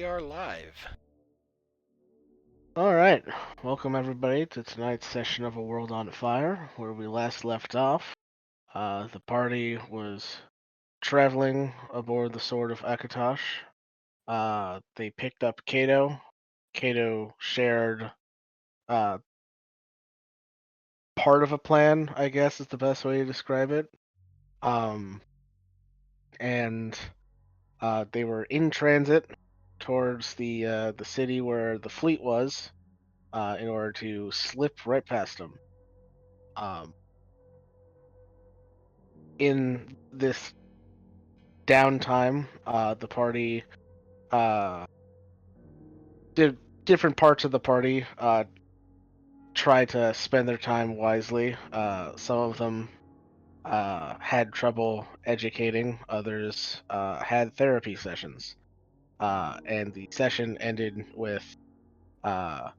we are live. Alright, welcome everybody to tonight's session of A World on Fire, where we last left off. The party was traveling aboard the Sword of Akatosh. They picked up Kato. Kato shared part of a plan, I guess is the best way to describe it. And they were in transit towards the city where the fleet was, in order to slip right past them. In this downtime, the party did different parts of the party try to spend their time wisely. Some of them had trouble educating, others had therapy sessions. And the session ended with our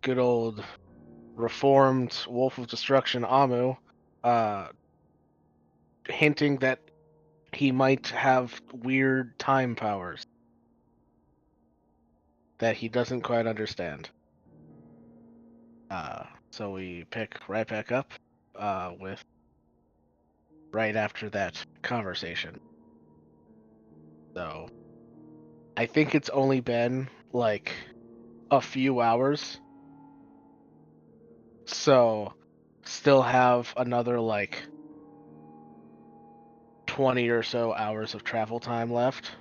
good old reformed Wolf of Destruction Amu hinting that he might have weird time powers that he doesn't quite understand. So we pick right back up with right after that conversation. So I think it's only been like a few hours. So still have another like 20 or so hours of travel time left.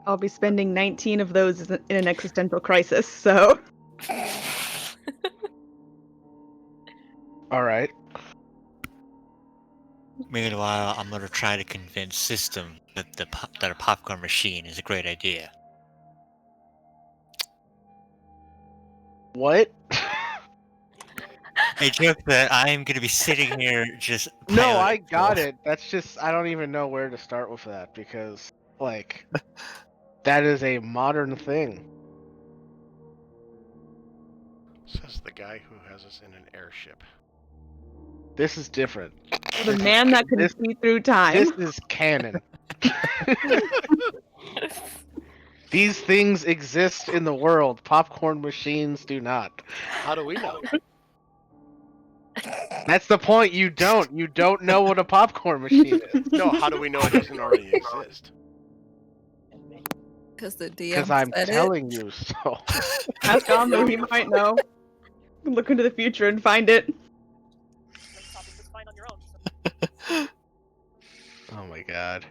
I'll be spending 19 of those in an existential crisis, so... Alright. Meanwhile, I'm gonna try to convince System that that a popcorn machine is a great idea. What? A joke that I'm gonna be sitting here just No, I piloting got stuff. it. That's just, I don't even know where to start with that because, like, that is a modern thing. Says the guy who has us in an airship. This is different. The man that can see through time. This is canon. These things exist in the world. Popcorn machines do not. How do we know? That's the point. You don't. You don't know what a popcorn machine is. No, how do we know it doesn't already exist? Because the DM Because I'm said telling you so. Ask Amu, he might know. Look into the future and find it. Oh my god.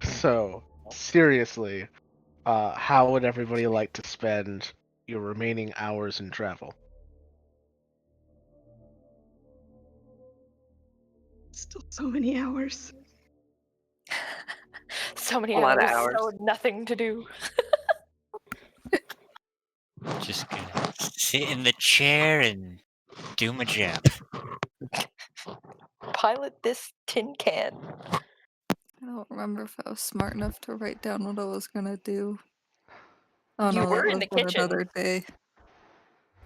So, seriously, how would everybody like to spend your remaining hours in travel? Still so many hours. So many A lot of hours, hours. so nothing to do. Just gonna sit in the chair and do my job. Pilot this tin can. I don't remember if I was smart enough to write down what I was gonna do. Oh You no, were that in was the on kitchen. another day.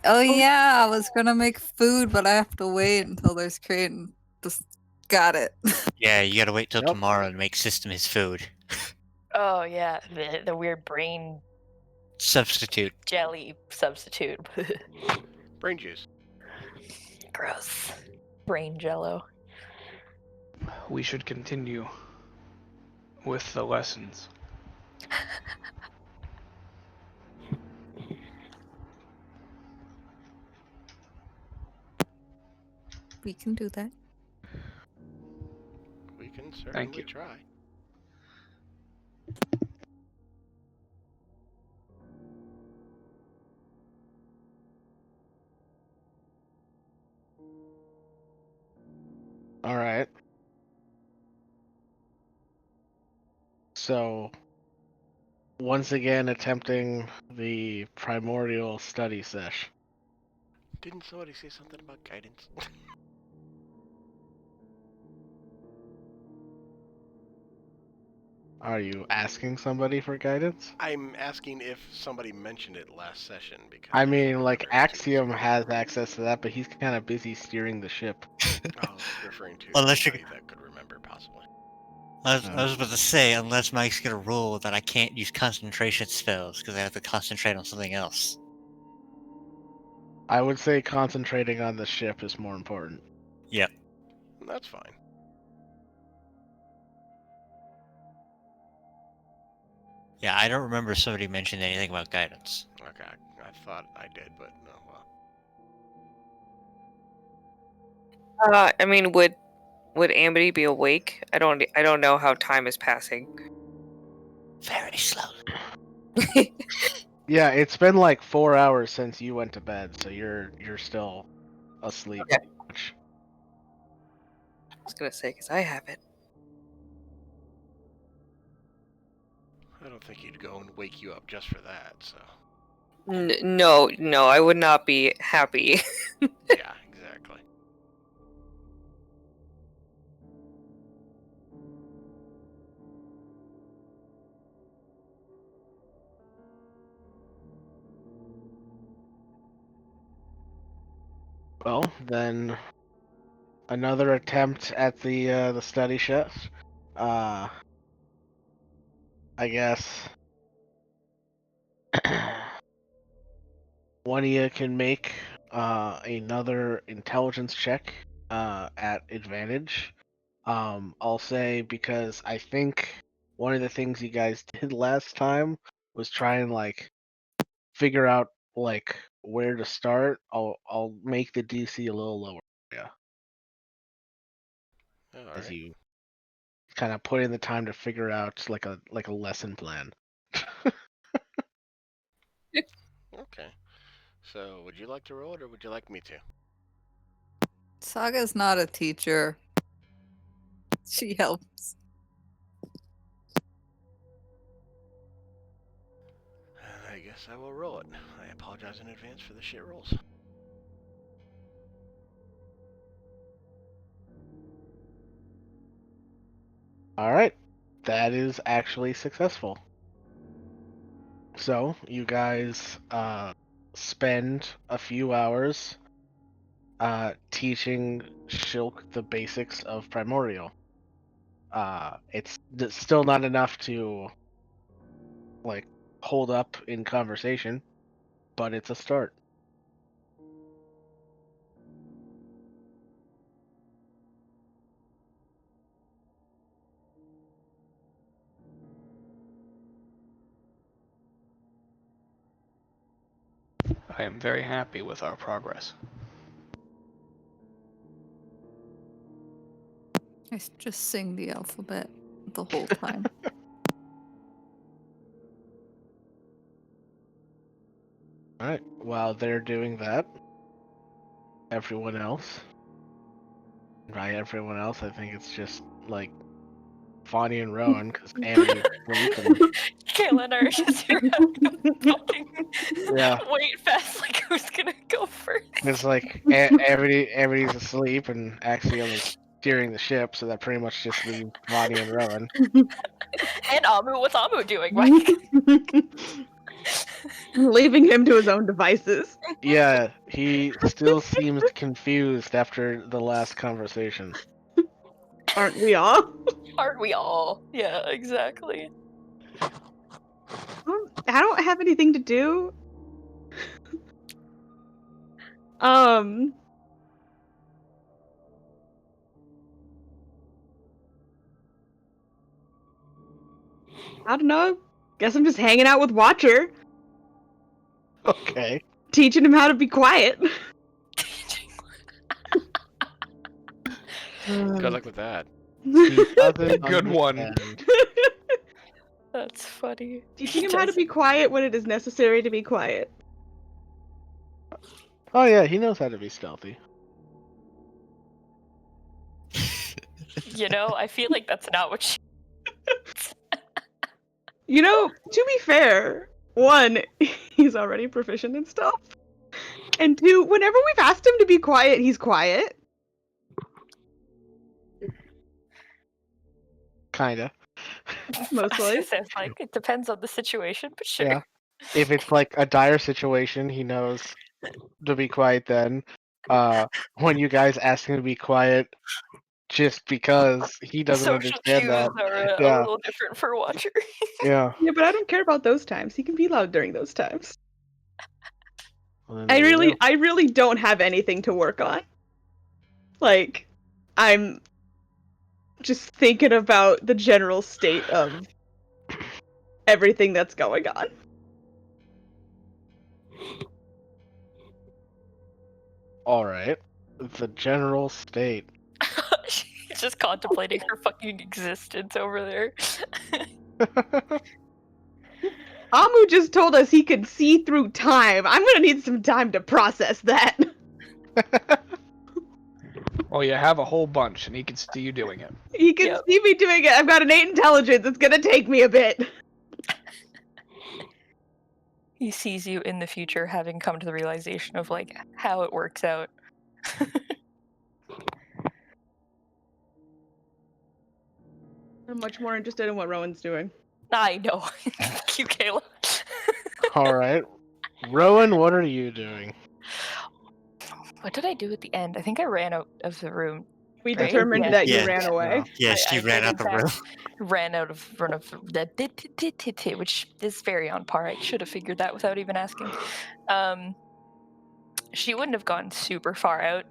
Oh yeah, I was gonna make food, but I have to wait until there's crate and just got it. Yeah, you gotta wait till Yep. tomorrow to make System his food. Oh yeah, the weird brain Substitute. jelly substitute. Brain juice. Gross. Brain jello. We should continue with the lessons. We can do that. We can certainly you. try. Alright. So, once again attempting the primordial study sesh. Didn't somebody say something about guidance? Are you asking somebody for guidance? I'm asking if somebody mentioned it last session because I can't mean, like, remember. It's 2 weeks Axiom ago. has access to that, but he's kind of busy steering the ship. I was referring to Unless you- somebody that could remember, possibly. I was about to say, unless Mike's gonna rule that I can't use concentration spells because I have to concentrate on something else. I would say concentrating on the ship is more important. Yep. That's fine. Yeah, I don't remember somebody mentioning anything about guidance. Okay, I thought I did, but no. Well, I mean, would Amity be awake? I don't know how time is passing. Very slowly. Yeah, it's been like 4 hours since you went to bed, so you're still asleep. Okay. I was gonna say because I haven't. I don't think he'd go and wake you up just for that. So. No, I would not be happy. Yeah, exactly. Well, then another attempt at the study ship. I guess one of you can make another intelligence check at advantage. I'll say because I think one of the things you guys did last time was try and like figure out like where to start. I'll make the DC a little lower. Yeah, All as right. you kind of put in the time to figure out like a lesson plan. Okay. So, would you like to roll it, or would you like me to? Saga's not a teacher. She helps. I guess I will roll it. I apologize in advance for the shit rolls. All right, that is actually successful. So you guys spend a few hours teaching Shilk the basics of Primordial. It's still not enough to like hold up in conversation, but it's a start. I am very happy with our progress. I just sing the alphabet the whole time. All right. While they're doing that, everyone else, by everyone else, I think it's just like Fonny and Rowan, because Amity's sleeping. Kayla and I are just here fucking Yeah. wait fast, like who's gonna go first? It's like Amity's asleep and Axiom is steering the ship, so that pretty much just leaves Fonny and Rowan. And Amu, what's Amu doing, Mike? Leaving him to his own devices. Yeah, he still seems confused after the last conversation. Aren't we all? Aren't we all? Yeah, exactly. I don't have anything to do. I don't know. Guess I'm just hanging out with Watcher, Okay. teaching him how to be quiet. Good luck with that. He doesn't Good one. understand. That's funny. Teaching him how to be quiet when it is necessary to be quiet. Oh yeah, he knows how to be stealthy. You know, I feel like that's not what she. You know, to be fair, one, he's already proficient in stealth. And two, whenever we've asked him to be quiet, he's quiet. Kinda. Mostly. Sounds like it depends on the situation, but sure. Yeah. If it's like a dire situation, he knows to be quiet then. When you guys ask him to be quiet, just because he doesn't Social understand cues that. are a Yeah, little different for Watcher. yeah. Yeah, but I don't care about those times. He can be loud during those times. Well, then there you go. I really don't have anything to work on. Like, I'm just thinking about the general state of everything that's going on. All right. The general state. She's just contemplating her fucking existence over there. Amu just told us he could see through time. I'm gonna need some time to process that. Well, you have a whole bunch, and he can see you doing it. He can Yep. see me doing it. I've got an 8 intelligence. It's gonna take me a bit. He sees you in the future having come to the realization of like how it works out. I'm much more interested in what Rowan's doing. I know. Thank you, Kayla. All right. Rowan, what are you doing? What did I do at the end? I think I ran out of the room. We Right? determined Yeah. that you Yeah. ran away. Yeah, I she ran out did the room. ran out of that, which is very on par. I should have figured that without even asking. She wouldn't have gone super far out.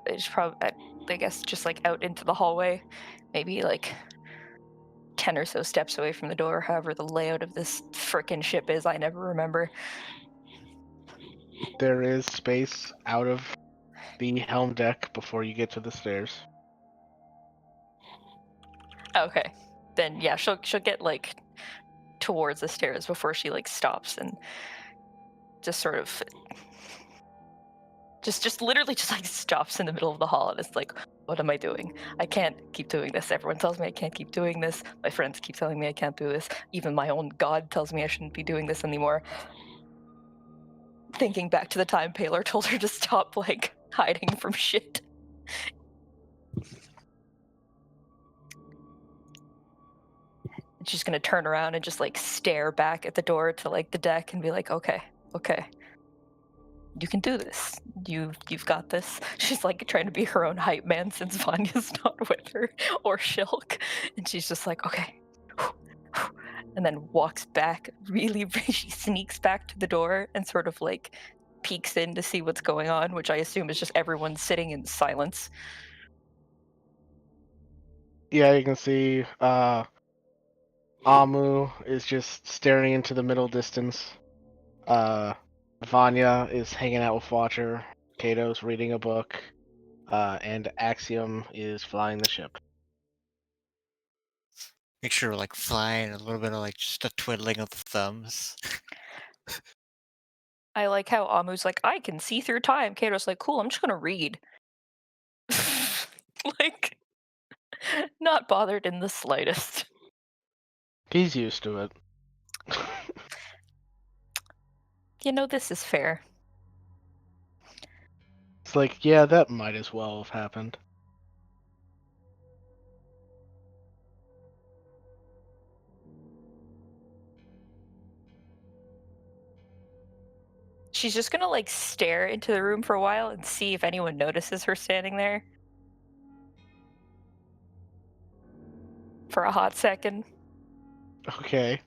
It's probably, I guess, just like out into the hallway, maybe like 10 or so steps away from the door. However, the layout of this frickin' ship is, I never remember. There is space out of the helm deck before you get to the stairs. Okay, then yeah, she'll get like towards the stairs before she like stops and just sort of just literally just like stops in the middle of the hall and it's like, what am I doing? I can't keep doing this. Everyone tells me I can't keep doing this. My friends keep telling me I can't do this. Even my own god tells me I shouldn't be doing this anymore. Thinking back to the time Paler told her to stop like hiding from shit. And she's gonna turn around and just like stare back at the door to like the deck and be like, okay, you can do this. You've got this. She's like trying to be her own hype man since Vanya's not with her or Shilk, and she's just like, okay, and then walks back. Really, she sneaks back to the door and sort of like peeks in to see what's going on, which I assume is just everyone sitting in silence. Yeah, you can see Amu is just staring into the middle distance. Vanya is hanging out with Watcher. Kato's reading a book. And Axiom is flying the ship. Make sure we're like flying, a little bit of like just a twiddling of the thumbs. I like how Amu's like, I can see through time. Kato's like, cool, I'm just gonna read. Like, not bothered in the slightest. He's used to it. You know, this is fair. It's like, yeah, that might as well have happened. She's just gonna like stare into the room for a while and see if anyone notices her standing there. For a hot second. Okay.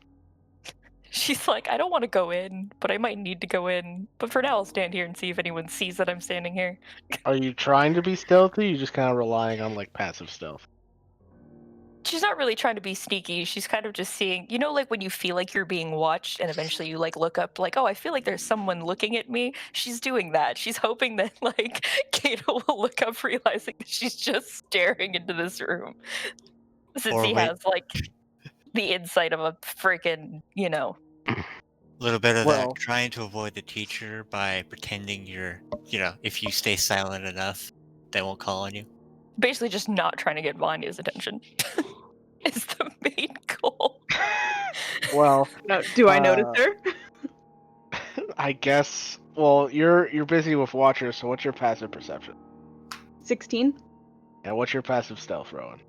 She's like, I don't want to go in, but I might need to go in. But for now, I'll stand here and see if anyone sees that I'm standing here. Are you trying to be stealthy? You're just kind of relying on like passive stealth. She's not really trying to be sneaky. She's kind of just seeing, you know, like when you feel like you're being watched and eventually you like look up like, oh, I feel like there's someone looking at me. She's doing that. She's hoping that like Kato will look up realizing that she's just staring into this room. Since Or he wait. has like the insight of a freaking, you know. A little bit of Well- that, trying to avoid the teacher by pretending you're, if you stay silent enough, they won't call on you. Basically just not trying to get Vanya's attention is the main goal. Well, No, do I notice her? I guess. Well, you're busy with Watcher, so what's your passive perception? 16? And what's your passive stealth, Rowan?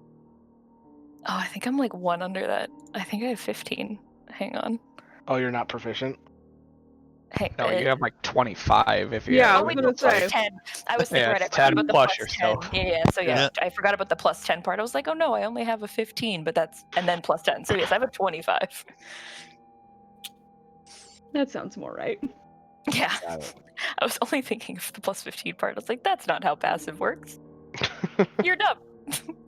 Oh, I think I'm like 1 under that. I think I have 15. Hang on. Oh, you're not proficient? Hey, No, you have like 25 if you Yeah, have I oh was wait, gonna the plus say. 10. I was thinking, Yeah, right, I it's forgot 10 about the plus plus yourself. 10. Yeah, so yeah, Yeah. I forgot about the plus 10 part. I was like, oh no, I only have a 15, but that's, and then plus 10. So yes, I have a 25. That sounds more right. Yeah. Got it. I was only thinking of the plus 15 part. I was like, that's not how passive works. You're dumb.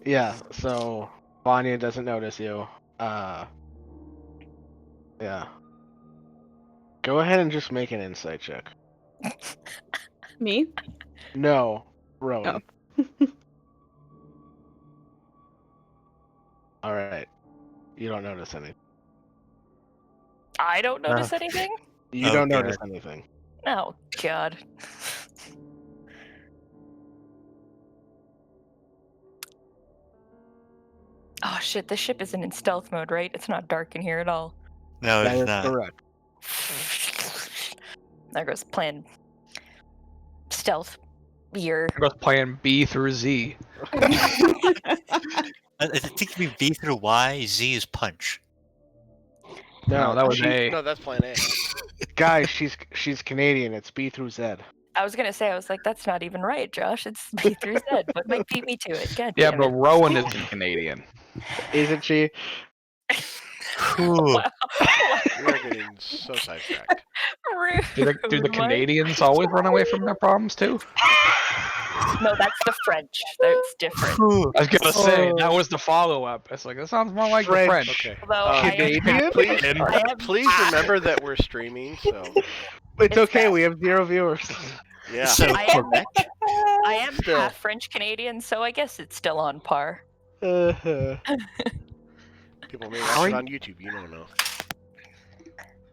Yeah, so Vanya doesn't notice you. Yeah. Go ahead and just make an insight check. Me? No, Rowan. All right. You don't notice anything. I don't notice anything? You Oh, don't God. notice anything. Oh, God. Oh, shit, this ship isn't in stealth mode, right? It's not dark in here at all. No, That it's is not. correct. There goes plan stealth year. There goes playing B through Z. I think it'd be B through Y, Z is punch. No, that was she, A. No, that's plan A. guys, she's Canadian. It's B through Z. I was gonna say, I was like, that's not even right, Josh. It's B through Z, but Mike beat me to it. God Yeah, damn but it. Rowan isn't Canadian. Isn't she? Wow. We are getting so sidetracked. Rude, Do the Mike. Canadians always run away from their problems too? No, that's the French. That's different. I was gonna say that was the follow-up. It's like that sounds more like the French. French. Okay. Although I am Canadian? Please, I am- please remember that we're streaming. So It's okay. bad. We have 0 viewers. yeah. So I am- Quebec? I am Still. half French Canadian, so I guess it's still on par. People may watch it on YouTube. You don't know.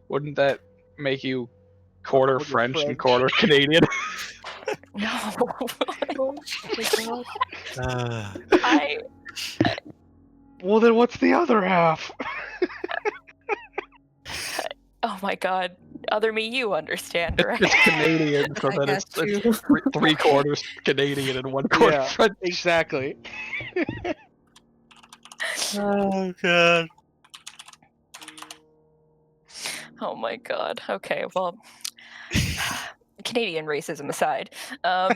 Wouldn't that make you quarter Quarter French and French. quarter Canadian? No. Uh, I Well, then what's the other half? oh my god. Other me, you understand, right? It's Canadian, so I then got it's you. 3/4 Canadian and 1/4 Yeah. French. Exactly. oh god. Oh my god. Okay, well, Canadian racism aside, oh,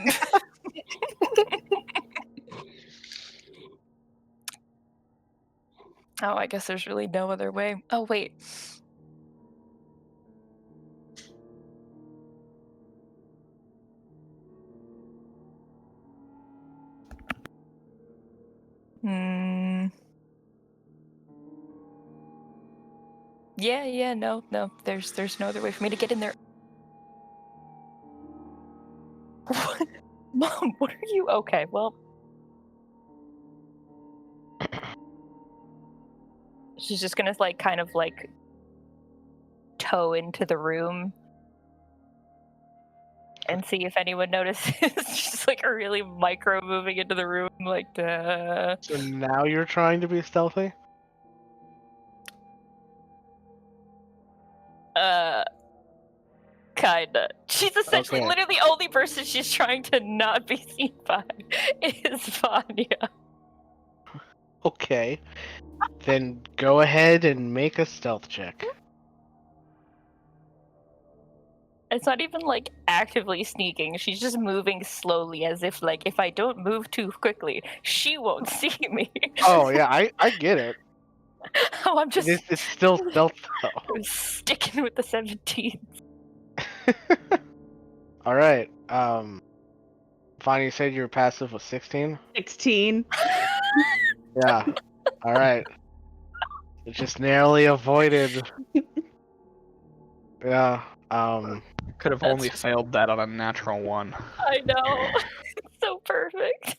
I guess there's really no other way. Oh wait. Hmm. Yeah, no. There's no other way for me to get in there. Mom, what are you? Okay, well. She's just gonna kind of toe into the room and see if anyone notices. She's really micro moving into the room, So now you're trying to be stealthy? Kinda. She's essentially Okay. literally the only person she's trying to not be seen by is Vanya. Okay. Then go ahead and make a stealth check. It's not even actively sneaking. She's just moving slowly as if if I don't move too quickly, she won't see me. Oh yeah, I get it. Oh, I'm just It's still stealth though. sticking with the 17. All right. Fine, you said your passive was 16. 16. Yeah. All right. It just narrowly avoided. Yeah. Could have only failed that on a natural 1. I know. It's so perfect.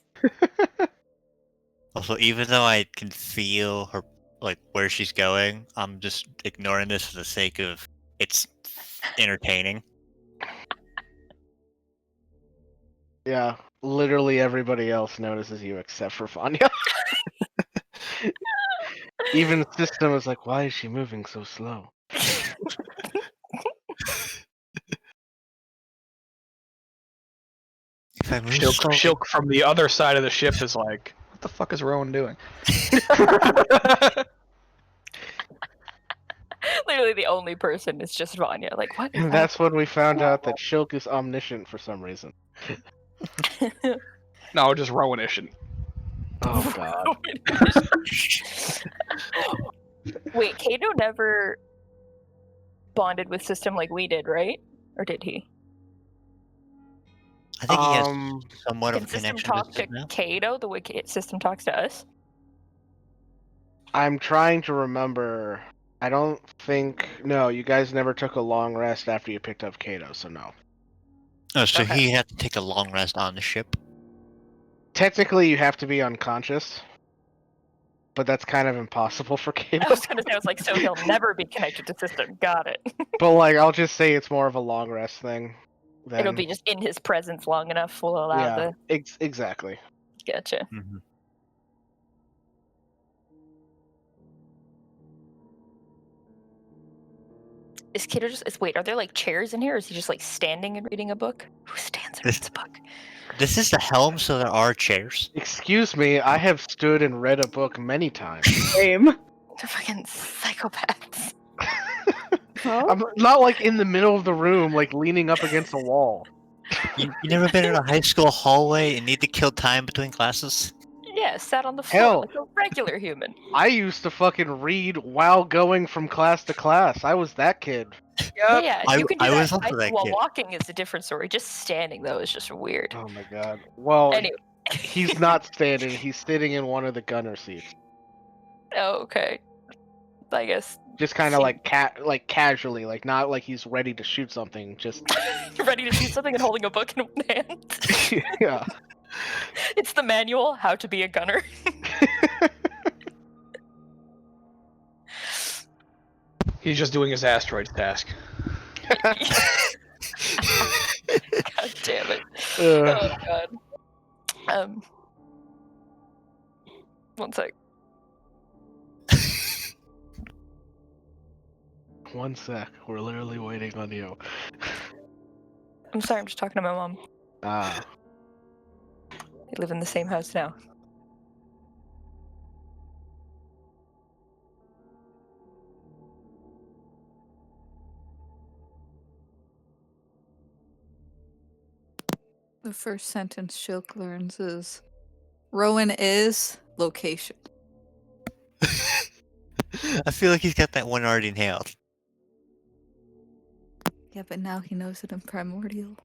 Also, even though I can feel her, where she's going, I'm just ignoring this for the sake of it's entertaining. Yeah. Literally everybody else notices you except for Vanya. Even the system is like, why is she moving so slow? If I move slowly- Shilk from the other side of the ship is like, what the fuck is Rowan doing? Clearly, the only person is just Vanya. Like, what? Is And that's when we found out that Shilk is omniscient for some reason. that? No, just Rowan-ition. Oh god. Wait, Kato never bonded with System like we did, right? Or did he? I think he has Um, somewhat of Can a System connection with talk us to now. Kato the way System talks to us? I'm trying to remember. I don't think. No, you guys never took a long rest after you picked up Kato, so no. Oh, so Okay. he had to take a long rest on the ship. Technically, you have to be unconscious, but that's kind of impossible for Kato. I was gonna say, I was like, so he'll never be connected to System. Got it. But like, I'll just say it's more of a long rest thing. It'll Then be just in his presence long enough will allow yeah, the. exactly. Gotcha. Mm-hmm. Is Kato just? Wait, are there like chairs in here? Or is he just like standing and reading a book? Who stands and reads a book? This is the helm, so there are chairs. Excuse me, I have stood and read a book many times. Same. They're fucking psychopaths. Huh? I'm not like in the middle of the room, like leaning up against a wall. You never been in a high school hallway and need to kill time between classes? Yeah, sat on the floor Hell. like a regular human. I used to fucking read while going from class to class. I was that kid. Yeah, you can do I that. was also that while kid. walking is a different story. Just standing though is just weird. Oh my god. Well, Anyway. he's not standing. He's sitting in one of the gunner seats. Oh, okay. I guess Just kind of See- like casually, like not like he's ready to shoot something. Just you're ready to shoot something and holding a book in one hand. yeah. It's the manual, how to be a gunner. He's just doing his asteroids task. God damn it. Ugh. Oh god. One sec. One sec. We're literally waiting on you. I'm sorry, I'm just talking to my mom. Ah. We live in the same house now. The first sentence Shilk learns is Rowan is location. I feel like he's got that one already nailed. Yeah, but now he knows it in Primordial.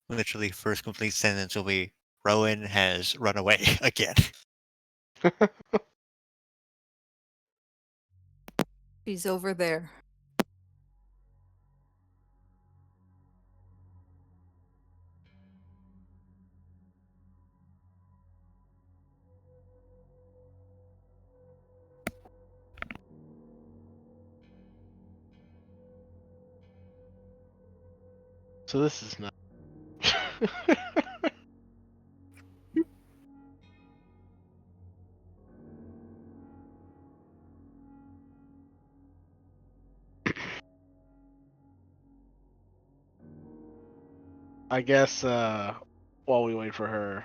Literally, first complete sentence will be Rowan has run away again. He's over there. So this is not. I guess while we wait for her,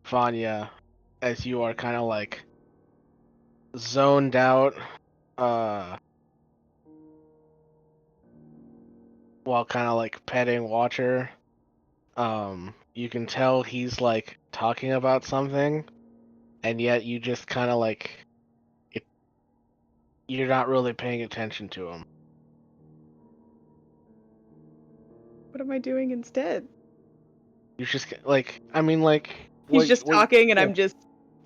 Vanya, as you are kind of like zoned out, while kind of like petting Watcher, you can tell he's like talking about something, and yet you just kind of like you're not really paying attention to him. What am I doing instead? You just like, I mean, like He's just talking, and yeah. I'm just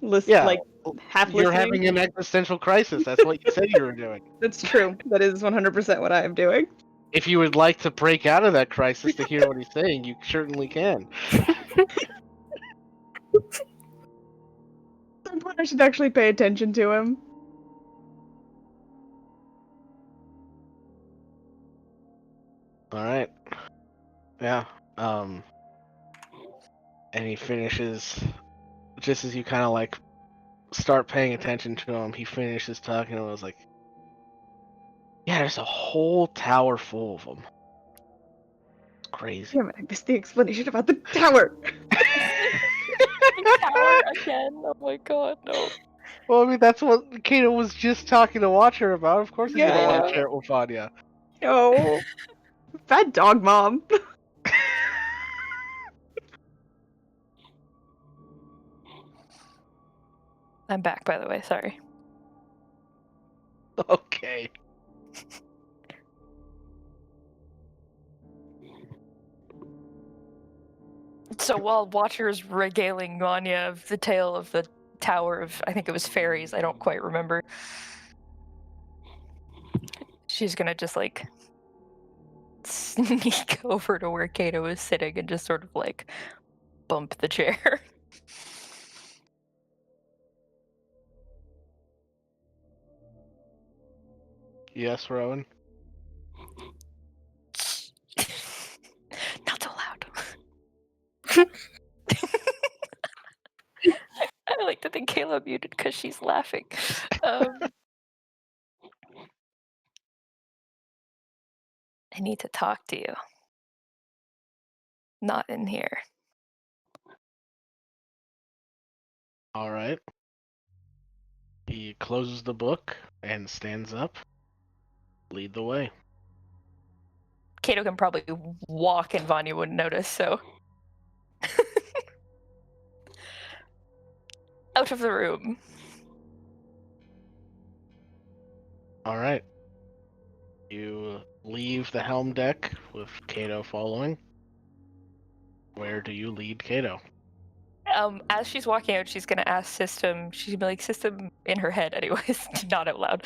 listening, Yeah, like half you're listening. having an existential crisis. That's what you said you were doing. That's true. That is 100% what I am doing. If you would like to break out of that crisis to hear what he's saying, you certainly can. At some point, I should actually pay attention to him. All right. Yeah. And he finishes just as you kind of like start paying attention to him. He finishes talking and was like, "Yeah, there's a whole tower full of them. crazy. Damn it, I missed the explanation about the tower. Tower again. Oh my god, no. Well, I mean, that's what Kato was just talking to Watcher about. Of course he's gonna want to Yeah. share it with Anya. No. Bad dog mom. I'm back, by the way. Sorry. Okay. So while Watcher's regaling Vanya of the tale of the tower of, I think it was fairies, I don't quite remember. She's gonna just like sneak over to where Kato is sitting and just sort of like bump the chair. Yes, Rowan. Not so loud. I like to think Kayla muted because she's laughing. I need to talk to you. Not in here. All right. He closes the book and stands up. Lead the way. Kato can probably walk and Vanya wouldn't notice, so. Out of the room. All right. You leave the helm deck with Kato following. Where do you lead Kato? As she's walking out, she's gonna ask System. She's gonna be like, System in her head, anyways, not out loud.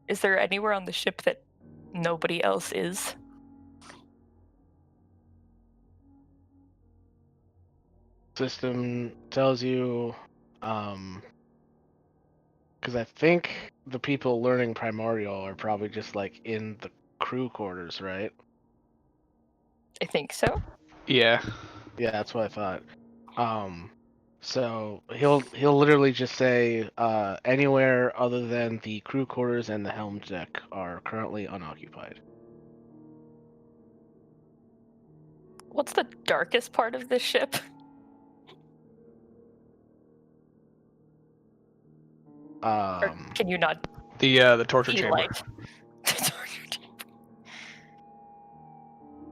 Is there anywhere on the ship that nobody else is? System tells you, because I think the people learning Primordial are probably just like in the crew quarters, right? I think so. Yeah. Yeah, that's what I thought. So he'll literally just say, anywhere other than the crew quarters and the helm deck are currently unoccupied. What's the darkest part of this ship? Or can you not The torture see chamber. light?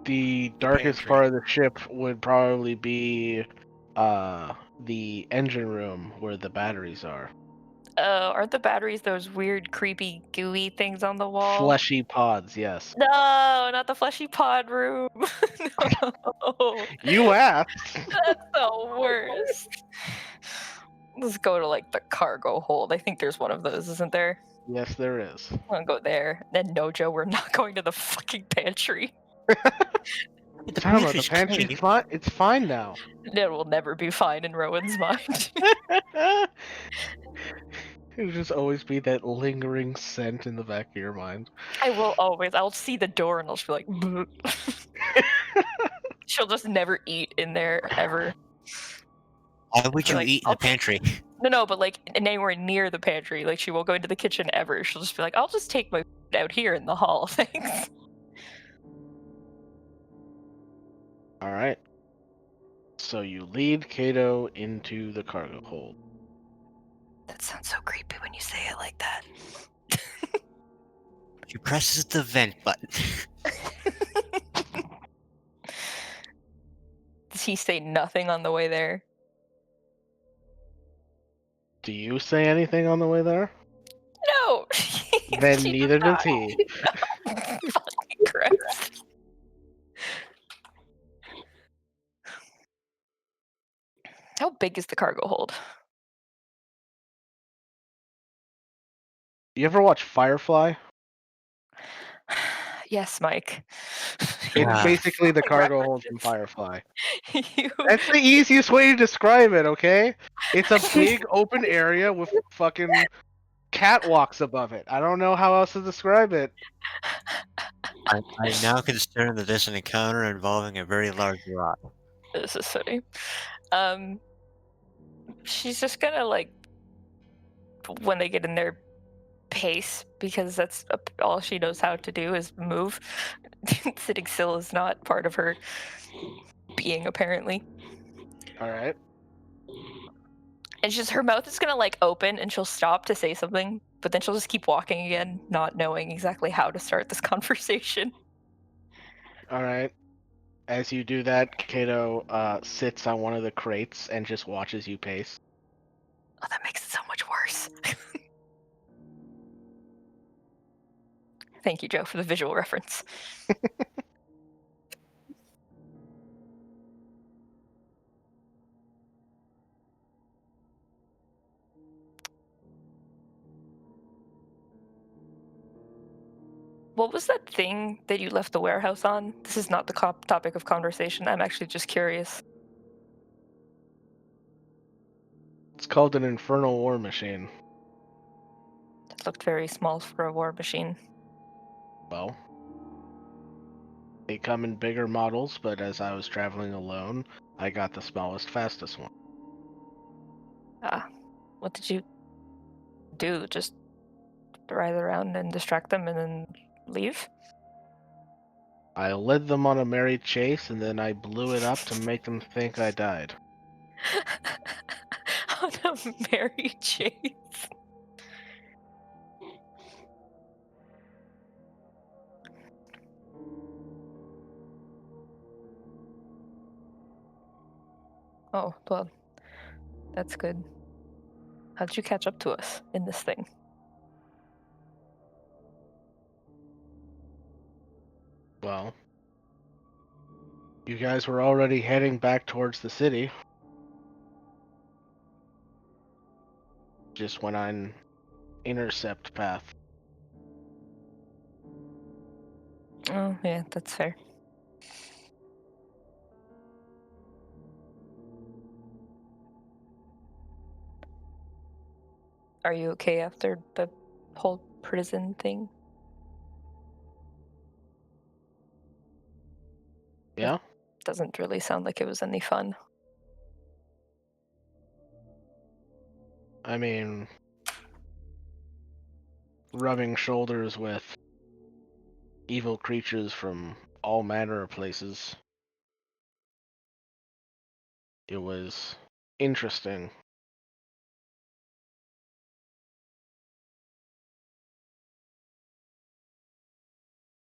The darkest Pantry. part of the ship would probably be the engine room where the batteries are. Aren't the batteries those weird, creepy, gooey things on the wall? Fleshy pods, yes. No, not the fleshy pod room. No. You asked. That's the worst. Let's go to like the cargo hold. I think there's one of those, isn't there? Yes, there is. I'm gonna go there. Then no, Joe, we're not going to the fucking pantry. The Talking about the pantry's pantry's clean. fine. It's fine now. It will never be fine in Rowan's mind. It'll just always be that lingering scent in the back of your mind. I will always. I'll see the door and I'll just be like, "Bleh." She'll just never eat in there ever. Why would you Like, eat in I'll the pantry? No, but like anywhere near the pantry. Like she won't go into the kitchen ever. She'll just be like, I'll just take my food out here in the hall. Thanks. All right. So you lead Kato into the cargo hold. That sounds so creepy when you say it like that. She presses the vent button. Does he say nothing on the way there? Do you say anything on the way there? No. Then She neither does does he. not. Fucking Christ. How big is the cargo hold? You ever watch Firefly? Yes, Mike. It's Ah. basically the cargo hold from References. Firefly. You- That's the easiest way to describe it, okay? It's a big open area with fucking catwalks above it. I don't know how else to describe it. I'm now concerned that this is an encounter involving a very large rock. This is funny. She's just gonna like when they get in there, pace because that's all she knows how to do is move. Sitting still is not part of her being, apparently. All right. And just her mouth is gonna like open and she'll stop to say something, but then she'll just keep walking again, not knowing exactly how to start this conversation. All right. As you do that, Kato sits on one of the crates and just watches you pace. Oh, that makes it so much worse. Thank you, Joe, for the visual reference. What was that thing that you left the warehouse on? This is not the topic of conversation. I'm actually just curious. It's called an infernal war machine. It looked very small for a war machine. Well, they come in bigger models, but as I was traveling alone, I got the smallest, fastest one. What did you do? Just ride around and distract them and then leave? I led them on a merry chase, and then I blew it up to make them think I died. On a merry chase. Oh, well, that's good. How'd you catch up to us in this thing? Well, you guys were already heading back towards the city. Just went on intercept path. Oh, yeah, that's fair. Are you okay after the whole prison thing? Yeah? Doesn't really sound like it was any fun. I mean, rubbing shoulders with evil creatures from all manner of places. It was interesting.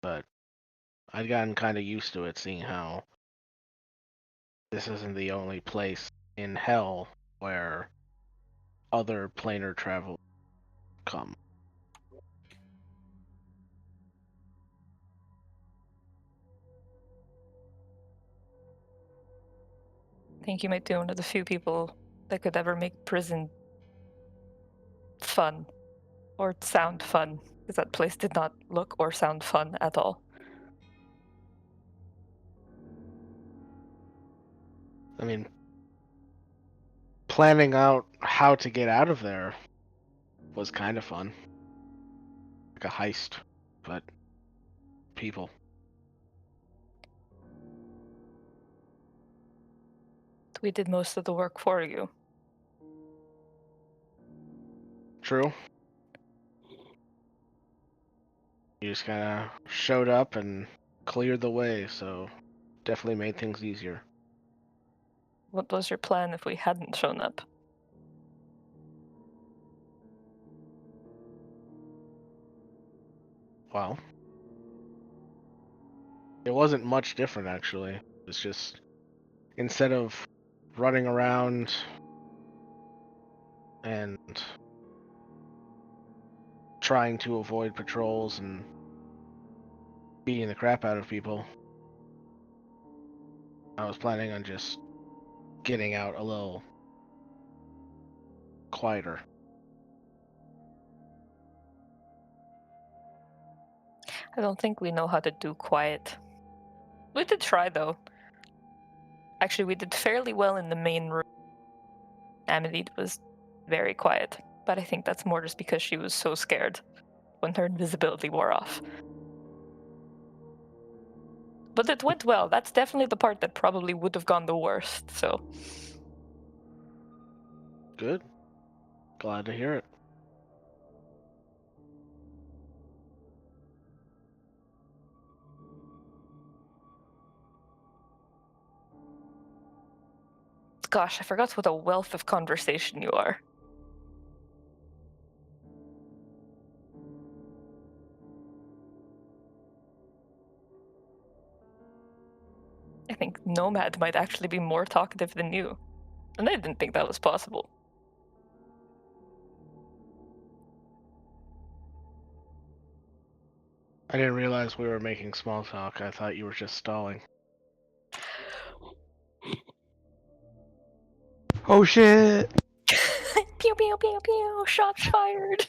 But I'd gotten kind of used to it, seeing how this isn't the only place in hell where other planar travel come. I think you might be one of the few people that could ever make prison fun or sound fun, because that place did not look or sound fun at all. I mean, planning out how to get out of there was kind of fun. Like a heist, but people. We did most of the work for you. True. You just kind of showed up and cleared the way, so definitely made things easier. What was your plan if we hadn't shown up? Well, it wasn't much different actually. It's just instead of running around and trying to avoid patrols and beating the crap out of people, I was planning on just getting out a little quieter. I don't think we know how to do quiet. We did try, though. Actually, we did fairly well in the main room. Amity was very quiet, but I think that's more just because she was so scared when her invisibility wore off. But it went well. That's definitely the part that probably would have gone the worst, so... Good. Glad to hear it. Gosh, I forgot what a wealth of conversation you are. I think Nomad might actually be more talkative than you. And I didn't think that was possible. I didn't realize we were making small talk. I thought you were just stalling. Oh shit! Pew pew pew pew, shots fired.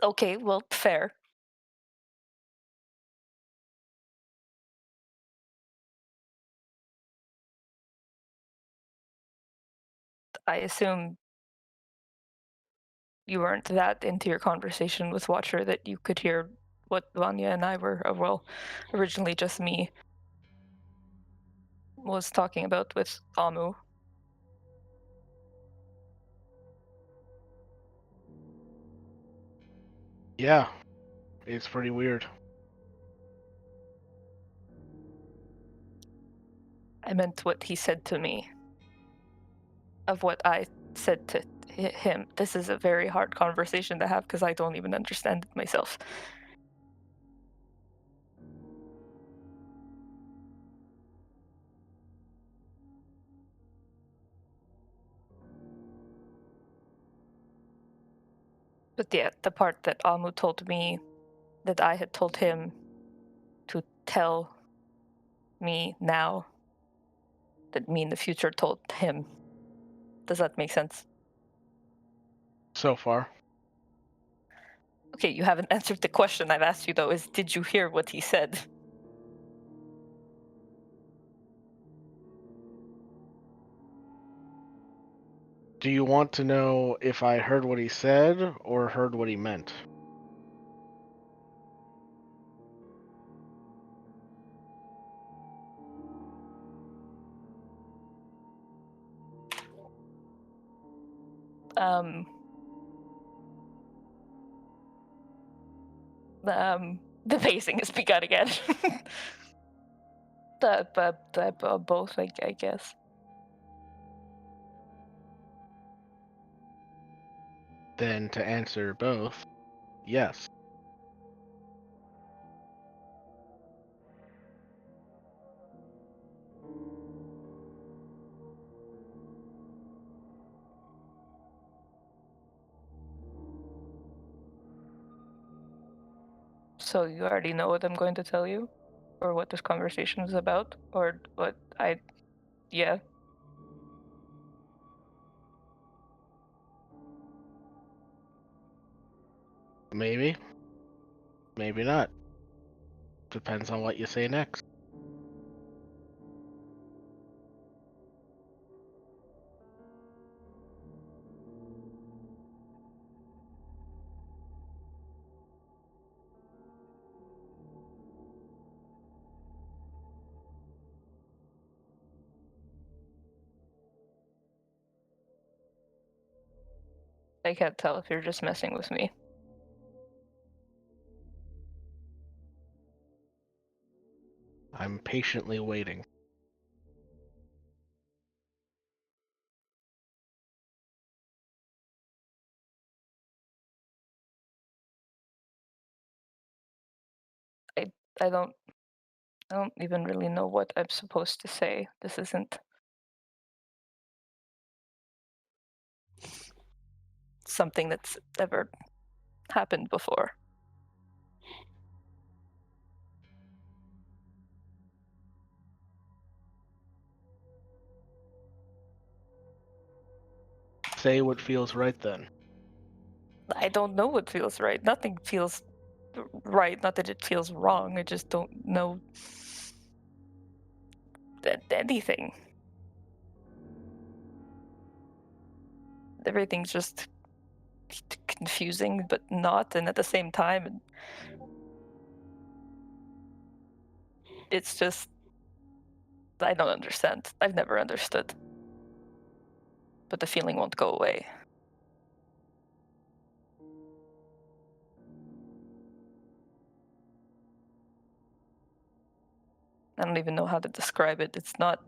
Okay, well, fair. I assume you weren't that into your conversation with Watcher that you could hear what Vanya and I were, originally just me, was talking about with Amu. Yeah, it's pretty weird. I meant what he said to me. Of what I said to him. This is a very hard conversation to have because I don't even understand it myself. But yeah, the part that Amu told me that I had told him to tell me now, that me in the future told him. Does that make sense? So far. Okay, you haven't answered the question I've asked you though, is did you hear what he said? Do you want to know if I heard what he said or heard what he meant? The pacing has begun again. Both, I guess. Then to answer both, yes. So you already know what I'm going to tell you? Or what this conversation is about? Or what yeah. Maybe. Maybe not. Depends on what you say next. I can't tell if you're just messing with me. I'm patiently waiting. I don't even really know what I'm supposed to say. This isn't something that's ever happened before. Say what feels right then. I don't know what feels right. Nothing feels right. Not that it feels wrong. I just don't know anything. Everything's just confusing, but not, and at the same time, it's just I don't understand. I've never understood. But the feeling won't go away. I don't even know how to describe it. It's not.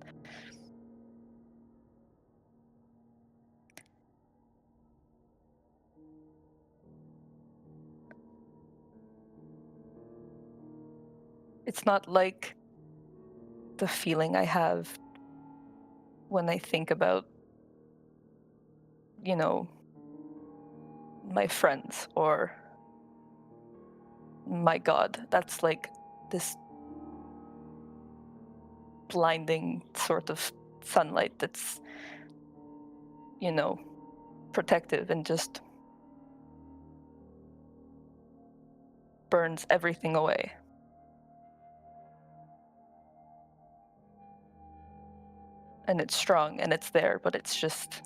It's not like the feeling I have when I think about, you know, my friends or my God. That's like this blinding sort of sunlight that's, you know, protective and just burns everything away. And it's strong and it's there, but it's just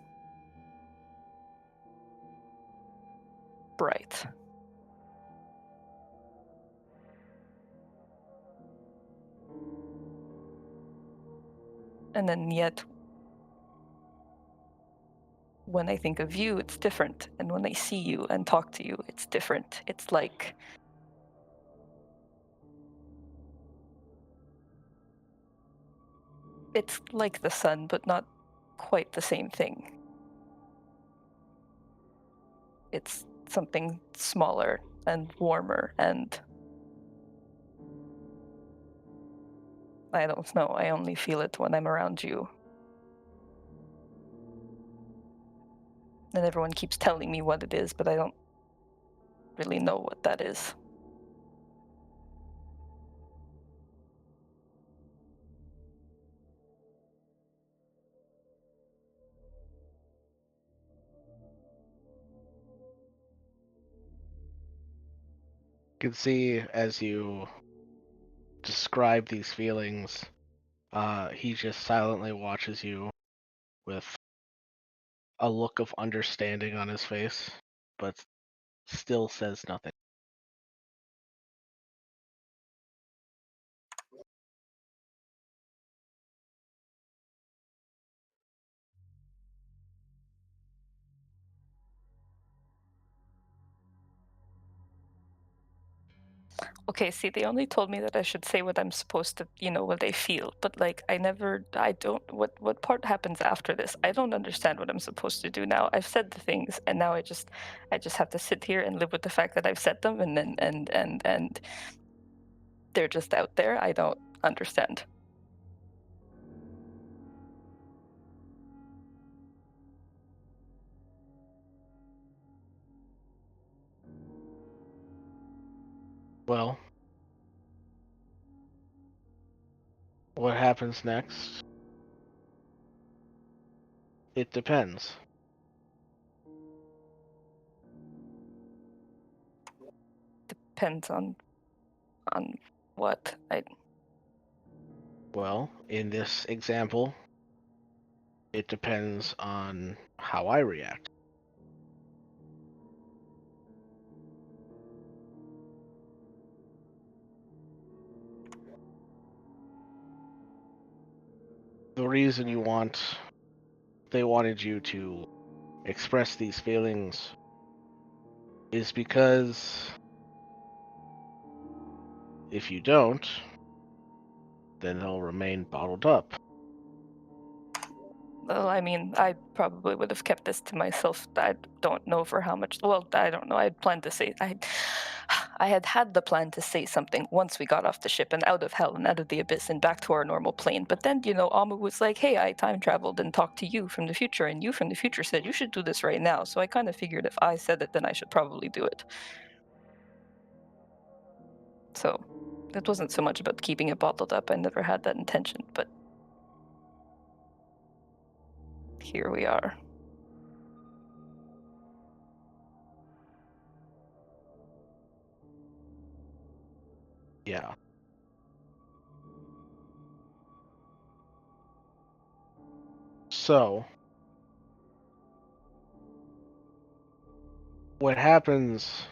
bright. And then yet, when I think of you, it's different. And when I see you and talk to you, it's different. It's like the sun, but not quite the same thing. It's something smaller and warmer, and I don't know, I only feel it when I'm around you. And everyone keeps telling me what it is, but I don't really know what that is. You can see as you describe these feelings, he just silently watches you with a look of understanding on his face, but still says nothing. Okay, see, they only told me that I should say what I'm supposed to, what I feel. But like, I don't. What part happens after this? I don't understand what I'm supposed to do now. I've said the things, and now I just have to sit here and live with the fact that I've said them, and then and they're just out there. I don't understand. Well, what happens next? It depends. Depends on what I. Well, in this example, it depends on how I react. The reason they wanted you to express these feelings is because if you don't, then they'll remain bottled up. Well, I mean, I probably would have kept this to myself. I don't know for how much. Well, I don't know. I had planned to say. I had the plan to say something once we got off the ship and out of hell and out of the abyss and back to our normal plane. But then, Amu was like, "Hey, I time traveled and talked to you from the future, and you from the future said you should do this right now." So I kind of figured if I said it, then I should probably do it. So it wasn't so much about keeping it bottled up. I never had that intention, but here we are. Yeah. So, what happens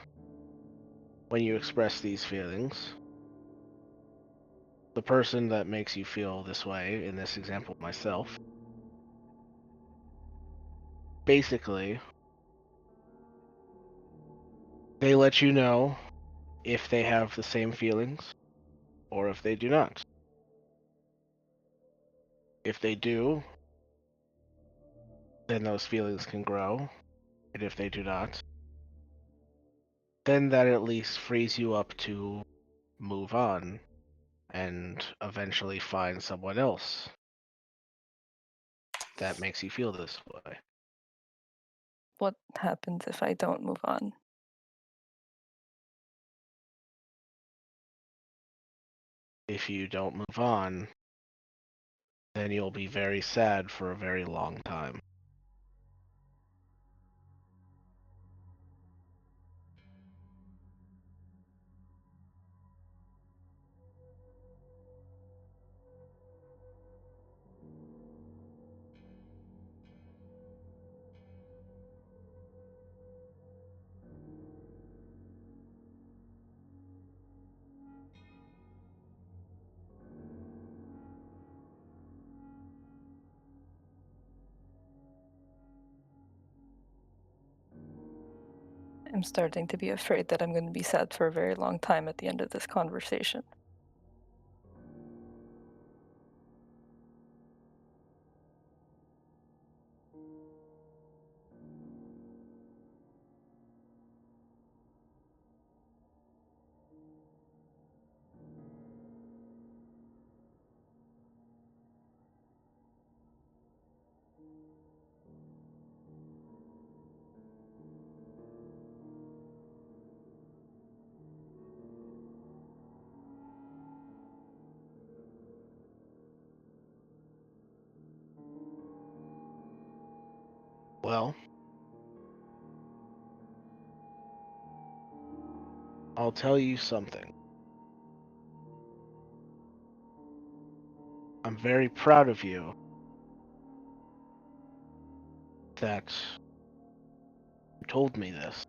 when you express these feelings? The person that makes you feel this way, in this example, myself, basically, they let you know if they have the same feelings or if they do not. If they do, then those feelings can grow. And if they do not, then that at least frees you up to move on and eventually find someone else that makes you feel this way. What happens if I don't move on? If you don't move on, then you'll be very sad for a very long time. I'm starting to be afraid that I'm going to be sad for a very long time at the end of this conversation. Well, I'll tell you something. I'm very proud of you that you told me this.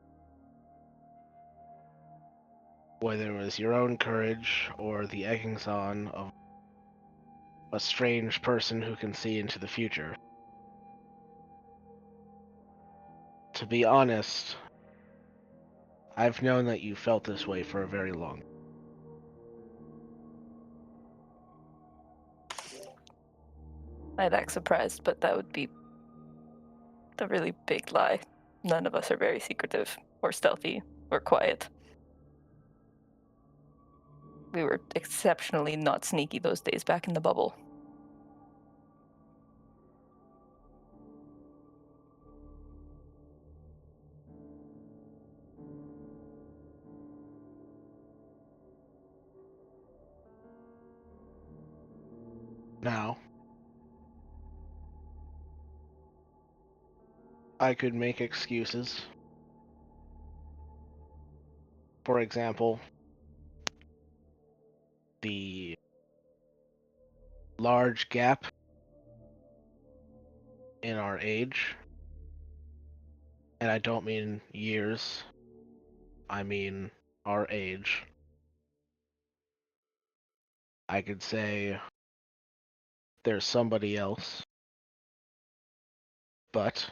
Whether it was your own courage or the eggings on of a strange person who can see into the future. To be honest, I've known that you felt this way for a very long time. I'd act surprised, but that would be a really big lie. None of us are very secretive, or stealthy, or quiet. We were exceptionally not sneaky those days back in the bubble. Now, I could make excuses. For example, the large gap in our age. And I don't mean years, I mean our age. I could say there's somebody else, but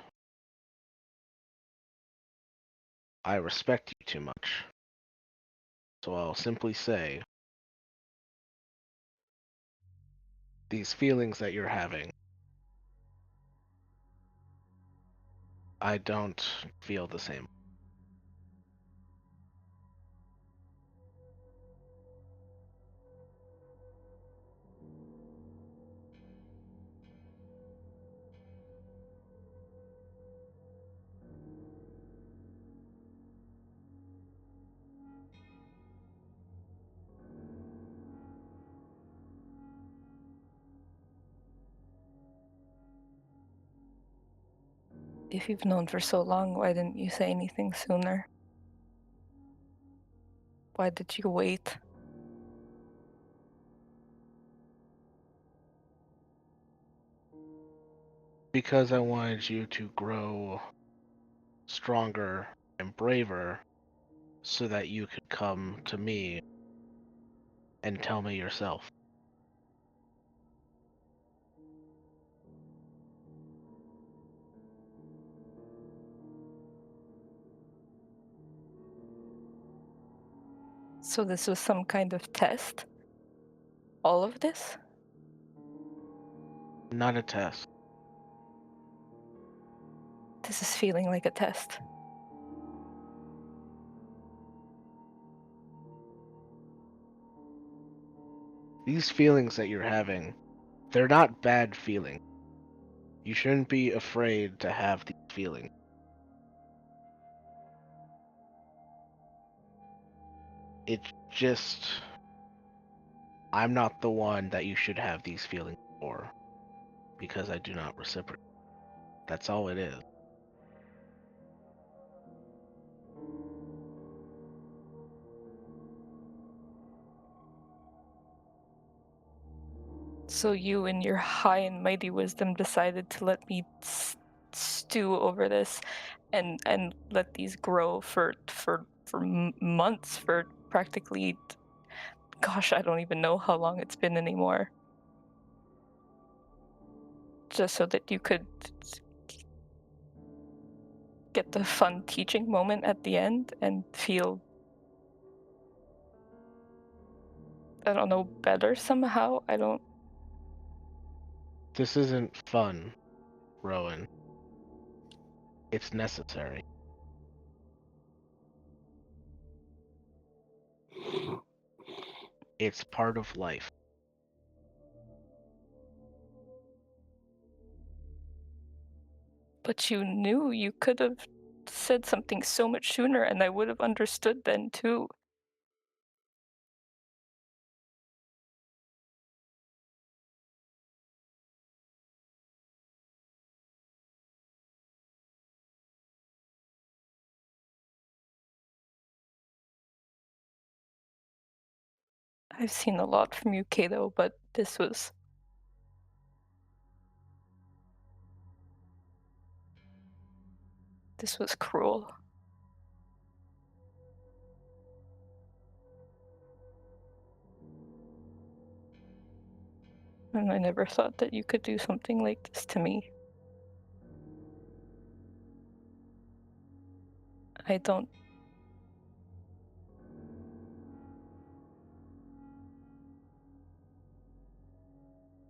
I respect you too much. So I'll simply say these feelings that you're having, I don't feel the same. If you've known for so long, why didn't you say anything sooner? Why did you wait? Because I wanted you to grow stronger and braver so that you could come to me and tell me yourself. So this was some kind of test? All of this? Not a test. This is feeling like a test. These feelings that you're having, they're not bad feelings. You shouldn't be afraid to have these feelings. It's just, I'm not the one that you should have these feelings for, because I do not reciprocate. That's all it is. So you, in your high and mighty wisdom, decided to let me stew over this, and let these grow for months, for practically, gosh, I don't even know how long it's been anymore. Just so that you could get the fun teaching moment at the end and feel, I don't know, better somehow. I don't. This isn't fun, Rowan. It's necessary. It's part of life. But you knew. You could have said something so much sooner, and I would have understood then too. I've seen a lot from you, Kato, but this was cruel. And I never thought that you could do something like this to me. I don't.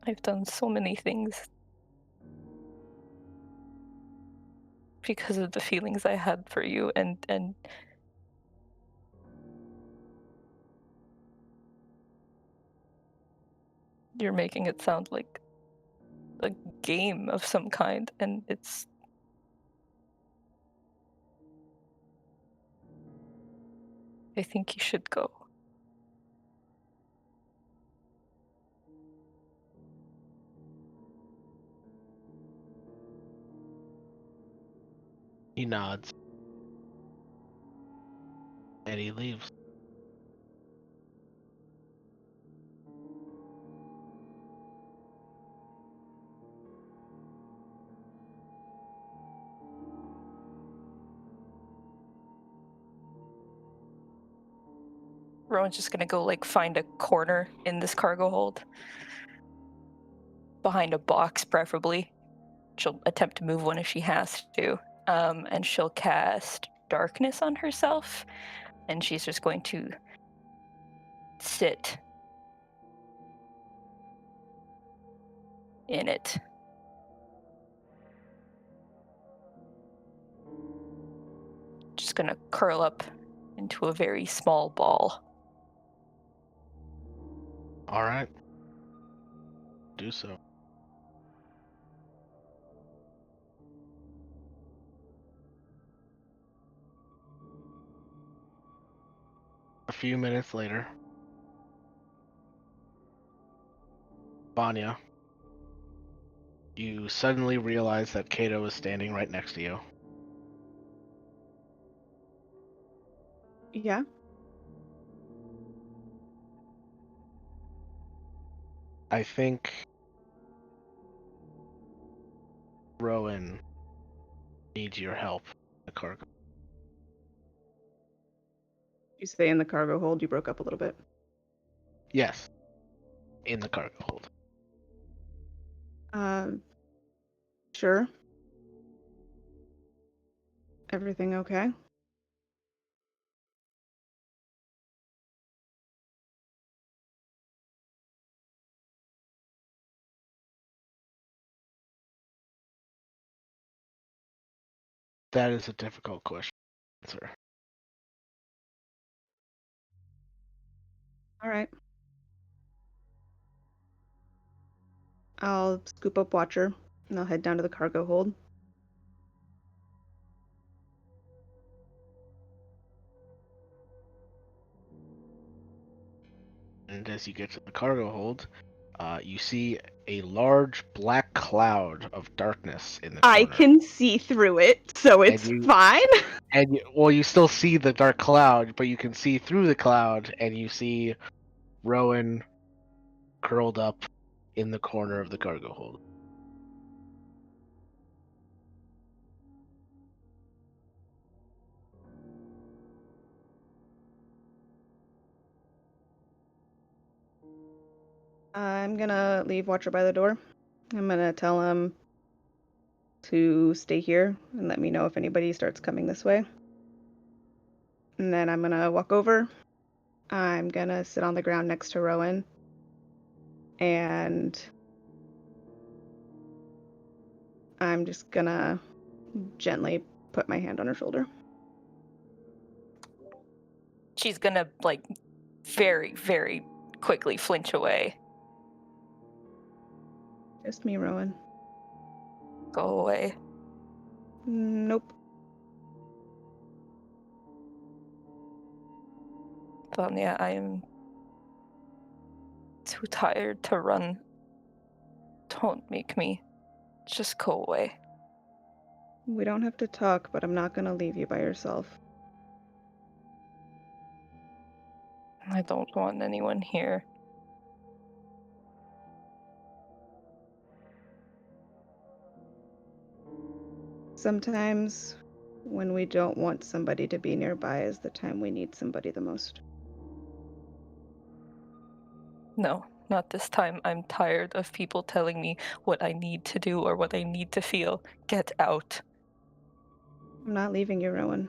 I've done so many things because of the feelings I had for you, and you're making it sound like a game of some kind, and it's. I think you should go. He nods. And he leaves. Rowan's just gonna go find a corner in this cargo hold, behind a box preferably. She'll attempt to move one if she has to, and she'll cast darkness on herself, and she's just going to sit in it. Just gonna curl up into a very small ball. All right. Do so. A few minutes later, Vanya, you suddenly realize that Kato is standing right next to you. Yeah. I think Rowan needs your help in the cargo. You stay in the cargo hold. You broke up a little bit. Yes, in the cargo hold. Sure. Everything okay? That is a difficult question to answer. All right. I'll scoop up Watcher, and I'll head down to the cargo hold. And as you get to the cargo hold, you see a large black cloud of darkness in the corner. I can see through it, so it's fine. And you still see the dark cloud, but you can see through the cloud, and you see Rowan curled up in the corner of the cargo hold. I'm gonna leave Watcher by the door. I'm gonna tell him to stay here and let me know if anybody starts coming this way. And then I'm gonna walk over. I'm gonna sit on the ground next to Rowan. And I'm just gonna gently put my hand on her shoulder. She's gonna, like, very, very quickly flinch away. Just me, Rowan. Go away. Nope. Vanya, I am too tired to run. Don't make me. Just go away. We don't have to talk, but I'm not gonna leave you by yourself. I don't want anyone here. Sometimes when we don't want somebody to be nearby is the time we need somebody the most. No, not this time. I'm tired of people telling me what I need to do or what I need to feel. Get out. I'm not leaving you, Rowan.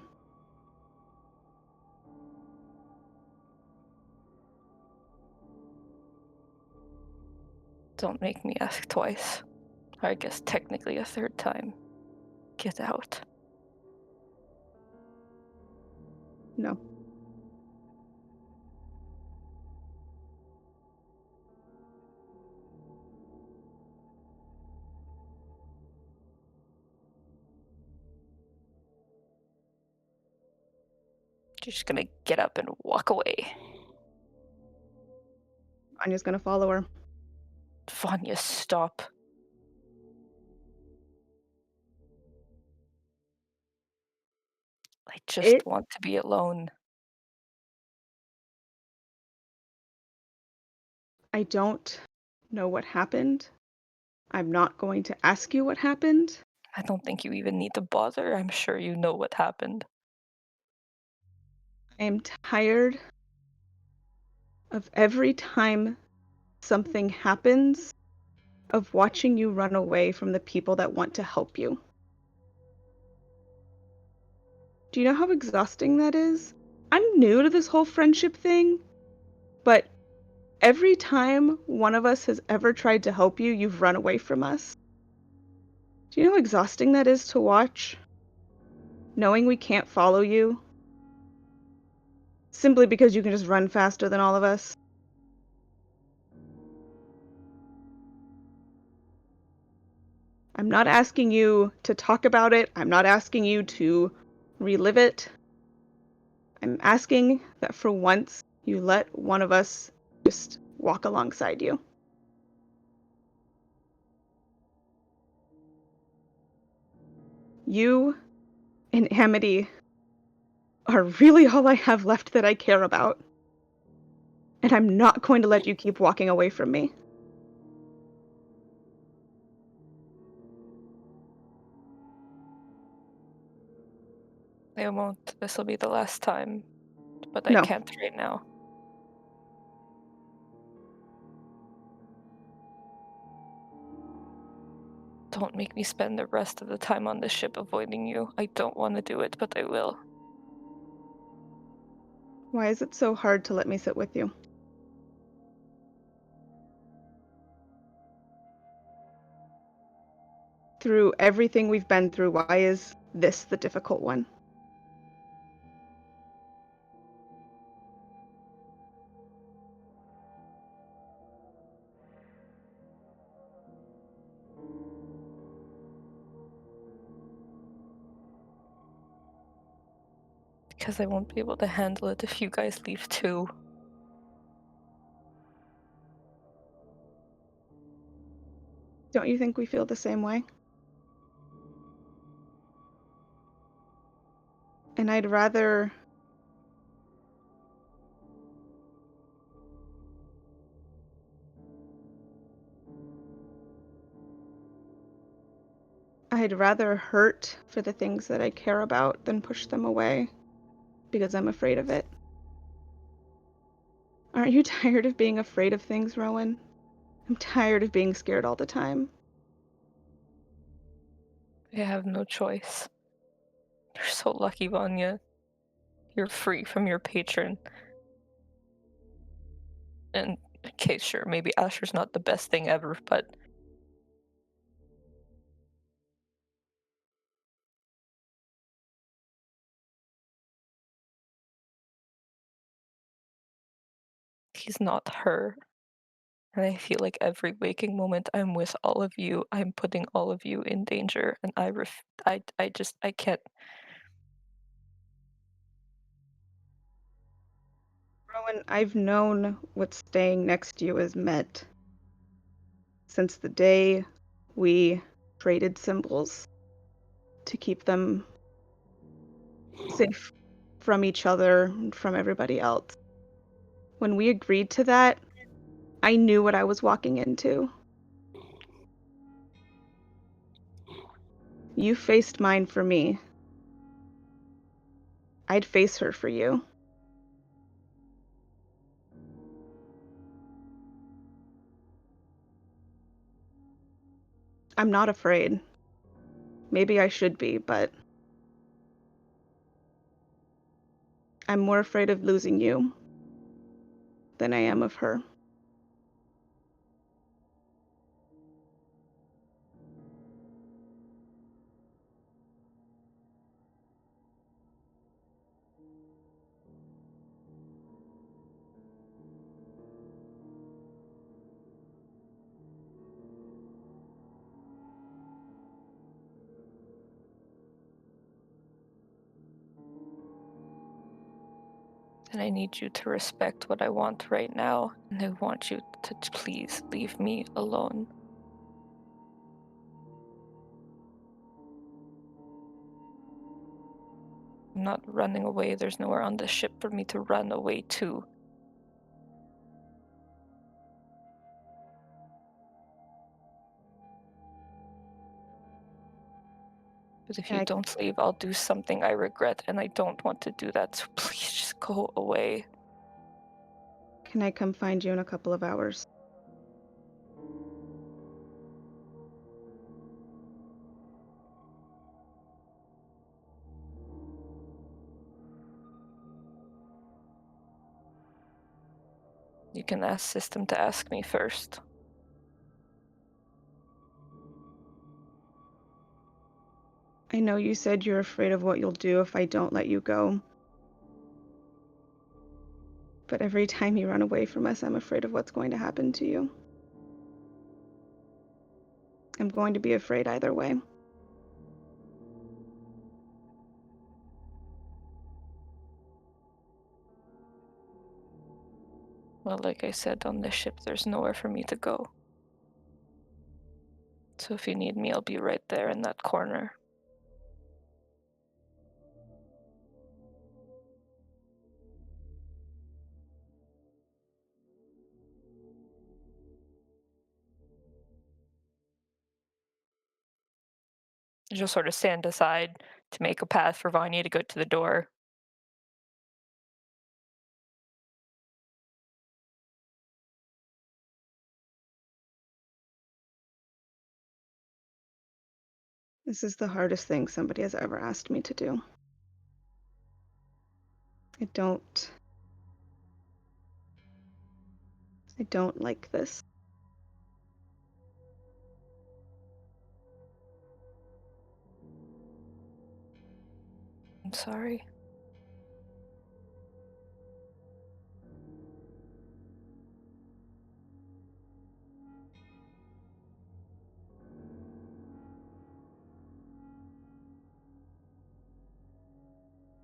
Don't make me ask twice. Or I guess technically a third time. Get out. No. You're just gonna get up and walk away. Vanya's gonna follow her. Vanya, stop. I just want to be alone. I don't know what happened. I'm not going to ask you what happened. I don't think you even need to bother. I'm sure you know what happened. I am tired of every time something happens of watching you run away from the people that want to help you. Do you know how exhausting that is? I'm new to this whole friendship thing, but every time one of us has ever tried to help you, you've run away from us. Do you know how exhausting that is to watch? Knowing we can't follow you simply because you can just run faster than all of us. I'm not asking you to talk about it. I'm not asking you to relive it. I'm asking that for once you let one of us just walk alongside you. You and Amity are really all I have left that I care about. And I'm not going to let you keep walking away from me. I won't. This will be the last time. But I No. can't right now. Don't make me spend the rest of the time on this ship avoiding you. I don't want to do it, but I will. Why is it so hard to let me sit with you? Through everything we've been through, why is this the difficult one? Because I won't be able to handle it if you guys leave too. Don't you think we feel the same way? And I'd rather hurt for the things that I care about than push them away because I'm afraid of it. Aren't you tired of being afraid of things, Rowan? I'm tired of being scared all the time. I have no choice. You're so lucky, Vanya. You're free from your patron. And okay, sure, maybe Asher's not the best thing ever, but he's not her. And I feel like every waking moment I'm with all of you, I'm putting all of you in danger, and I can't. Rowan, I've known what staying next to you has meant since the day we traded symbols to keep them safe from each other and from everybody else. When we agreed to that, I knew what I was walking into. You faced mine for me. I'd face her for you. I'm not afraid. Maybe I should be, but I'm more afraid of losing you than I am of her. And I need you to respect what I want right now, and I want you to please leave me alone. I'm not running away. There's nowhere on the ship for me to run away to. But if you don't leave, I'll do something I regret, and I don't want to do that, so please just go away. Can I come find you in a couple of hours? You can ask System to ask me first. I know you said you're afraid of what you'll do if I don't let you go. But every time you run away from us, I'm afraid of what's going to happen to you. I'm going to be afraid either way. Well, like I said, on this ship, there's nowhere for me to go. So if you need me, I'll be right there in that corner. Just sort of stand aside to make a path for Vanya to go to the door. This is the hardest thing somebody has ever asked me to do. I don't like this. I'm sorry.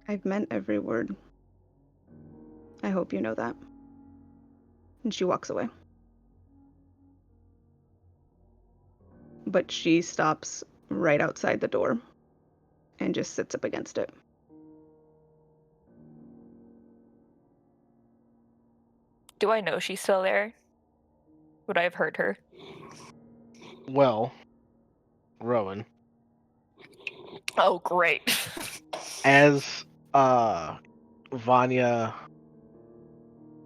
I've meant every word. I hope you know that. And she walks away. But she stops right outside the door and just sits up against it. Do I know she's still there? Would I have heard her? Well, Rowan, Oh, great. as Vanya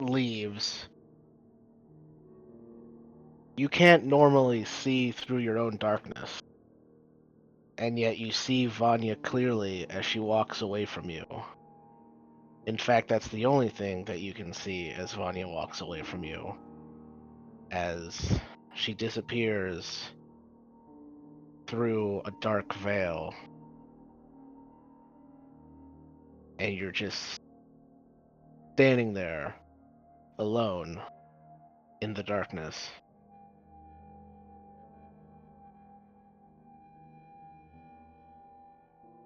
leaves, you can't normally see through your own darkness. And yet you see Vanya clearly as she walks away from you. In fact, that's the only thing that you can see as Vanya walks away from you. As she disappears through a dark veil. And you're just standing there, alone, in the darkness.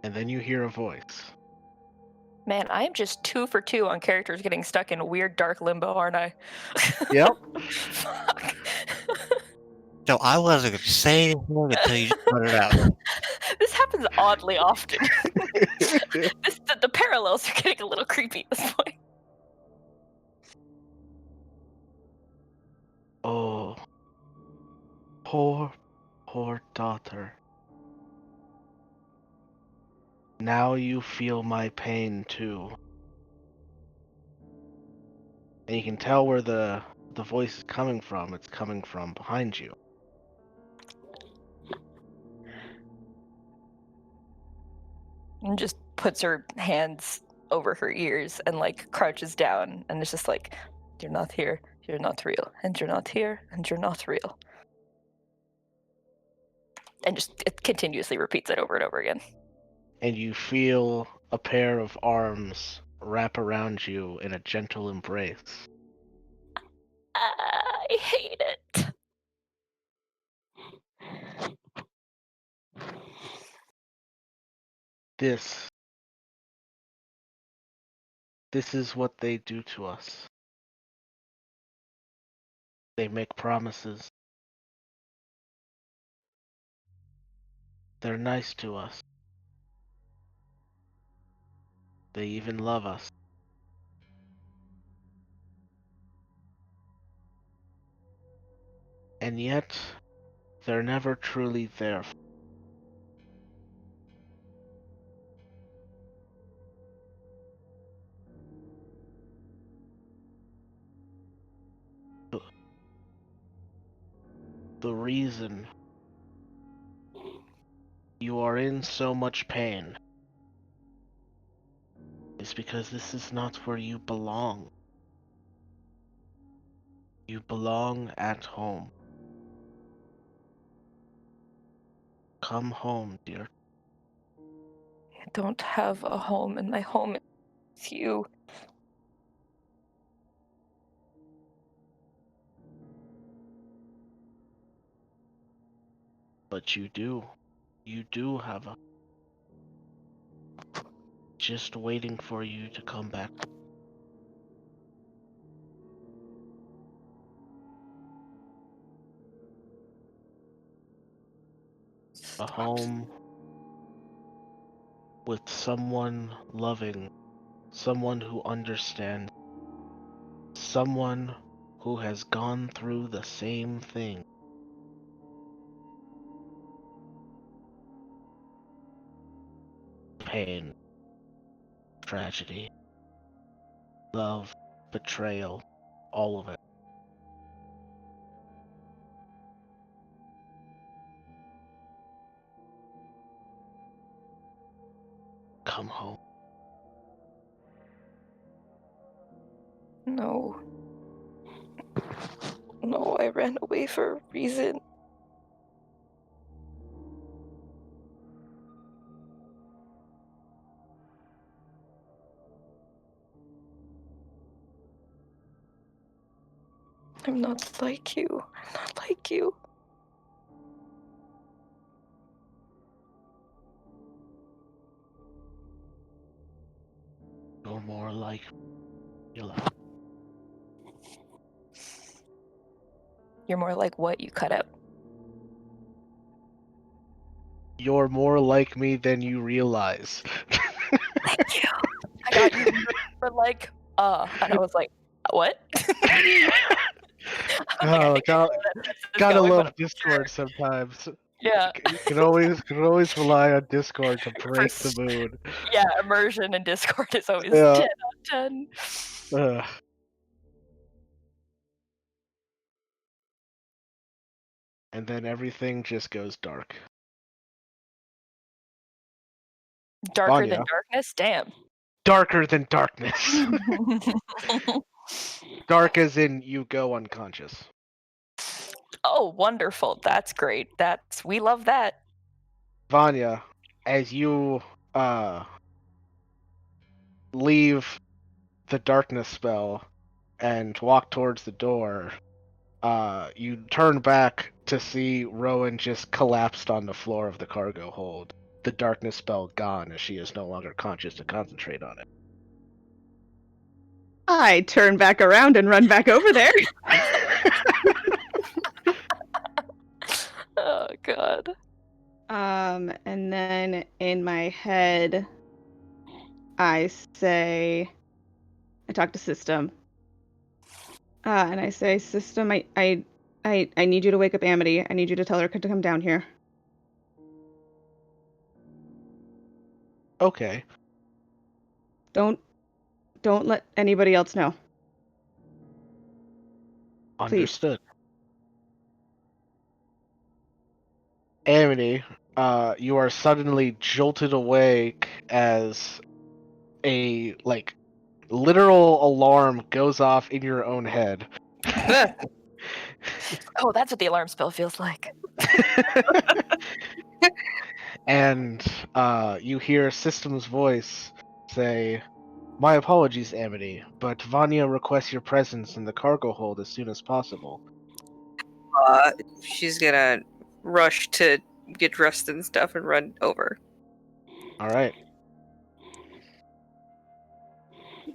And then you hear a voice. Man, I'm just 2 for 2 on characters getting stuck in a weird dark limbo, aren't I? Yep. Fuck. So I wasn't going to say anything until you just put it out. This happens oddly often. The parallels are getting a little creepy at this point. Oh, poor daughter. Now you feel my pain too. And you can tell where the voice is coming from. It's coming from behind you. And just puts her hands over her ears and like crouches down and it's just like, you're not here, you're not real, and you're not here, and you're not real. And just it continuously repeats it over and over again. And you feel a pair of arms wrap around you in a gentle embrace. I hate it. This is what they do to us. They make promises. They're nice to us. They even love us. And yet, they're never truly there. The reason you are in so much pain is because this is not where you belong. You belong at home. Come home, dear. I don't have a home, and my home is you. But you do. You do have a... Just waiting for you to come back. A home with someone loving, someone who understands, someone who has gone through the same thing. Pain, tragedy, love, betrayal, all of it. Come home. No. No, I ran away for a reason. I'm not like you. I'm not like you. You're more like Yellow. You're more like what you cut out. You're more like me than you realize. Thank you. I got you for like, and I was like, what? Oh, gotta going, love but Discord sometimes. yeah. You can always rely on Discord to break the For- mood. Yeah, immersion in Discord is always Yeah. 10 out of 10. Ugh. And then everything just goes dark. Darker than Vanya. darkness? Damn. Darker than darkness. Dark as in you go unconscious. Oh, wonderful. That's great. We love that. Vanya, as you leave the darkness spell and walk towards the door, you turn back to see Rowan just collapsed on the floor of the cargo hold. The darkness spell gone as she is no longer conscious to concentrate on it. I turn back around and run back over there. Oh, God. And then in my head, I talk to System. And I say, System, I need you to wake up Amity. I need you to tell her to come down here. Okay. Don't let anybody else know. Understood. Amity, you are suddenly jolted awake as a literal alarm goes off in your own head. Oh, that's what the alarm spell feels like. And you hear System's voice say, "My apologies, Amity, but Vanya requests your presence in the cargo hold as soon as possible." She's gonna rush to get dressed and stuff and run over. All right.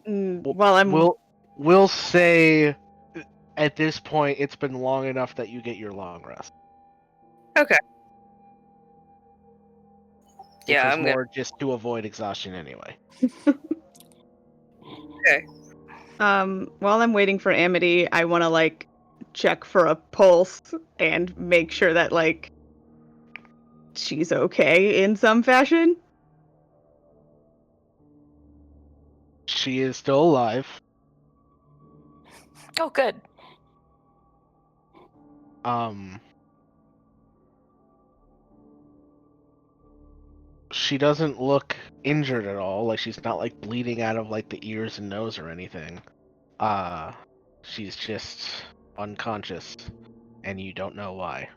Well, We'll say at this point it's been long enough that you get your long rest. Okay. Which Yeah, was I'm more just to avoid exhaustion anyway. Okay. While I'm waiting for Amity, I want to check for a pulse and make sure that she's okay in some fashion. She is still alive. Oh, good. She doesn't look injured at all. Like she's not bleeding out of the ears and nose or anything. She's just unconscious, and you don't know why.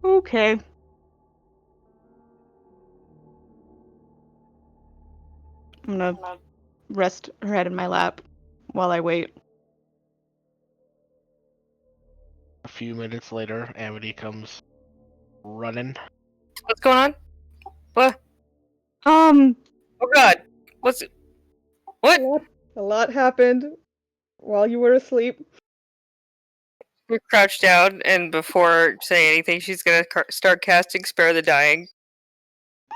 Okay. I'm gonna rest her head in my lap while I wait. A few minutes later, Amity comes running. What's going on? What? Oh God. What's it? What? A lot happened while you were asleep. We're crouched down, and before saying anything, she's gonna start casting Spare the Dying.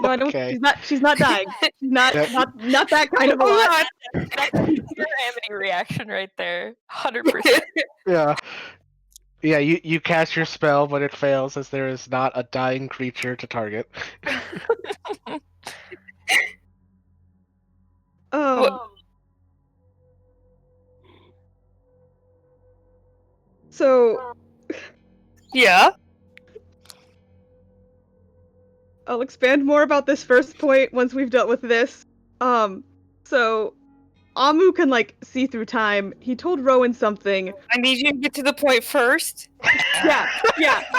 No, I don't. Okay. She's not dying. Not that kind of a Oh, lot. That's your Amity reaction right there. 100%. Yeah. Yeah, you cast your spell, but it fails as there is not a dying creature to target. So Yeah. I'll expand more about this first point once we've dealt with this. So Amu can see through time. He told Rowan something. I need you to get to the point first. Yeah,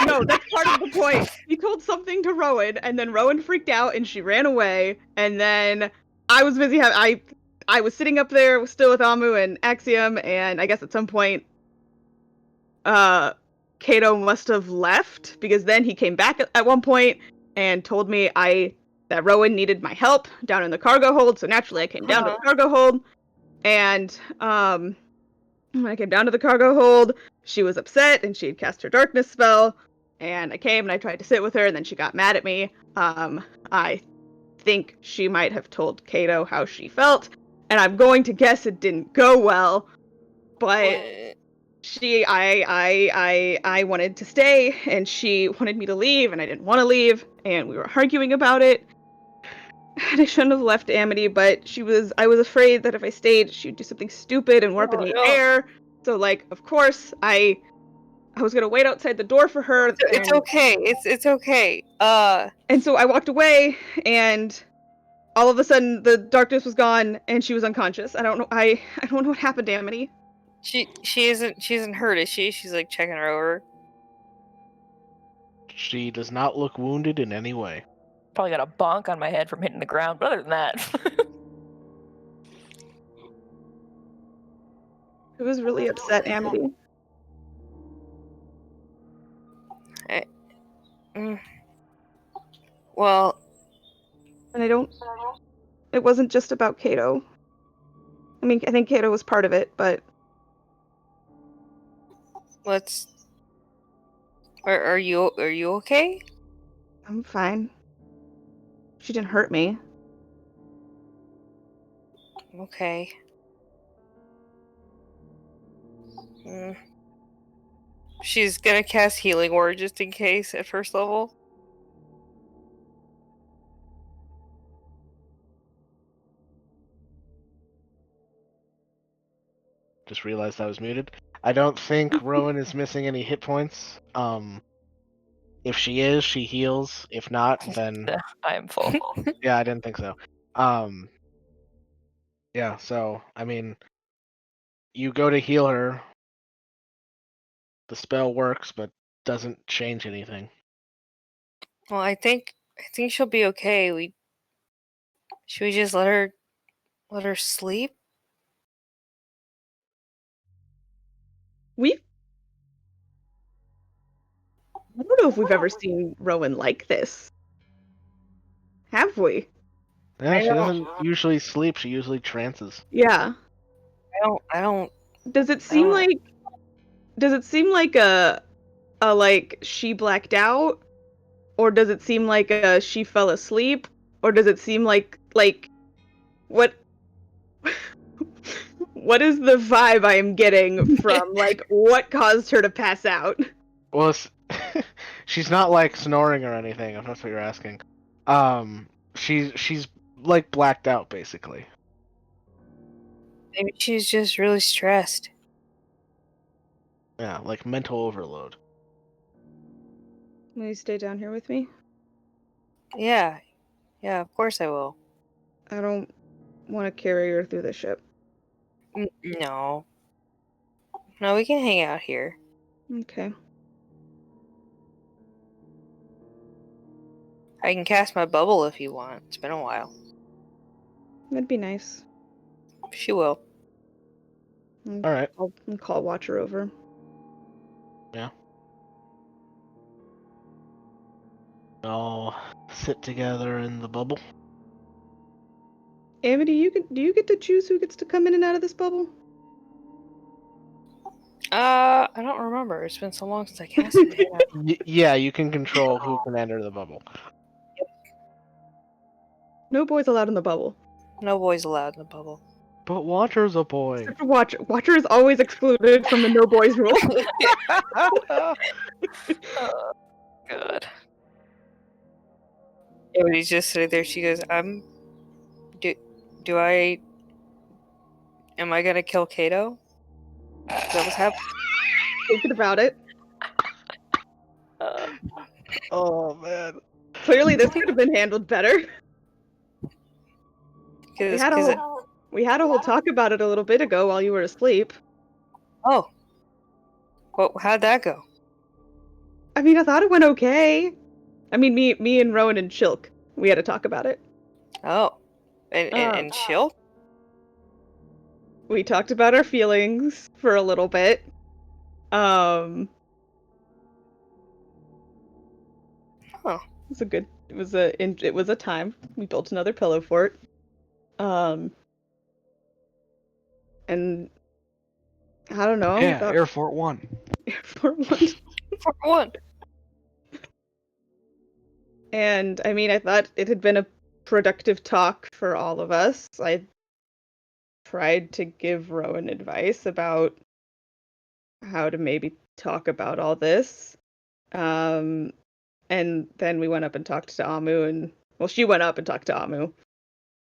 no, that's part of the point. He told something to Rowan, and then Rowan freaked out and she ran away. And then I was busy. I was sitting up there still with Amu and Axiom, and I guess at some point Kato must have left, because then he came back at one point and told me that Rowan needed my help down in the cargo hold, so naturally I came down to the cargo hold, and when I came down to the cargo hold, she was upset and she had cast her darkness spell, and I came and I tried to sit with her, and then she got mad at me. I think she might have told Kato how she felt, and I'm going to guess it didn't go well, but I wanted to stay, and she wanted me to leave, and I didn't want to leave, and we were arguing about it. And I shouldn't have left Amity, but I was afraid that if I stayed, she'd do something stupid and warp in the air. So, like, of course, I was gonna wait outside the door for her. It's okay. It's okay. And so I walked away, and all of a sudden the darkness was gone, and she was unconscious. I don't know. I don't know what happened to Amity. She isn't hurt, is she? She's like checking her over. She does not look wounded in any way. Probably got a bonk on my head from hitting the ground, but other than that. It was really upset, Amity. Well, and it wasn't just about Kato. I mean, I think Kato was part of it, but are you okay? I'm fine. She didn't hurt me. Okay. She's gonna cast Healing Word just in case at first level. Just realized I was muted. I don't think Rowan is missing any hit points. If she is, she heals. If not, then I am full. yeah, I didn't think so. Yeah, so I mean, you go to heal her. The spell works, but doesn't change anything. Well, I think she'll be okay. Should we just let her sleep? I don't know if we've ever seen Rowan like this. Have we? Yeah, she doesn't usually sleep. She usually trances. Yeah. I don't. Does it seem like a like she blacked out, or does it seem like she fell asleep, or does it seem like what what is the vibe I am getting from like what caused her to pass out? Well, she's not like snoring or anything. If that's what you're asking. She's like blacked out basically. Maybe she's just really stressed. Yeah, like mental overload. Will you stay down here with me? Yeah, of course I will. I don't want to carry her through the ship. No, we can hang out here. Okay. I can cast my bubble if you want. It's been a while. That'd be nice. She will. All right. I'll call Watcher over. Yeah. All sit together in the bubble. Amity, do you get to choose who gets to come in and out of this bubble? I don't remember. It's been so long since I casted it. Yeah, you can control who can enter the bubble. No boys allowed in the bubble. No boys allowed in the bubble. But Watcher's a boy. Except for Watcher. Watcher is always excluded from the no boys rule. Oh, God. Everybody's just sitting there. She goes, am I gonna kill Kato? Is that what's happening? Thinking about it. Oh man. Clearly this could have been handled better. We had a whole talk about it a little bit ago while you were asleep. Oh. Well, how'd that go? I mean, I thought it went okay. I mean, me and Rowan and Shilk, we had to talk about it. Oh. And We talked about our feelings for a little bit. Um, Huh. it was a time. We built another pillow fort. And I don't know. Yeah, Air Fort 1. Air Fort 1. For one. And I mean, I thought it had been a productive talk for all of us. I tried to give Rowan advice about how to maybe talk about all this. And then we went up and talked to Amu, and well, she went up and talked to Amu,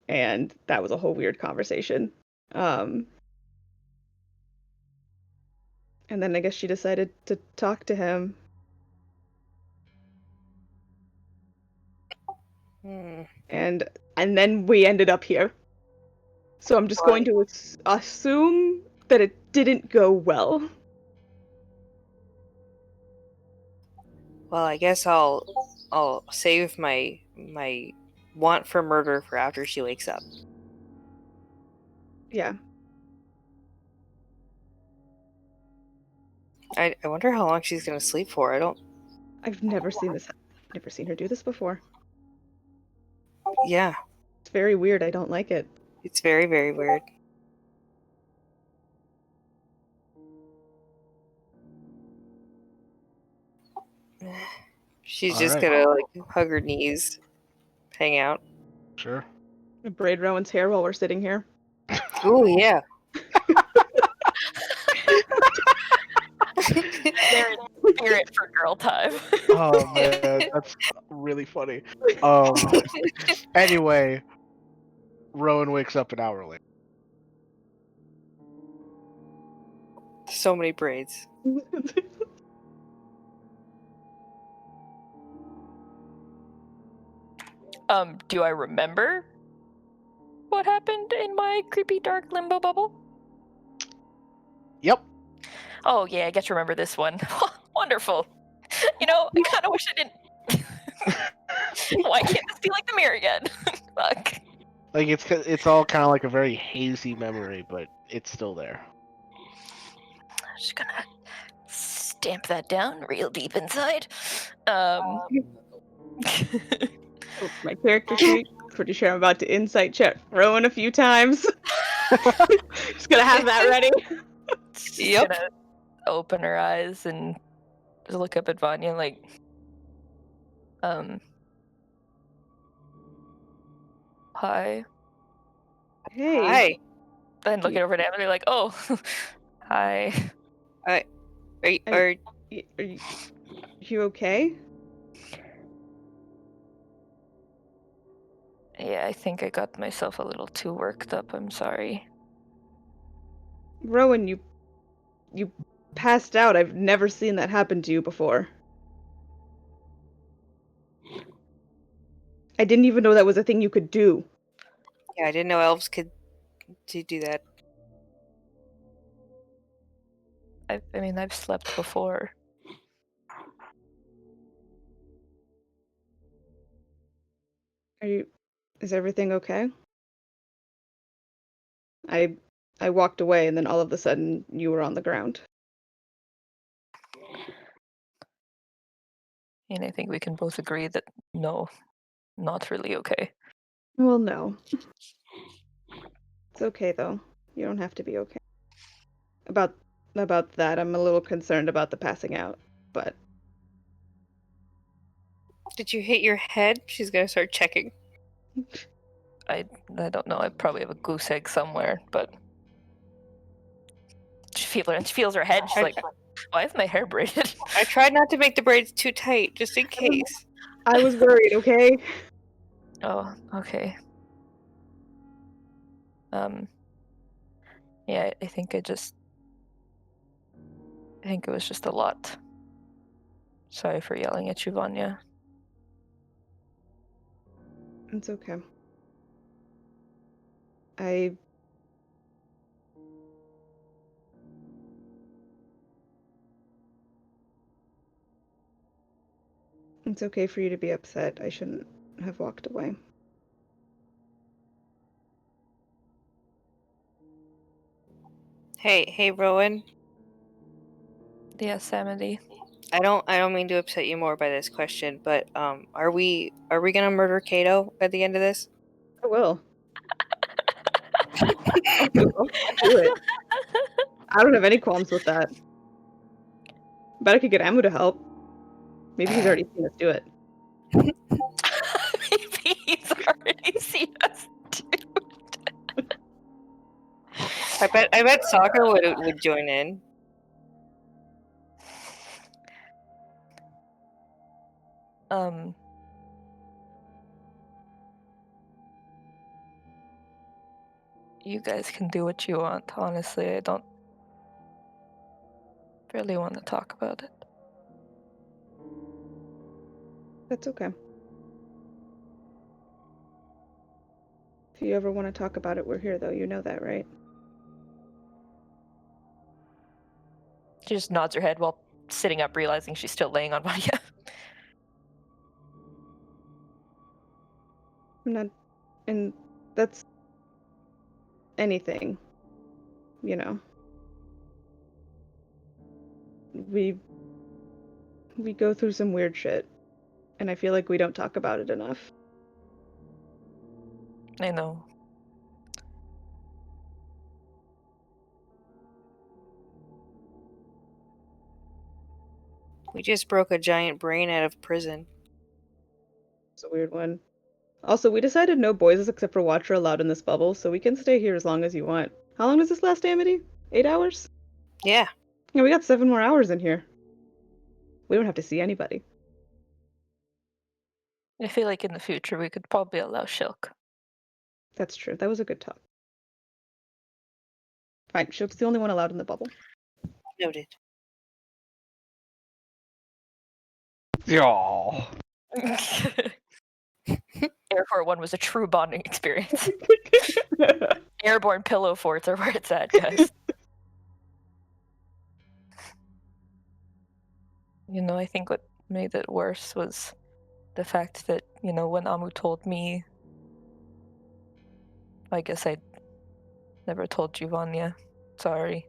and that was a whole weird conversation. And then I guess she decided to talk to him. Hmm. And then we ended up here. So I'm just going to assume that it didn't go well. Well, I guess I'll save my want for murder for after she wakes up. Yeah. I wonder how long she's gonna sleep for. I've never seen this. Never seen her do this before. Yeah, It's very weird. I don't like it. it's very, very weird. She's All just right. gonna like hug her knees, hang out. Sure. Braid Rowan's hair while we're sitting here. Ooh, yeah. They're in spirit for girl time. Oh man, that's really funny. Anyway, Rowan wakes up an hour later. So many braids. Do I remember what happened in my creepy dark limbo bubble? Yep. Oh yeah, I get to remember this one. Wonderful. You know, I kind of wish I didn't. Why can't this be like the mirror again? Fuck. Like it's all kind of like a very hazy memory, but it's still there. I'm just gonna stamp that down real deep inside. Oh, my character sheet. Pretty sure I'm about to insight check Rowan a few times. Just gonna have that ready. Just Yep. gonna open her eyes and just look up at Vanya like, hi. Hey. Hi. Then looking over at Emily like, oh, hi. Are Are you okay? Yeah, I think I got myself a little too worked up. I'm sorry. Rowan, you passed out. I've never seen that happen to you before. I didn't even know that was a thing you could do. Yeah, I didn't know elves could do that. I mean, I've slept before. Is everything okay? I walked away and then all of a sudden you were on the ground. And I think we can both agree that no, not really okay. Well, no. It's okay though. You don't have to be okay. About that, I'm a little concerned about the passing out, but Did you hit your head? She's gonna start checking. I don't know. I probably have a goose egg somewhere, but she feels her head. She's like, why is my hair braided? I tried not to make the braids too tight, just in case. I was worried, okay? Oh, okay. Yeah, I think it was just a lot. Sorry for yelling at you, Vanya. It's okay. It's okay for you to be upset. I shouldn't have walked away. Hey, Rowan. Yes, Amity. I don't mean to upset you more by this question, but are we gonna murder Kato at the end of this? I will. I'll do it. I don't have any qualms with that. Bet I could get Amu to help. Maybe he's already seen us do it. Maybe he's already seen us do it. I bet Soccer would join in. You guys can do what you want. Honestly, I don't really want to talk about it. That's okay. If you ever want to talk about it, we're here, though. You know that, right? She just nods her head while sitting up, realizing she's still laying on Vanya. I'm not, and that's anything, you know. We go through some weird shit, and I feel like we don't talk about it enough. I know. We just broke a giant brain out of prison. It's a weird one. Also, we decided no boys except for Watcher allowed in this bubble, so we can stay here as long as you want. How long does this last, Amity? 8 hours? Yeah. Yeah, we got 7 more hours in here. We don't have to see anybody. I feel like in the future we could probably allow Shilk. That's true. That was a good talk. Fine, Shilk's the only one allowed in the bubble. Noted. Y'all. Airport 1 was a true bonding experience. Airborne pillow forts are where it's at, guys. You know, I think what made it worse was the fact that, you know, when Amu told me, I guess I never told you, Vanya. Sorry.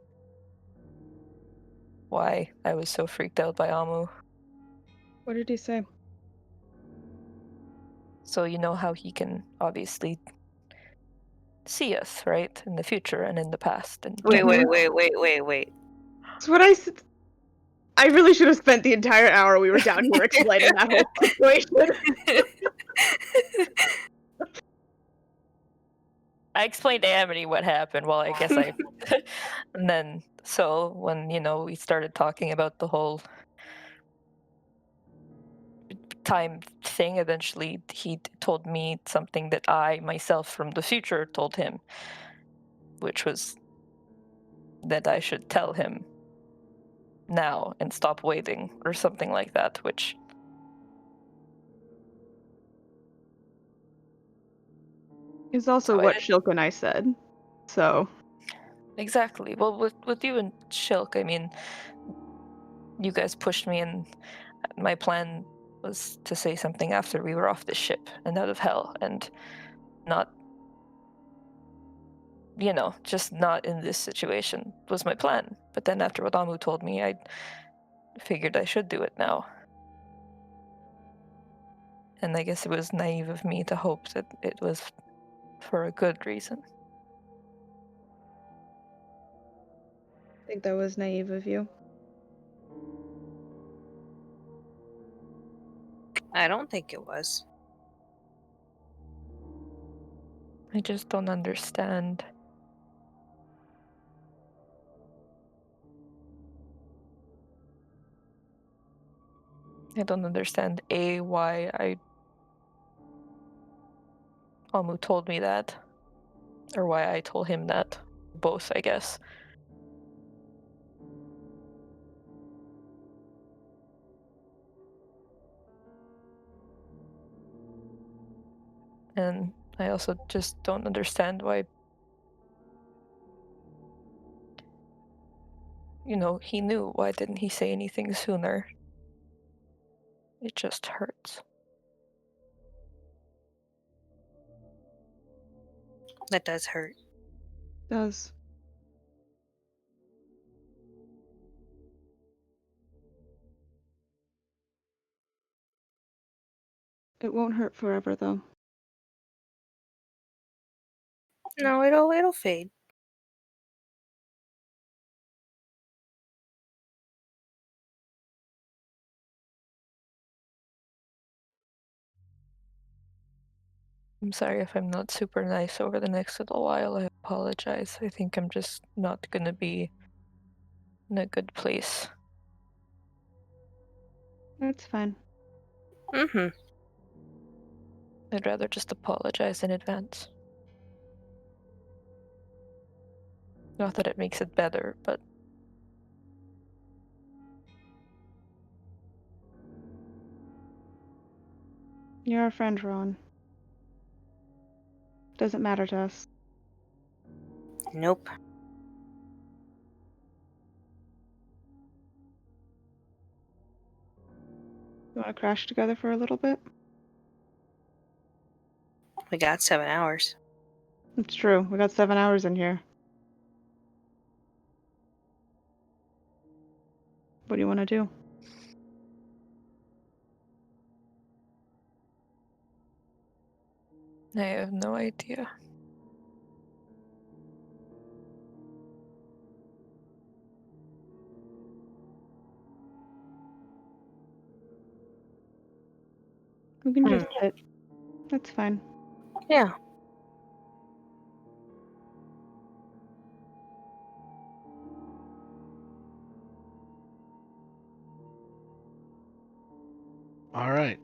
Why I was so freaked out by Amu. What did he say? So you know how he can obviously see us, right? In the future and in the past. And Wait. That's what I said. I really should have spent the entire hour we were down here explaining that whole situation. I explained to Amity what happened. Well, I guess I... And then, so when, you know, we started talking about the whole time thing, eventually he told me something that I, myself, from the future, told him. Which was that I should tell him now and stop waiting, or something like that, which... It's also So what Shilk and I said, so... Exactly. Well, with you and Shilk, I mean, you guys pushed me, and my plan was to say something after we were off the ship and out of hell, and not, you know, just not in this situation was my plan. But then after what Amu told me, I figured I should do it now. And I guess it was naive of me to hope that it was for a good reason. I think that was naive of you. I don't think it was. I just don't understand. I don't understand, A, why Amu told me that, or why I told him that. Both, I guess. And I also just don't understand why, you know, he knew. Why didn't he say anything sooner? It just hurts. That does hurt. Does. It won't hurt forever, though. No, it'll fade. I'm sorry if I'm not super nice over the next little while. I apologize. I think I'm just not gonna be in a good place. That's fine. Mm-hmm. I'd rather just apologize in advance. Not that it makes it better, but You're our friend, Ron. Doesn't matter to us. Nope. You want to crash together for a little bit? We got 7 hours. It's true. We got 7 hours in here. What do you want to do? I have no idea. We can just sit. That's fine. Yeah. All right.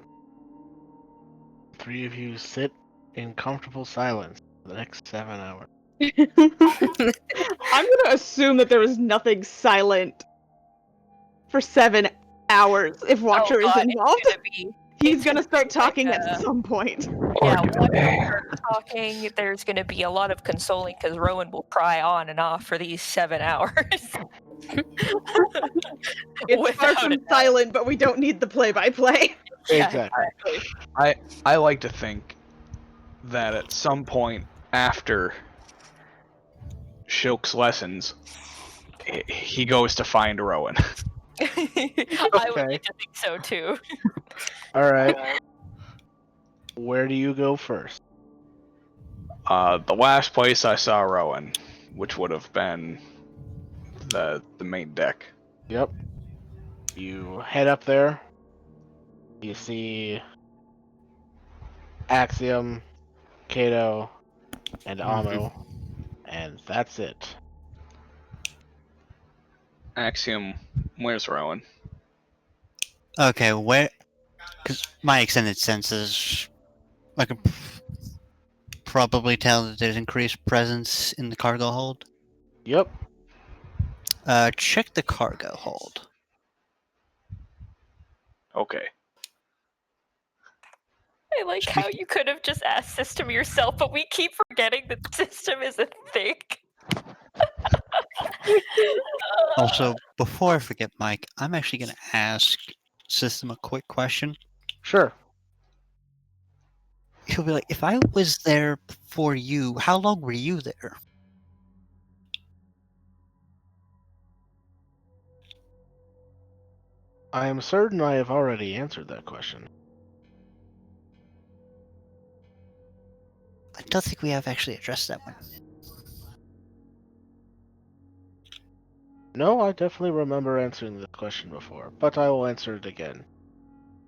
3 of you sit in comfortable silence for the next 7 hours. I'm gonna assume that there was nothing silent for 7 hours if Watcher is involved. He's gonna start talking at some point. Yeah, Watcher talking. There's gonna be a lot of consoling because Rowan will cry on and off for these 7 hours. It's far from silent, but we don't need the play-by-play. Yeah, Exactly. I like to think that at some point after Shilk's lessons, he goes to find Rowan. I would like to think so too. All right. Where do you go first? The last place I saw Rowan, which would have been the main deck. Yep. You head up there. You see Axiom, Kato, and Amo, and that's it. Axiom, where's Rowan? Okay, where? Because my extended senses, I can probably tell that there's increased presence in the cargo hold. Yep. Check the cargo hold. Okay. I like how you could have just asked System yourself, but we keep forgetting that System is a thing. Also, before I forget, Mike, I'm actually going to ask System a quick question. Sure. He'll be like, if I was there before you, how long were you there? I am certain I have already answered that question. I don't think we have actually addressed that one. No, I definitely remember answering the question before, but I will answer it again.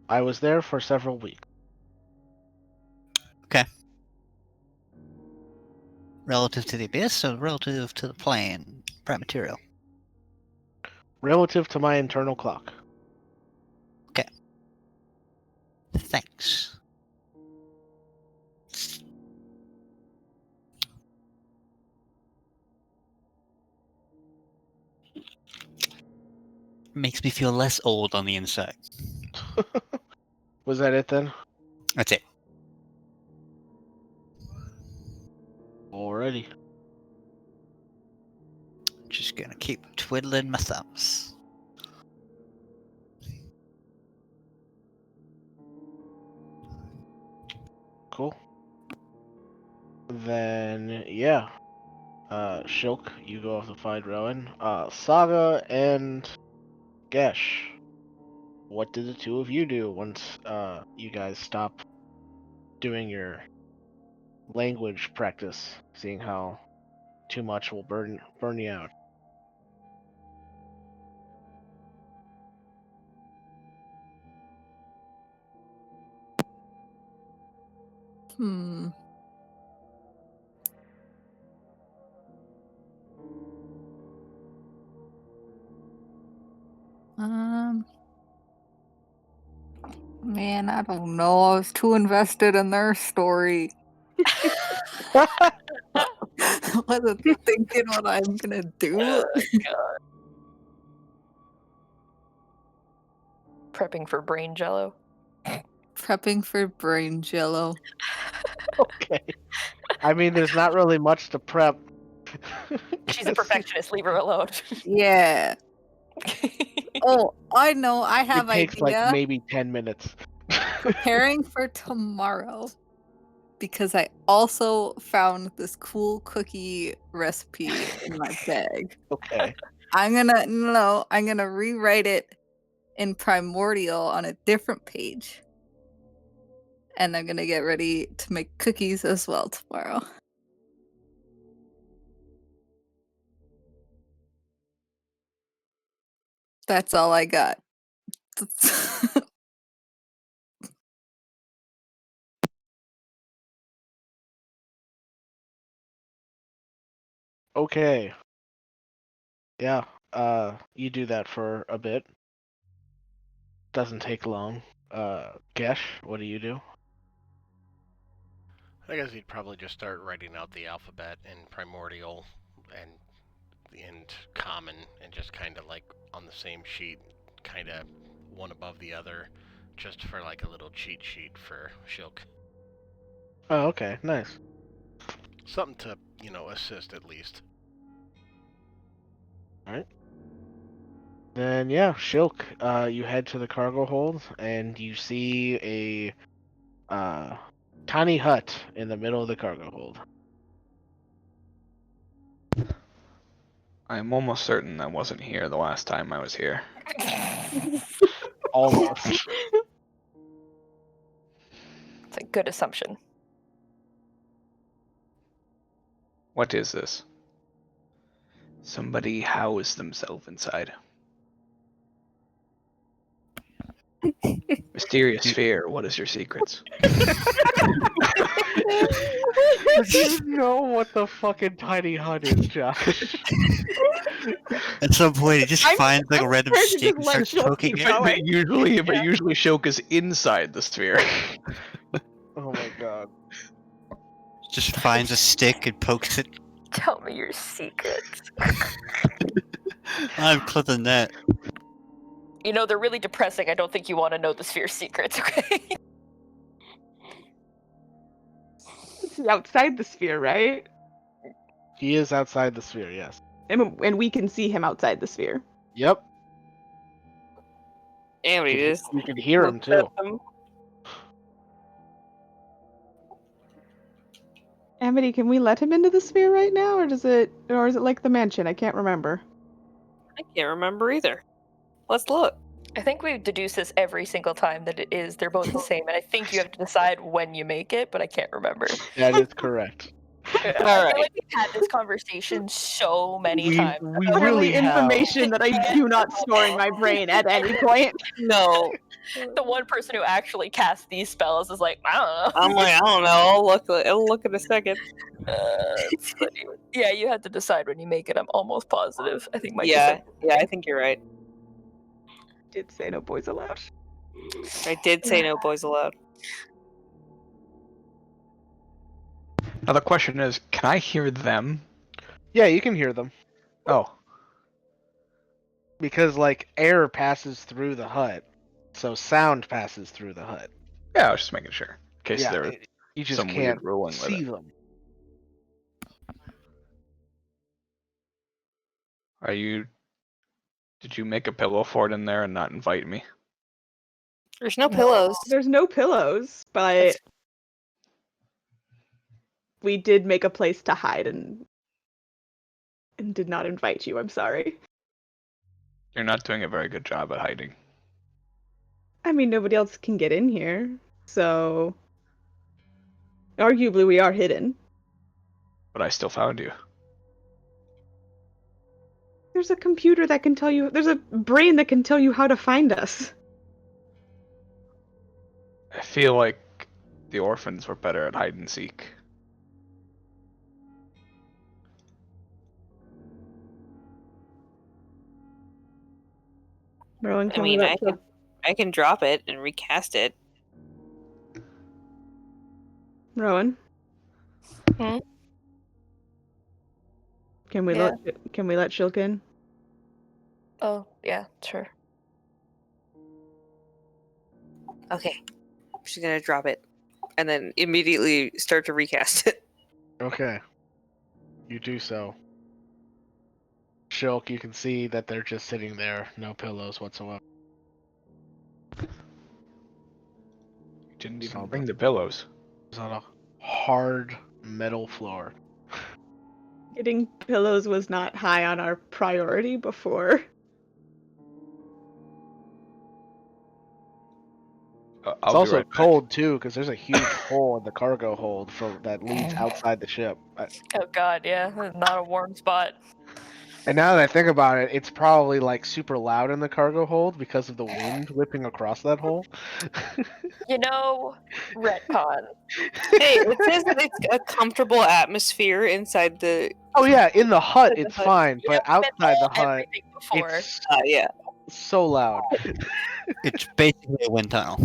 I was there for several weeks. Okay. Relative to the abyss or relative to the plane? Prime material. Relative to my internal clock. Okay. Thanks. Makes me feel less old on the inside. Was that it then? That's it. Alrighty. Just gonna keep twiddling my thumbs. Cool. Then, yeah. Shilk, you go off to find Rowan. Saga and Gesh. What did the two of you do once you guys stop doing your language practice, seeing how too much will burn you out. Hmm. Man, I don't know. I was too invested in their story. I wasn't thinking what I'm gonna do. Prepping for brain jello. Prepping for brain jello. Okay. I mean, there's not really much to prep. She's a perfectionist. Leave her alone. Yeah. Oh, I know. I have It takes like idea. maybe 10 minutes. Preparing for tomorrow. Because I also found this cool cookie recipe in my bag. Okay. I'm gonna rewrite it in Primordial on a different page. And I'm gonna get ready to make cookies as well tomorrow. That's all I got. Okay. Yeah. You do that for a bit. Doesn't take long. Gesh, what do you do? I guess he'd probably just start writing out the alphabet in primordial and common, and just kind of like on the same sheet, kind of one above the other, just for like a little cheat sheet for Shilk. Oh, okay. Nice. Something to, assist at least. Alright. Then, yeah, Shilk, you head to the cargo hold, and you see a tiny hut in the middle of the cargo hold. I'm almost certain that wasn't here the last time I was here. Almost. It's a good assumption. What is this? Somebody housed themselves inside. Mysterious sphere, what is your secrets? You know what the fucking tiny hut is, Josh. At some point, he just finds like a I'm random prepared to stick just and let starts Shilk poking keep it. going. But usually Shilk is inside the sphere. Oh my god. Just finds a stick and pokes it. Tell me your secrets. I'm clipping that. You know, they're really depressing. I don't think you want to know the sphere's secrets, okay? He's outside the sphere, right? He is outside the sphere, yes. And we can see him outside the sphere. Yep. And we just You can hear him looked too. at them. Amity, can we let him into the sphere right now, or is it like the mansion? I can't remember. I can't remember either. Let's look. I think we deduce this every single time that they're both the same, and I think you have to decide when you make it, but I can't remember. That is correct. I feel like we've had this conversation so many times. We Utterly really have. information that I do not store in my brain at any point. No. The one person who actually casts these spells is like, I don't know. I'm like, I don't know. I'll look in a second. It's funny. Yeah, you had to decide when you make it. I'm almost positive. I think Mike Yeah, I think you're right. Did say no boys allowed. I did say no boys allowed. Now the question is, can I hear them? Yeah, you can hear them. Oh, Because, like, air passes through the hut. So sound passes through the hut. yeah, I was just making sure. In case Yeah, there was you just some can't weird ruling with see it. them. Did you make a pillow fort in there and not invite me? There's no pillows. There's no pillows, but we did make a place to hide and did not invite you. I'm sorry. You're not doing a very good job at hiding. I mean, nobody else can get in here, so Arguably, we are hidden. But I still found you. There's a computer that can tell you. There's a brain that can tell you how to find us. I feel like the orphans were better at hide and seek. Rowan, I can we mean, let I can drop it and recast it. Rowan? Hmm? Can we Yeah. let Shilk in? Oh, yeah, sure. Okay. I'm just gonna drop it. And then immediately start to recast it. Okay. You do so. Shilk, you can see that they're just sitting there, no pillows whatsoever. Didn't even Solid. bring the pillows. It's on a hard metal floor. Getting pillows was not high on our priority before. It's I'll be also right back. cold too, because there's a huge hole in the cargo hold that leads outside the ship. Oh god, yeah, not a warm spot. And now that I think about it, it's probably like super loud in the cargo hold because of the wind whipping across that hole. You know, retcon. Hey, it says that it's a comfortable atmosphere inside the. Oh yeah, in the hut it's hut. fine, but Yeah, we've been outside the told hut everything before. it's Yeah. so loud. It's basically a wind tunnel.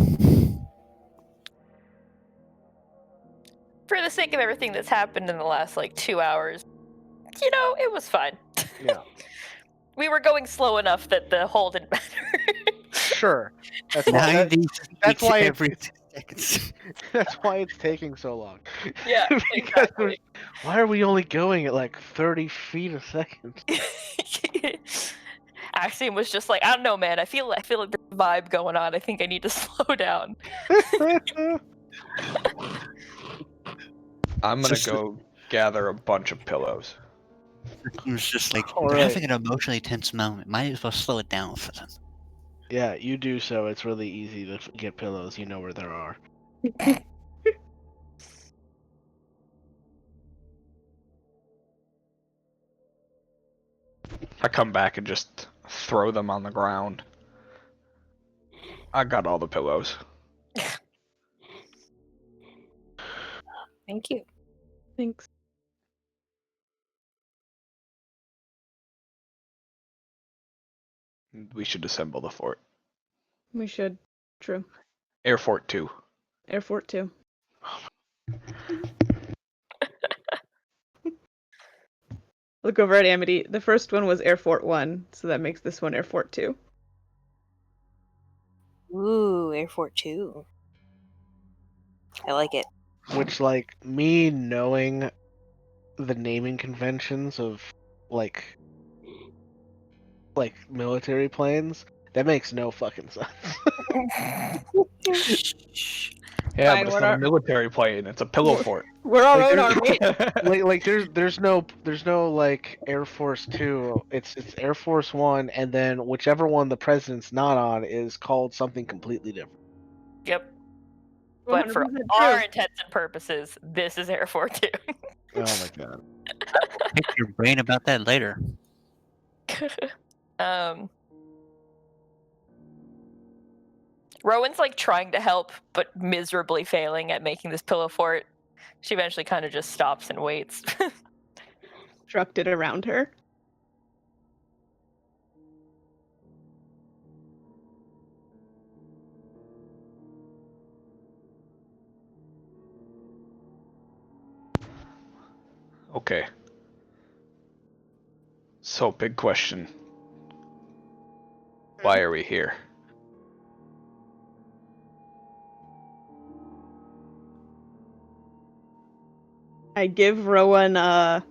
For the sake of everything that's happened in the last like 2 hours, you know, it was fine. Yeah. We were going slow enough that the hole didn't matter. Sure. That's why, 90 that's why feet it's, every 2 seconds. that's why it's taking so long. Yeah, Because exactly. why are we only going at like 30 feet a second? Axiom was just like, I don't know, man. I feel like there's a vibe going on. I think I need to slow down. I'm gonna Just- go gather a bunch of pillows. It was just like, All they're right. having an emotionally tense moment. Might as well slow it down for them. Yeah, you do so. It's really easy to get pillows. You know where there are. I come back and just throw them on the ground. I got all the pillows. Thank you. Thanks. We should assemble the fort. We should. True. Air Fort 2. Air Fort 2. Look over at Amity. The first one was Air Fort 1, so that makes this one Air Fort 2. Ooh, Air Fort 2. I like it. Which, like, me knowing the naming conventions of, like military planes, that makes no fucking sense. Yeah, Fine, but it's what not are- a military plane. It's a pillow fort. We're our Like, own army. like there's no like Air Force 2. It's Air Force 1, and then whichever one the president's not on is called something completely different. Yep. But for 100% our true. intents and purposes, this is Air Force 2. Oh my god. Pick your brain about that later. Rowan's like trying to help, but miserably failing at making this pillow fort. She eventually kind of just stops and waits. Constructed around her. Okay. So, big question. Why are we here? I give Rowan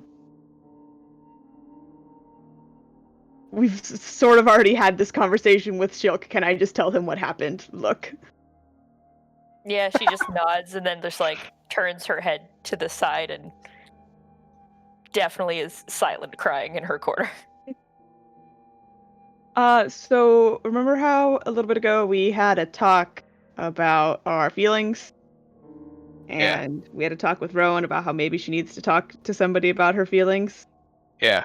we've sort of already had this conversation with Shilk. Can I just tell him what happened? Look. Yeah, she just nods and then just like turns her head to the side and definitely is silent crying in her corner. So remember how a little bit ago we had a talk about our feelings? Yeah. and we had a talk with Rowan about how maybe she needs to talk to somebody about her feelings. Yeah.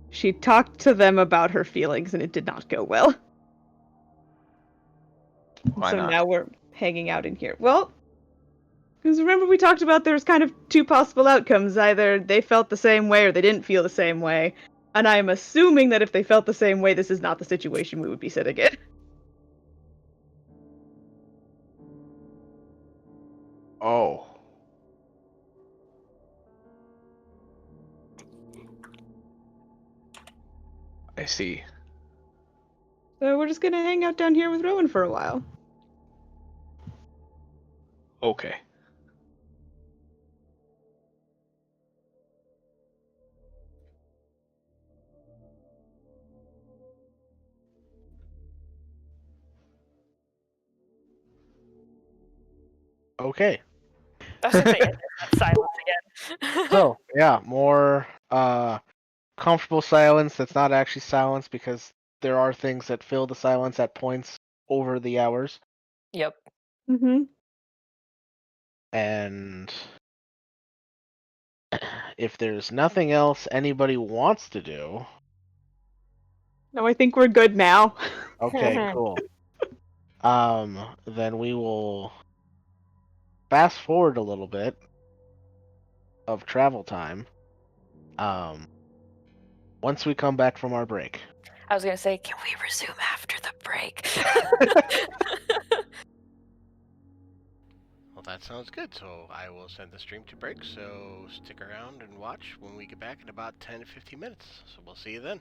She talked to them about her feelings, and it did not go well. Why So not? now we're hanging out in here. Well, because remember we talked about there's kind of two possible outcomes. Either they felt the same way or they didn't feel the same way. And I'm assuming that if they felt the same way, this is not the situation we would be sitting in. Oh. I see. So we're just gonna hang out down here with Rowan for a while. Okay. Okay. I was gonna say, and there's that silence again. So yeah, more comfortable silence that's not actually silence because there are things that fill the silence at points over the hours. Yep. Mm-hmm. And if there's nothing else anybody wants to do, No, I think we're good now. okay, cool. Then we will fast forward a little bit of travel time. Once we come back from our break. I was gonna say, can we resume after the break? Well, that sounds good. So I will send the stream to break. So stick around and watch when we get back in about 10 to 15 minutes. So we'll see you then.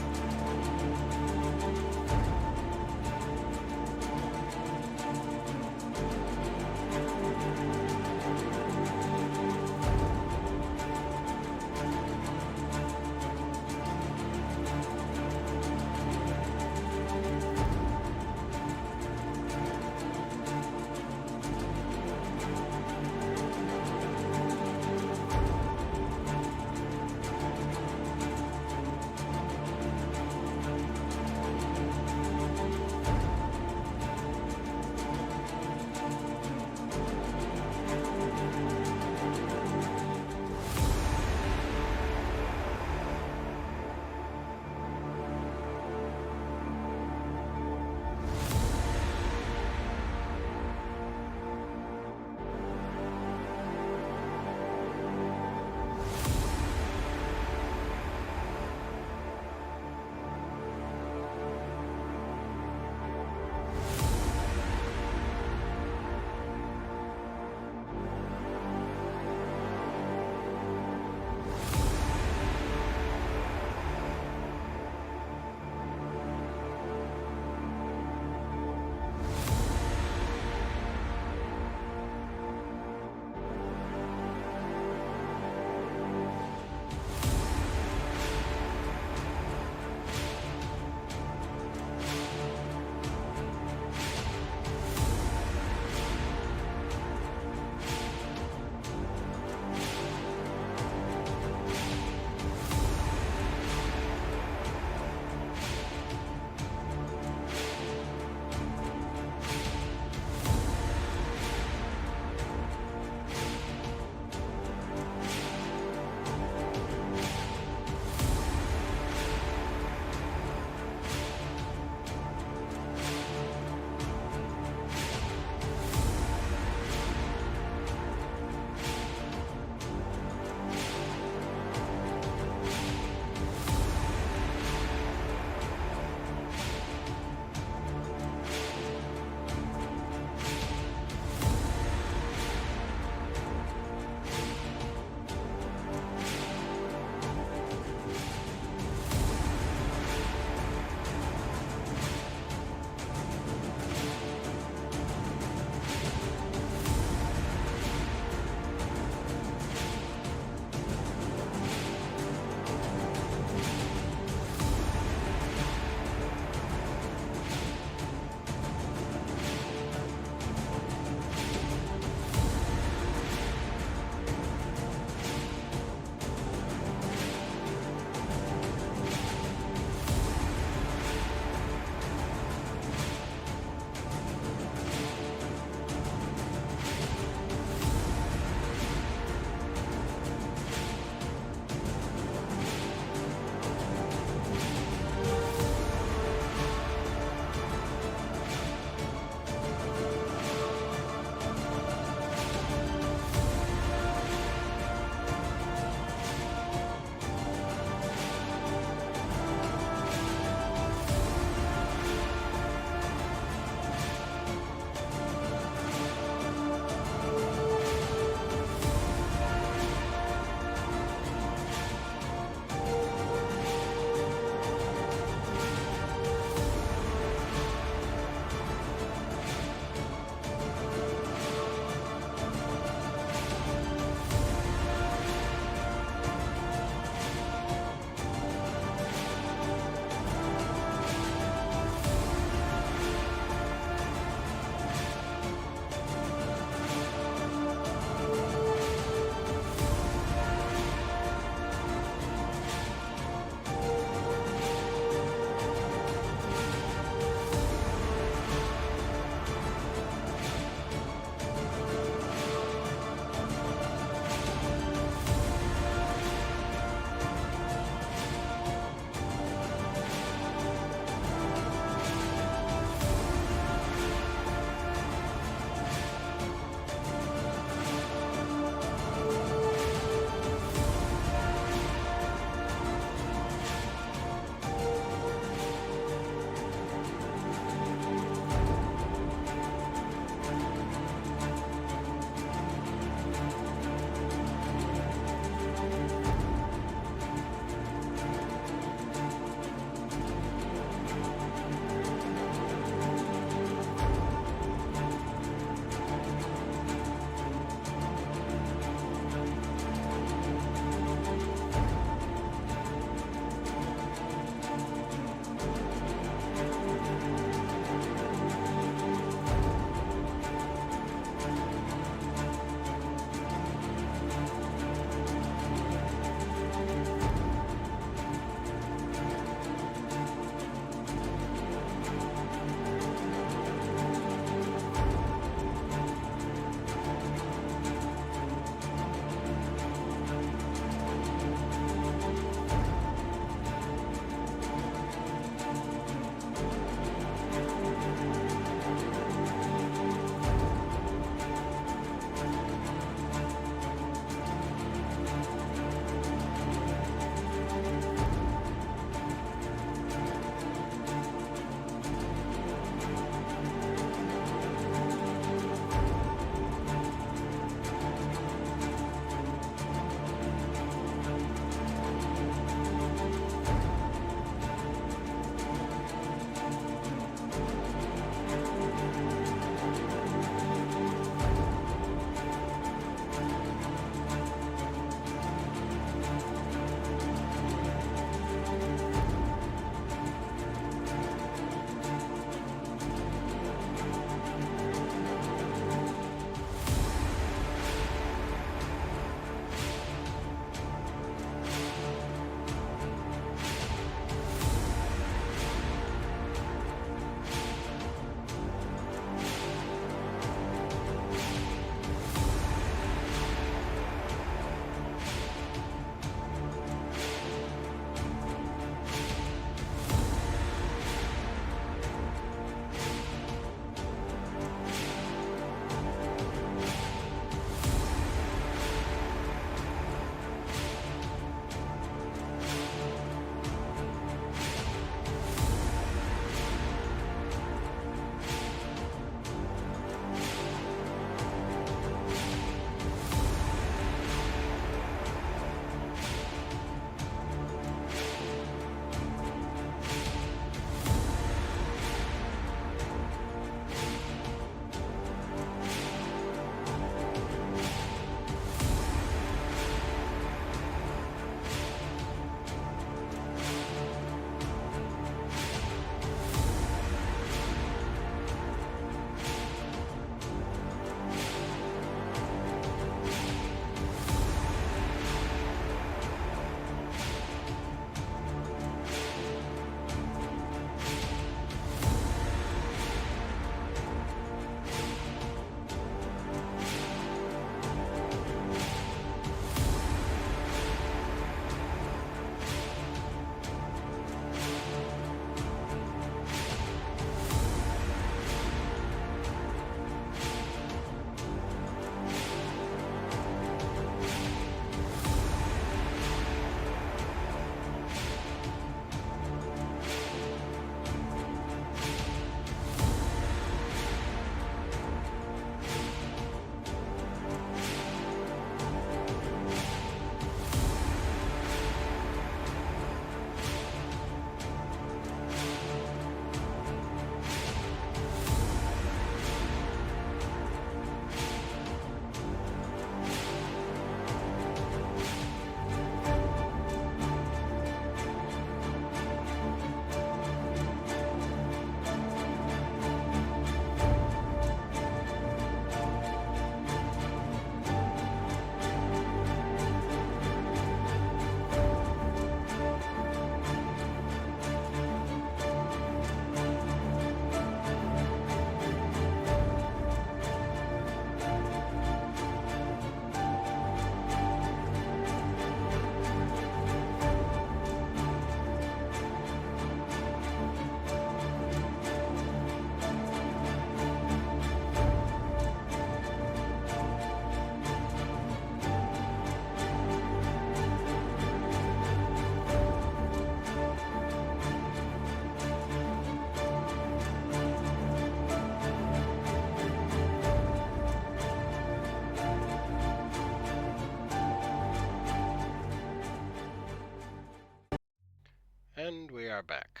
are back.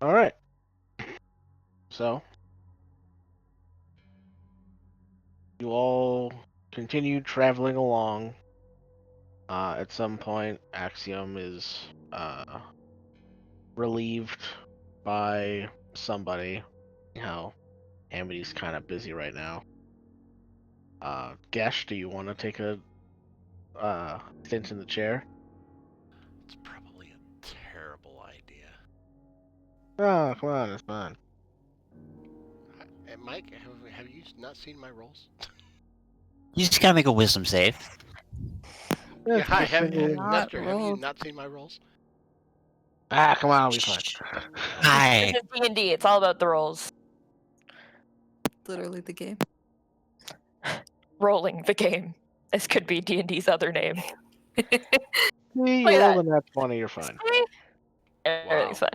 All right. So you all continue traveling along. At some point, Axiom is relieved by somebody. How Amity's kind of busy right now. Gesh, do you want to take a stint in the chair? It's probably a terrible idea. Oh, come on, it's fine. Mike, have you not seen my rolls? You just gotta make a wisdom save. Yeah, hi, Not Nestor, have you rolled. not seen my rolls? Come on, I'll be fine. Hi. This is D&D. It's all about the rolls. Literally the game. Rolling the game. This could be D&D's other name. See, Look you at rolled that. a nat 20, you're fine. Everything's fine.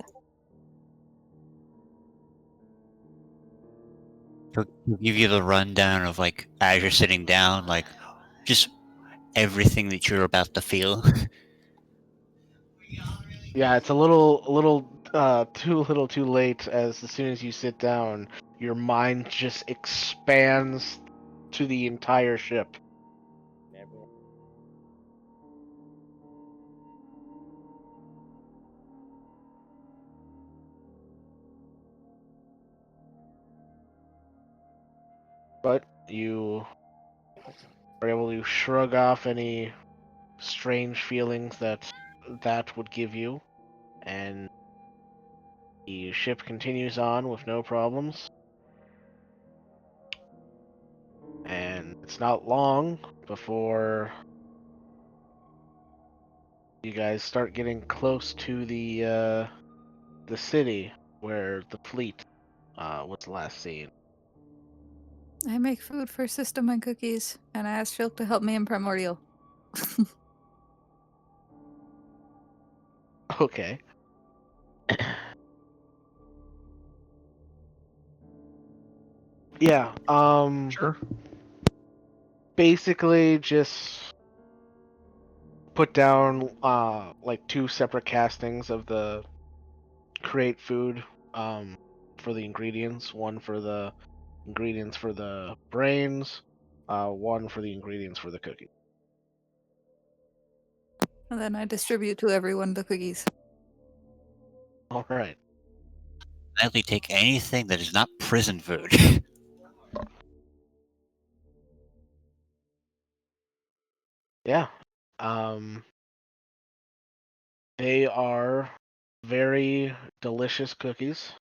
He'll give you the rundown of like as you're sitting down, like just everything that you're about to feel. Yeah, it's a little too late. As soon as you sit down, your mind just expands to the entire ship. But you are able to shrug off any strange feelings that would give you, and the ship continues on with no problems. And it's not long before you guys start getting close to the city where the fleet was last seen. I make food for System and Cookies, and I asked Shilk to help me in Primordial. Okay. Yeah, Sure. basically just put down like 2 separate castings of the create food for the ingredients, one for the ingredients for the brains, one for the ingredients for the cookie. And then I distribute to everyone the cookies. All right. Gladly take anything that is not prison food. Yeah. They are very delicious cookies.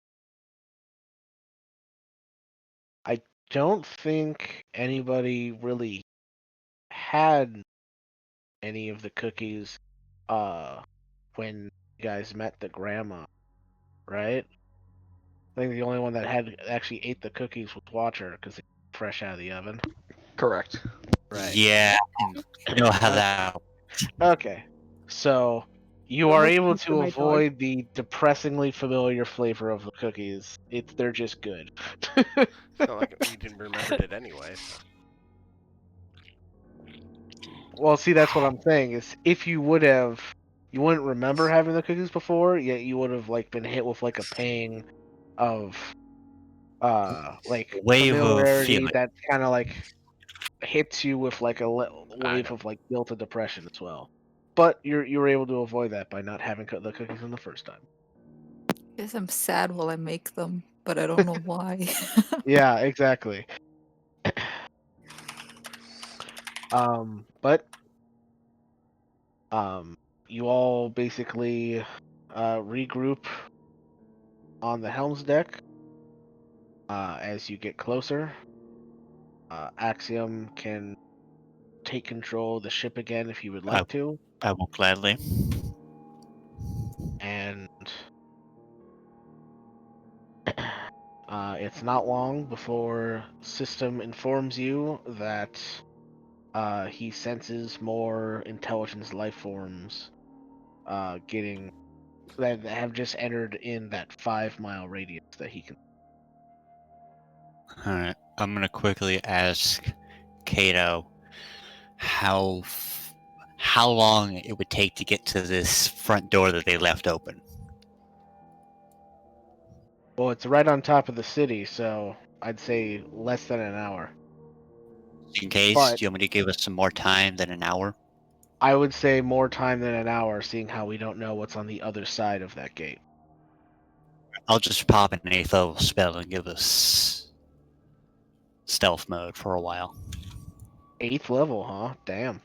I don't think anybody really had any of the cookies when you guys met the grandma, right? I think the only one that had actually ate the cookies was Watcher because they were fresh out of the oven. Correct. Right. Yeah, you know how that. Okay. So you Don't are make able food for to my dog. avoid the depressingly familiar flavor of the cookies. They're just good. It's not like you didn't remember it anyway. So. Well, see, that's what I'm saying is if you wouldn't remember having the cookies before, yet you would have like been hit with like a pang of like Wave of familiarity feeling. that kind of like hits you with like a wave know. of like guilt and depression as well. But you were able to avoid that by not having the cookies in the first time. Guess I'm sad while I make them, but I don't know why. Yeah, exactly. But you all basically regroup on the helm's deck as you get closer. Axiom can take control of the ship again if you would like to, I will gladly. and it's not long before System informs you that he senses more intelligence life forms getting that have just entered in that 5-mile radius that he can. Alright, I'm gonna quickly ask Kato how long it would take to get to this front door that they left open. Well, it's right on top of the city, so I'd say less than an hour. In case, But do you want me to give us some more time than an hour? I would say more time than an hour, seeing how we don't know what's on the other side of that gate. I'll just pop an 8th level spell and give us stealth mode for a while. 8th level, huh? Damn.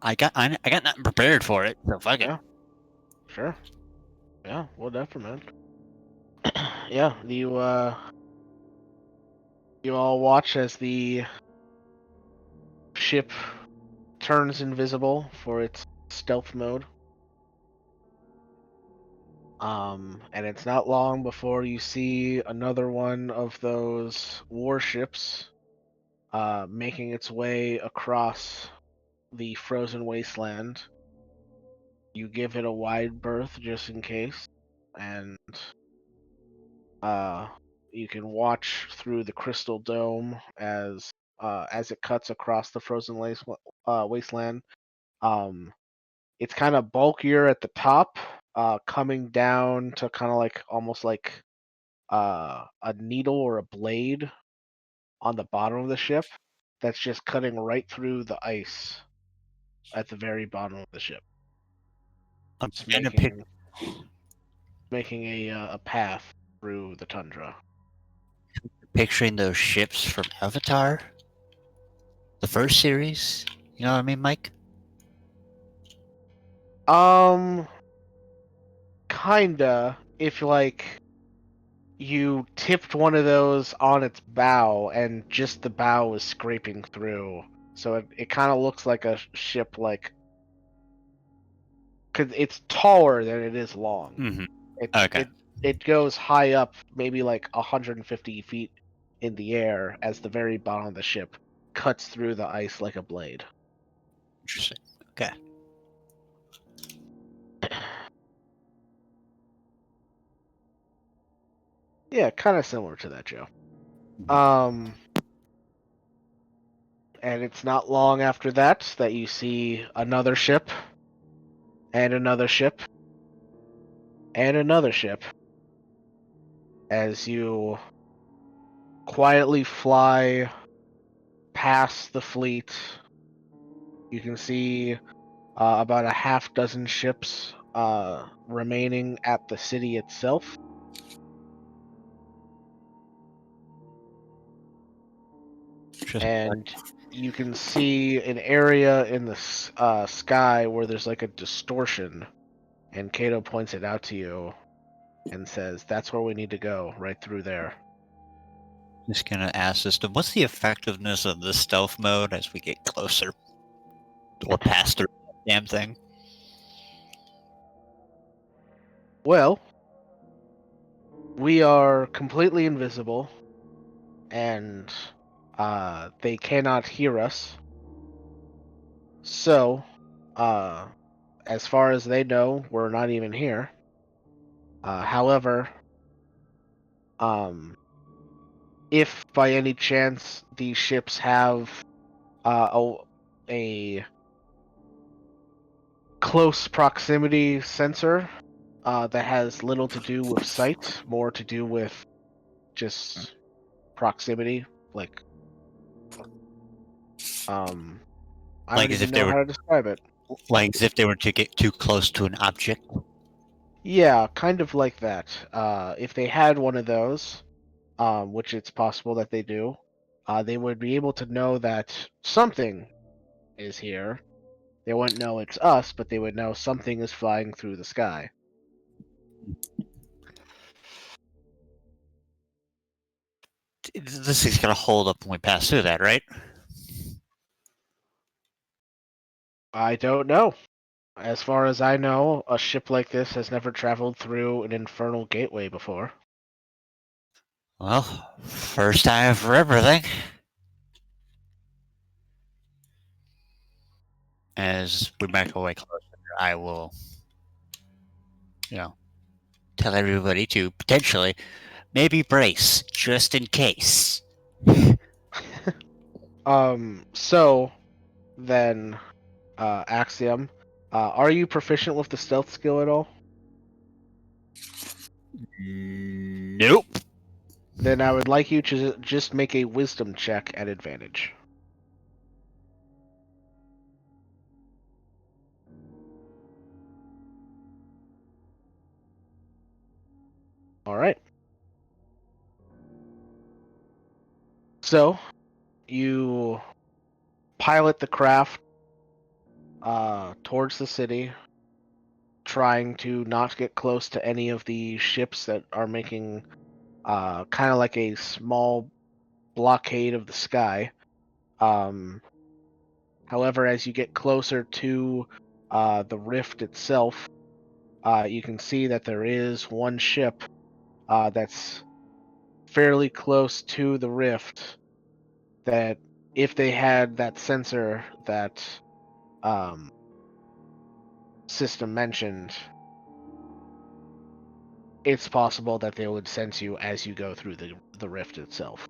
I got nothing prepared for it, so fuck it. Yeah. Sure. Yeah, whatever, man. Yeah, you all watch as the ship turns invisible for its stealth mode. And it's not long before you see another one of those warships making its way across the frozen wasteland. You give it a wide berth just in case, and you can watch through the crystal dome as it cuts across the frozen wasteland. It's kind of bulkier at the top, coming down to kind of like almost like a needle or a blade on the bottom of the ship that's just cutting right through the ice at the very bottom of the ship. I'm It's gonna pick. making a path through the tundra. Picturing those ships from Avatar, the first series. You know what I mean, Mike? Kinda. If like you tipped one of those on its bow and just the bow was scraping through, so it kind of looks like a ship, like, cause it's taller than it is long. Mm-hmm. It Okay. it goes high up, maybe like 150 feet in the air, as the very bottom of the ship cuts through the ice like a blade. Interesting. Okay. Yeah, kind of similar to that, Joe. And it's not long after that that you see another ship, and another ship, and another ship, as you quietly fly past the fleet. You can see about a half dozen ships remaining at the city itself. And you can see an area in the sky where there's like a distortion, and Kato points it out to you and says, "That's where we need to go, right through there." Just gonna ask system, what's the effectiveness of the stealth mode as we get closer or past the damn thing? Well, we are completely invisible, and they cannot hear us. So, as far as they know, we're not even here. However, if by any chance these ships have a close proximity sensor that has little to do with sight, more to do with just proximity, like I Like don't as even if they know were, how to describe it. like as if they were to get too close to an object. Yeah, kind of like that. If they had one of those, which it's possible that they do, they would be able to know that something is here. They wouldn't know it's us, but they would know something is flying through the sky. This is gonna hold up when we pass through that, right? I don't know. As far as I know, a ship like this has never traveled through an infernal gateway before. Well, first time for everything. As we make our way closer, I will, tell everybody to potentially maybe brace just in case. So then, Axiom, are you proficient with the stealth skill at all? Nope. Then I would like you to just make a wisdom check at advantage. All right. So, you pilot the craft towards the city, trying to not get close to any of the ships that are making kind of like a small blockade of the sky. However, as you get closer to the rift itself, you can see that there is one ship that's fairly close to the rift that if they had that sensor that system mentioned, it's possible that they would sense you as you go through the rift itself.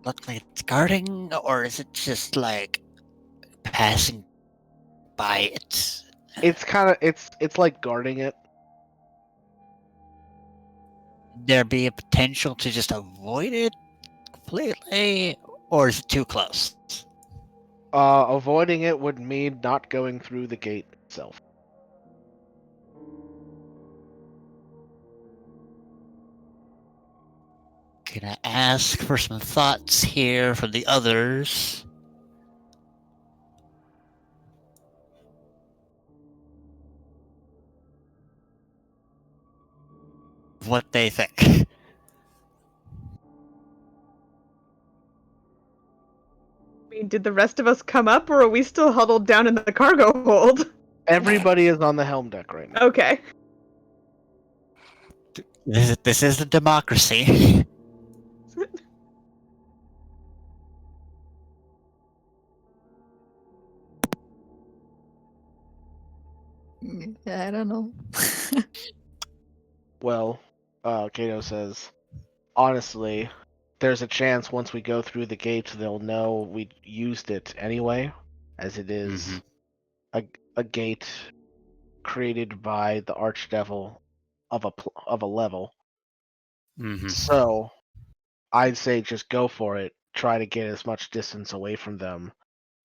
Look like it's guarding, or is it just like passing by it? It's kind of it's like guarding it. There be a potential to just avoid it completely, or is it too close? Avoiding it would mean not going through the gate itself. Can I ask for some thoughts here from the others? What they think? I mean, did the rest of us come up, or are we still huddled down in the cargo hold? Everybody is on the helm deck right now. Okay. This is a democracy. I don't know. Well, Kato says, honestly, there's a chance once we go through the gate, they'll know we used it anyway, as it is a gate created by the archdevil of a level. Mm-hmm. So, I'd say just go for it. Try to get as much distance away from them,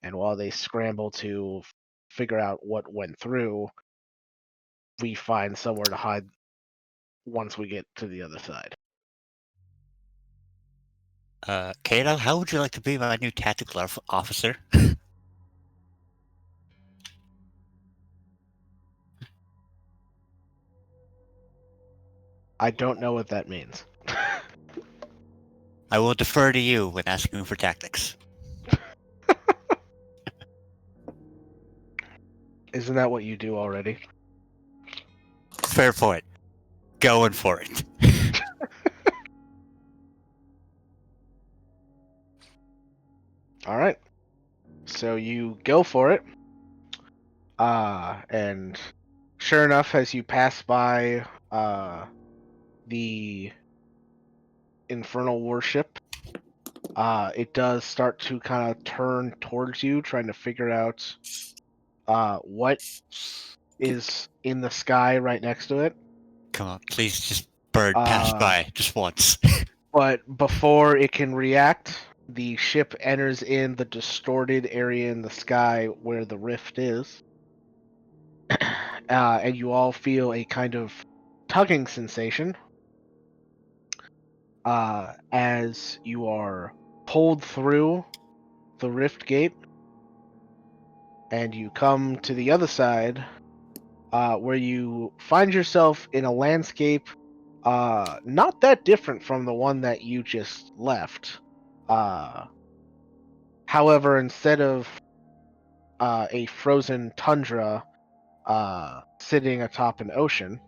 and while they scramble to figure out what went through, we find somewhere to hide once we get to the other side. Kato, how would you like to be my new tactical officer? I don't know what that means. I will defer to you when asking for tactics. Isn't that what you do already? Fair point. Going for it. All right. So you go for it. And sure enough, as you pass by the infernal warship, it does start to kind of turn towards you, trying to figure out what is in the sky right next to it. Come on, please just bird pass by just once. But before it can react, the ship enters in the distorted area in the sky where the rift is. And you all feel a kind of tugging sensation as you are pulled through the rift gate, and you come to the other side, where you find yourself in a landscape not that different from the one that you just left. However, instead of a frozen tundra sitting atop an ocean,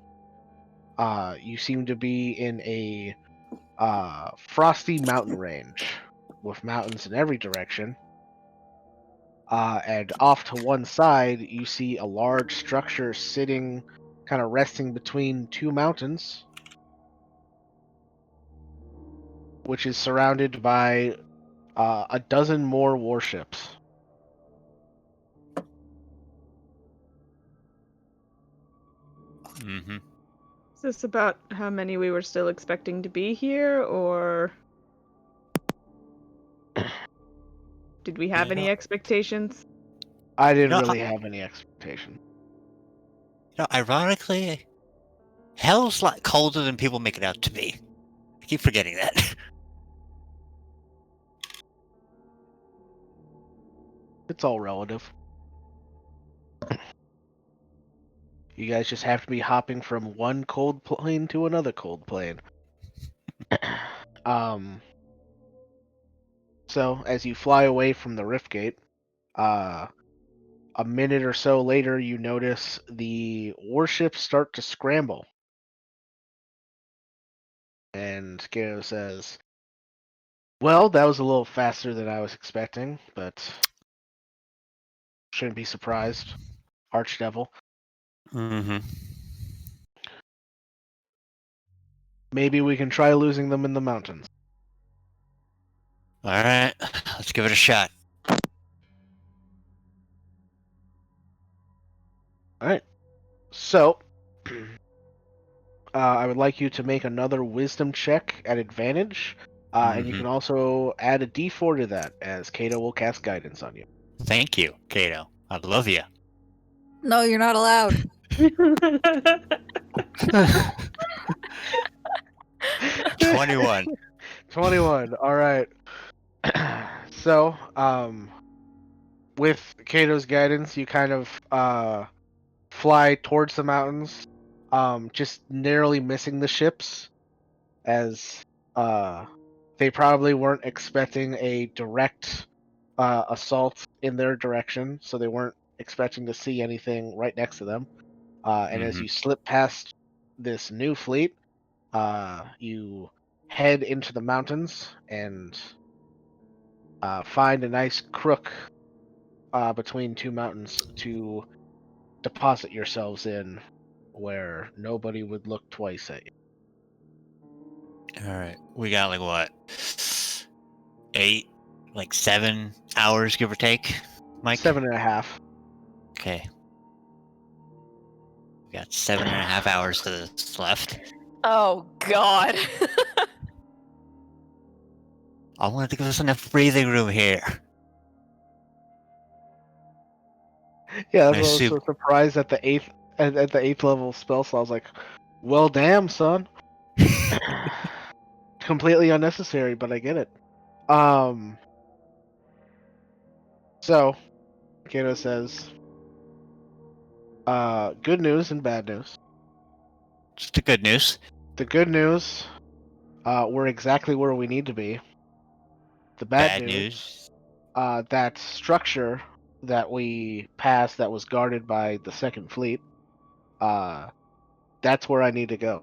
you seem to be in a frosty mountain range with mountains in every direction. And off to one side, you see a large structure sitting, kind of resting between two mountains, which is surrounded by a dozen more warships. Mm-hmm. Is this about how many we were still expecting to be here, or did we have You any know- expectations? I didn't No, really have any expectation. Ironically, hell's a lot colder than people make it out to be. I keep forgetting that. It's all relative. You guys just have to be hopping from one cold plane to another cold plane. So as you fly away from the rift gate, a minute or so later, you notice the warships start to scramble. And Geo says, "Well, that was a little faster than I was expecting, but shouldn't be surprised. Archdevil. Mm-hmm. Maybe we can try losing them in the mountains." All right, let's give it a shot. All right. So, I would like you to make another wisdom check at advantage. And you Mhm. can also add a d4 to that, as Kato will cast guidance on you. Thank you, Kato. I love you. No, you're not allowed. 21. 21. All right. So, with Kato's guidance, you kind of fly towards the mountains, just narrowly missing the ships, as they probably weren't expecting a direct assault in their direction, so they weren't expecting to see anything right next to them. And as Mhm. you slip past this new fleet, you head into the mountains and find a nice crook between two mountains to deposit yourselves in, where nobody would look twice at you. All right, we got like what, 8, like 7 hours, give or take, Mike. 7.5. Okay. We got 7.5 hours to this left. Oh God. I wanted to give us enough breathing room here. Yeah, I that's why I was assume- so surprised at the eighth level spell slot. I was like, "Well, damn, son." Completely unnecessary, but I get it. So Kato says, good news and bad news. Just the good news. The good news, we're exactly where we need to be. The bad Bad news, news. that structure that we passed that was guarded by the Second Fleet, that's where I need to go.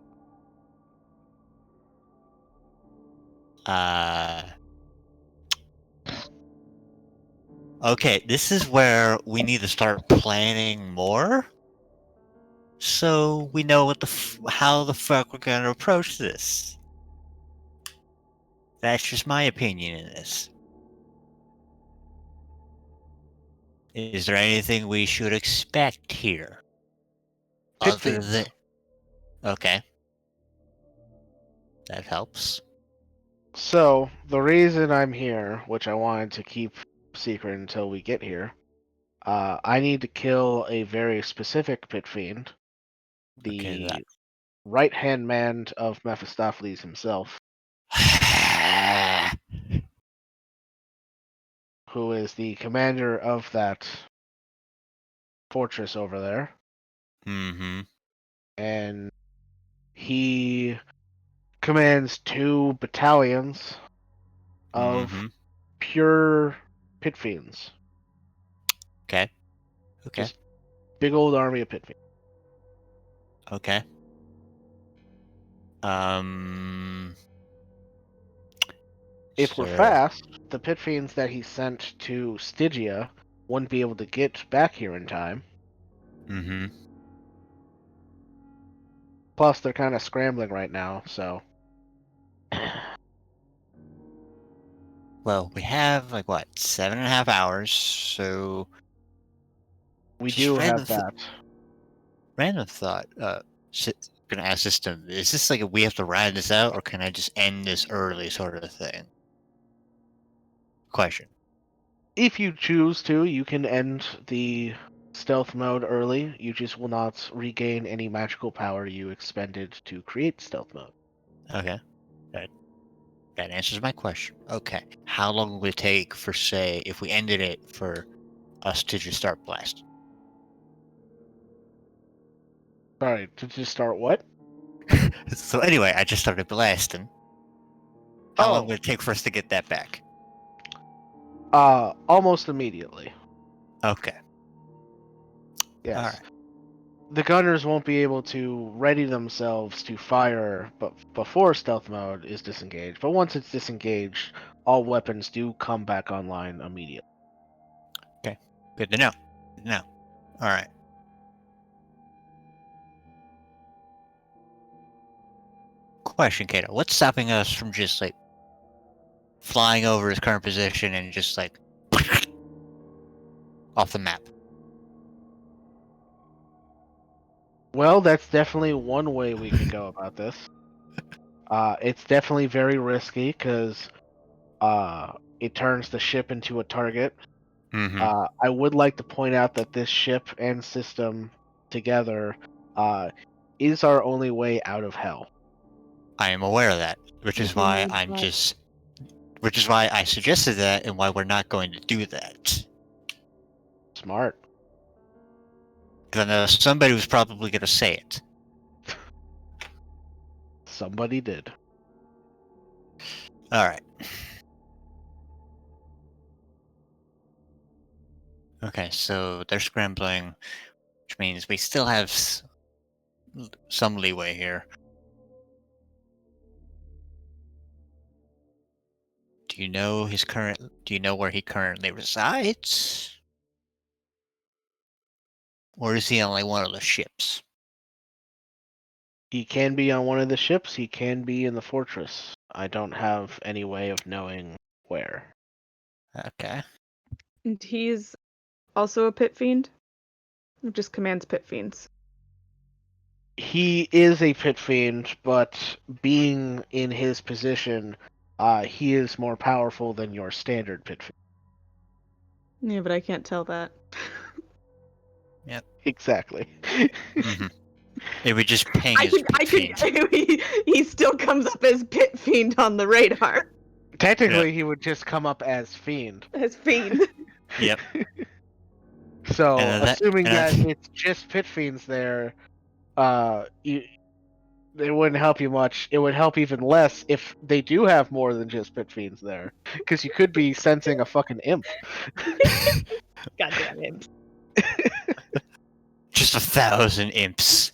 Okay, this is where we need to start planning more, so we know what how the fuck we're gonna approach this. That's just my opinion in this. Is there anything we should expect here? Pit Other fiends. than... Okay. That helps. So the reason I'm here, which I wanted to keep secret until we get here, I need to kill a very specific pit fiend, Okay, the right-hand man of Mephistopheles himself, that. who is the commander of that fortress over there, Mm-hmm. and he commands 2 battalions of Mm-hmm. pure pit fiends. Okay. Okay. Just big old army of pit fiends. Okay. Um. If we're So. fast, the pit fiends that he sent to Stygia wouldn't be able to get back here in time. Mm-hmm. Plus, they're kind of scrambling right now, so. Well, we have like what, 7.5 hours. So We just do have that. random thought. gonna ask this to, is this like we have to ride this out, or can I just end this early sort of thing? Question. If you choose to, you can end the stealth mode early. You just will not regain any magical power you expended to create stealth mode. Okay. That answers my question. Okay. How long would it take for, say, if we ended it, for us to just start blasting? Sorry, to just start what? So anyway, I just started blasting. How long Oh. would it take for us to get that back? Almost immediately. Okay. Yes. All right. The gunners won't be able to ready themselves to fire but before stealth mode is disengaged. But once it's disengaged, all weapons do come back online immediately. Good to know. Good to know. All right. Question, Kato. What's stopping us from just like flying over his current position and just like off the map? Well, that's definitely one way we could go about this. It's definitely very risky because it turns the ship into a target. Mm-hmm. I would like to point out that this ship and system together is our only way out of hell. I am aware of that, which is why which is why I suggested that and why we're not going to do that. Smart. Because I know somebody was probably going to say it. Somebody did. All right. Okay, so they're scrambling, which means we still have some leeway here. Do you know where he currently resides? Or is he on like one of the ships? He can be on one of the ships. He can be in the fortress. I don't have any way of knowing where. Okay. And he's also a pit fiend? Or just commands pit fiends? He is a pit fiend, but being in his position, he is more powerful than your standard pit fiend. Yeah, but I can't tell that. Exactly. Mm-hmm. It would just ping as pit fiend. He still comes up as pit fiend on the radar. Technically, he would just come up as fiend. As fiend. Yep. So, And assuming that it's just pit fiends there, it wouldn't help you much. It would help even less if they do have more than just pit fiends there, because you could be sensing a fucking imp. Goddamn imp. Just 1,000 imps.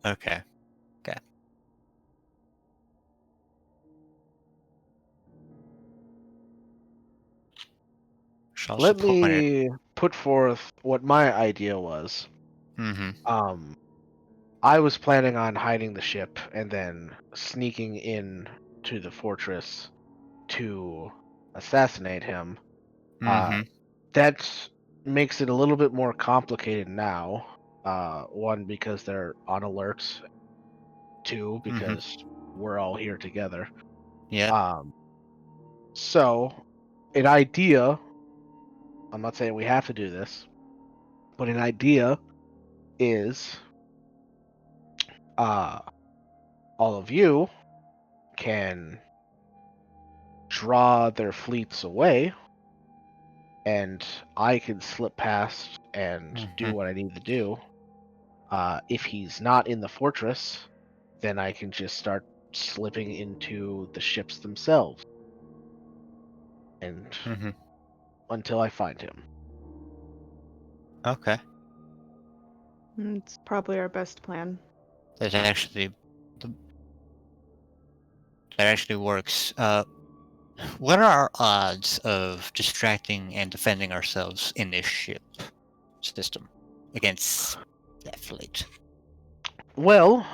Okay. Let me put forth what my idea was. Mm-hmm. I was planning on hiding the ship and then sneaking in to the fortress to assassinate him. Mm-hmm. That makes it a little bit more complicated now. One, because they're on alert. Two, because we're all here together. Yeah. So, an idea, I'm not saying we have to do this, but an idea is all of you can draw their fleets away, and I can slip past and do what I need to do. If he's not in the fortress, then I can just start slipping into the ships themselves, and until I find him. Okay. It's probably our best plan. That actually works. What are our odds of distracting and defending ourselves in this ship system against that fleet? Well,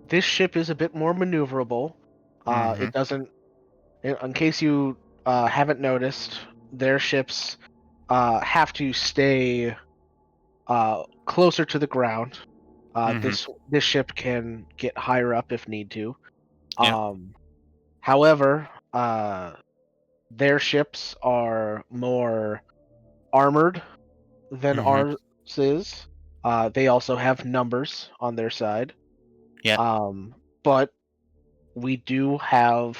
this ship is a bit more maneuverable. It doesn't. In case you haven't noticed, their ships have to stay closer to the ground. Mhm. This ship can get higher up if need to. Yeah. However, their ships are more armored than Mhm. ours is. They also have numbers on their side. Yep. But we do have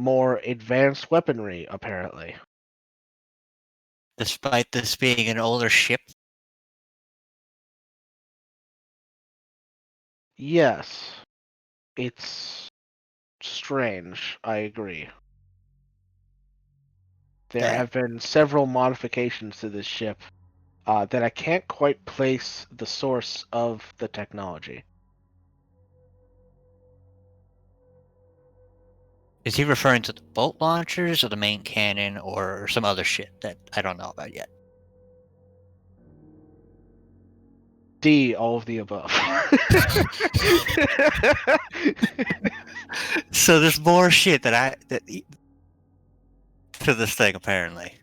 more advanced weaponry, apparently. Despite this being an older ship. Yes, it's strange. I agree. There Okay. have been several modifications to this ship that I can't quite place the source of the technology. Is he referring to the bolt launchers or the main cannon or some other shit that I don't know about yet? D, all of the above. So there's more shit to this thing apparently.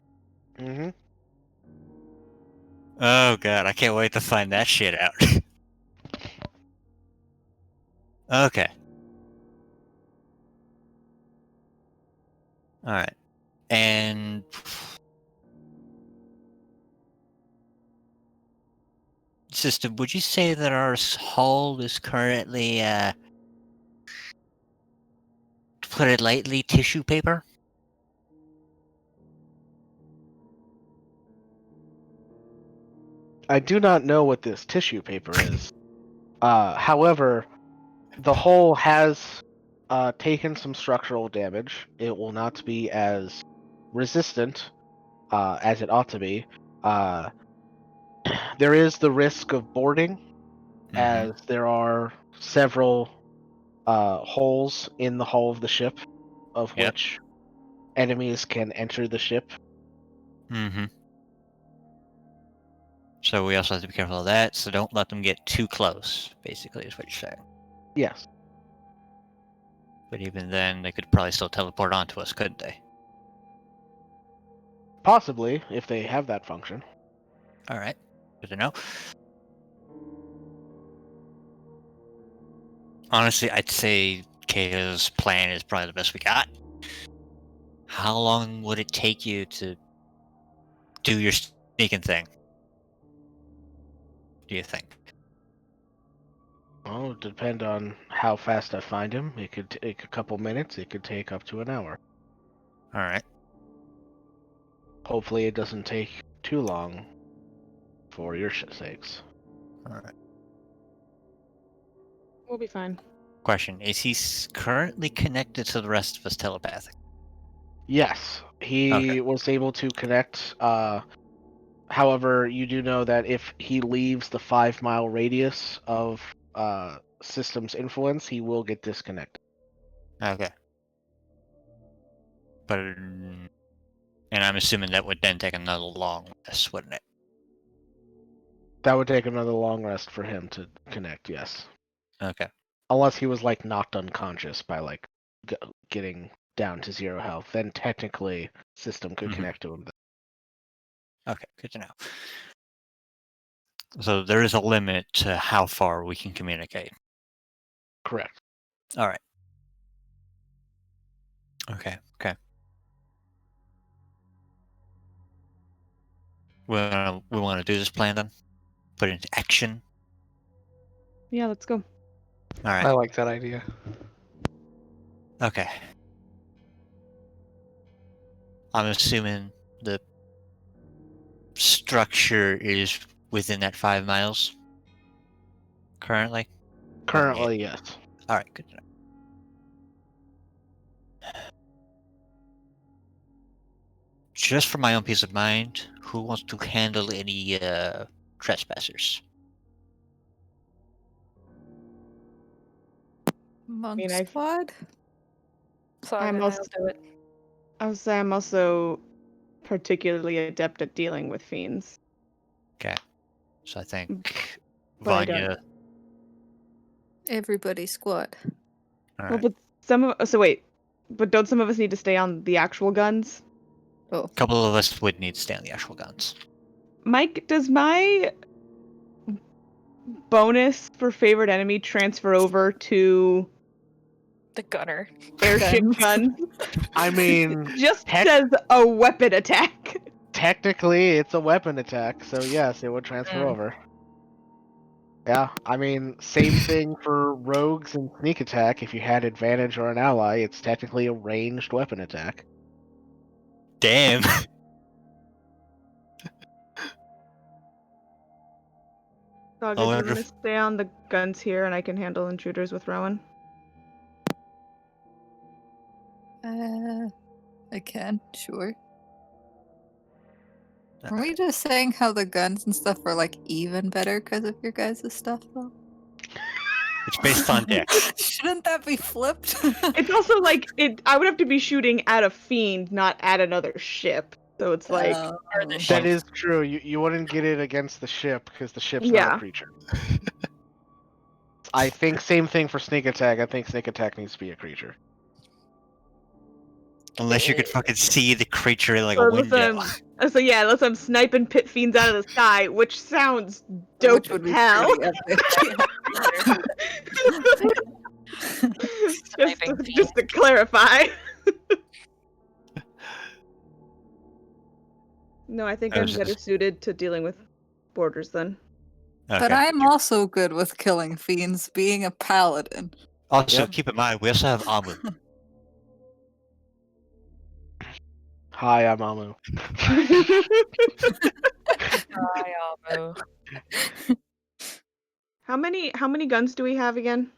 hmm Oh god, I can't wait to find that shit out. Okay. All right. And system, would you say that our hull is currently, to put it lightly, tissue paper? I do not know what this tissue paper is. However, the hull has taken some structural damage. It will not be as resistant as it ought to be. There is the risk of boarding, as there are several holes in the hull of the ship, of Yep. which enemies can enter the ship. Mm-hmm. So we also have to be careful of that, so don't let them get too close, basically, is what you're saying. Yes, But even then, they could probably still teleport onto us, couldn't they? possibly, if they have that function. Alright. Good to know. Honestly, I'd say Kayla's plan is probably the best we got. How long would it take you to do your sneaking thing? Do you think? Well, it depend on how fast I find him. It could take a couple minutes. It could take up to an hour. Alright. Hopefully, it doesn't take too long for your sakes. Alright. We'll be fine. Question. Is he currently connected to the rest of us telepathic? Yes, he was able to connect. However, you do know that if he leaves the 5-mile radius of system's influence, he will get disconnected. Okay. But... And I'm assuming that would then take another long rest, wouldn't it? That would take another long rest for him to connect, yes. Okay. Unless he was like knocked unconscious by like getting down to 0 health, then technically system could connect to him. Okay, good to know. So there is a limit to how far we can communicate. Correct. Alright. Okay. We want to do this plan then? Put it into action? Yeah, let's go. Alright. I like that idea. Okay. I'm assuming the structure is within that 5 miles currently? Currently, yes. Alright, good to know. Just for my own peace of mind, who wants to handle any trespassers? Monk mean, I- squad? Sorry, I'm then also- I'll do it. I would say I'm also particularly adept at dealing with fiends. Okay. So I think But I Vanya. Everybody squad. Well, Alright. but but don't some of us need to stay on the actual guns? Oh, A couple of us would need to stay on the actual guns. Mike, does my bonus for favorite enemy transfer over to The gunner. airship Guns. gun? I mean, Just says a weapon attack. technically, it's a weapon attack, so yes, it would transfer Mm. over. Yeah, I mean, same thing for rogues and sneak attack. If you had advantage or an ally, it's technically a ranged weapon attack. Damn. Saga, I do you wonder want to if- stay on the guns here and I can handle intruders with Rowan? I can, sure. Were we just saying how the guns and stuff are like even better because of your guys' stuff though? It's based on dex. Shouldn't that be flipped? It's also like I would have to be shooting at a fiend, not at another ship. So it's like Or the Oh. ship. That is true. You wouldn't get it against the ship because the ship's not Yeah. a creature. I think same thing for sneak attack. I think sneak attack needs to be a creature. Unless you could fucking see the creature in like So a window. unless I'm sniping pit fiends out of the sky, which sounds dope Which would as be hell. pretty epic. Sniping just to clarify. No, I think I I'm was better just- suited to dealing with borders then. But Okay. I'm also good with killing fiends, being a paladin. Also, Yep. keep in mind, we also have Amu. Hi, I'm Amu. Hi, Amu. How many guns do we have again?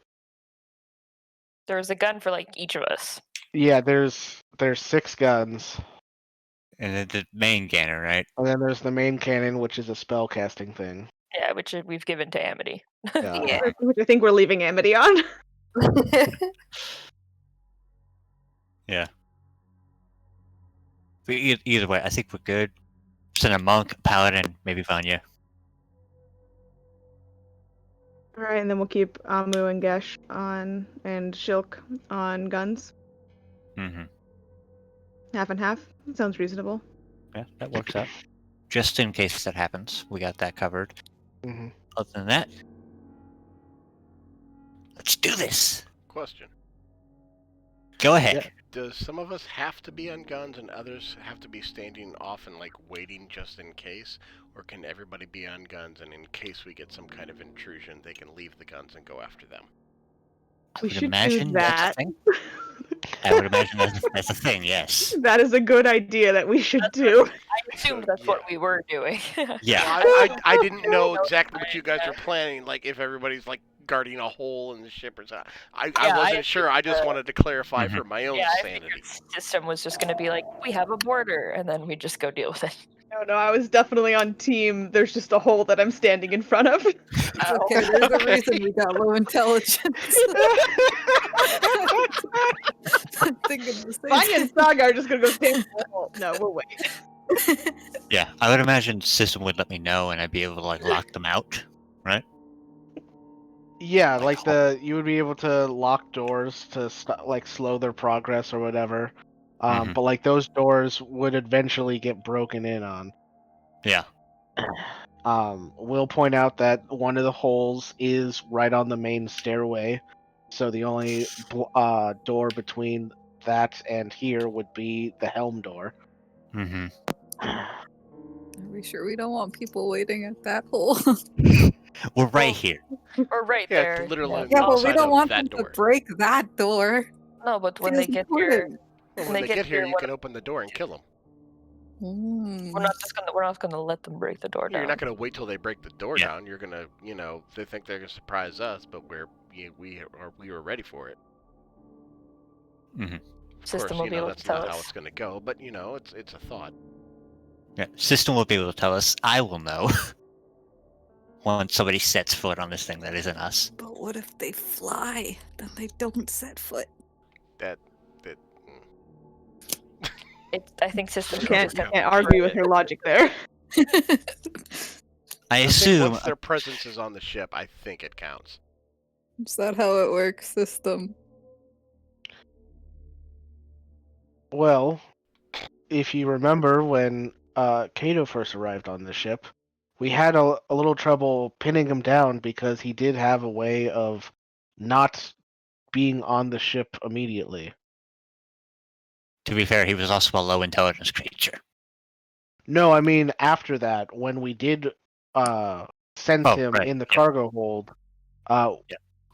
There was a gun for like each of us. Yeah, there's 6 guns, And then the main cannon, right? and then there's the main cannon, which is a spell casting thing. Yeah, which we've given to Amity. Yeah. Which I think we're leaving Amity on. Yeah. But either way, I think we're good. Send a monk, paladin, maybe Vanya. Alright, and then we'll keep Amu and Gesh on and Shilk on guns. Mm-hmm. Half and half. Sounds reasonable. Yeah, that works out. Just in case that happens, we got that covered. hmm Other than that, let's do this. Question. Go ahead. Yeah. Does some of us have to be on guns and others have to be standing off and like waiting just in case? Or can everybody be on guns and in case we get some kind of intrusion, they can leave the guns and go after them? We would should imagine do that's a that. thing. I would imagine that's a thing, yes. That is a good idea that we should do. I assumed So, that's what yeah. we were doing. Yeah. I didn't know exactly what you guys were planning, like if everybody's like guarding a hole in the ship or something. I Yeah, wasn't I sure, I just think, wanted to clarify Mhm. for my own Yeah, I sanity. figured system was just going to be like, we have a border, and then we just go deal with it. No, I was definitely on team. There's just a hole that I'm standing in front of. Oh, Okay, there's a Okay. reason we got low intelligence. I'm thinking the same Vanya and thing. Saga are just gonna go stand in the hole. No, we'll wait. Yeah, I would imagine the system would let me know and I'd be able to like lock them out. Yeah, Like, like you would be able to lock doors to like slow their progress or whatever. Mhm. But like those doors would eventually get broken in on. Yeah. We'll point out that one of the holes is right on the main stairway, so the only door between that and here would be the helm door. Mm-hmm. Are we sure we don't want people waiting at that hole? We're right Well, here. we're right Yeah, there. it's literally on the Yeah, but we outside don't of want that them door. to break that door. No, but when Feels they get here, important. Well, when when they they get get here, here, you what- can open the door and kill them. Mm. we're not gonna let them break the door down. You're not going to wait till they break the door Yeah. down. You're going to, they think they're going to surprise us, but we were ready for it. Mm-hmm. Of System course, will be able that's to tell not how us. it's going to go, but it's a thought. Yeah. System will be able to tell us. I will know. Once somebody sets foot on this thing that isn't us. But what if they fly? Then they don't set foot. That I think system You can can't, just you have can't argue with her logic there. I I think assume. once their presence is on the ship, I think it counts. Is that how it works, system? Well, if you remember when Kato first arrived on the ship, we had a little trouble pinning him down because he did have a way of not being on the ship immediately. To be fair, he was also a low intelligence creature. No, I mean after that, when we did sense Oh, him right, in the yeah. cargo hold, Yeah.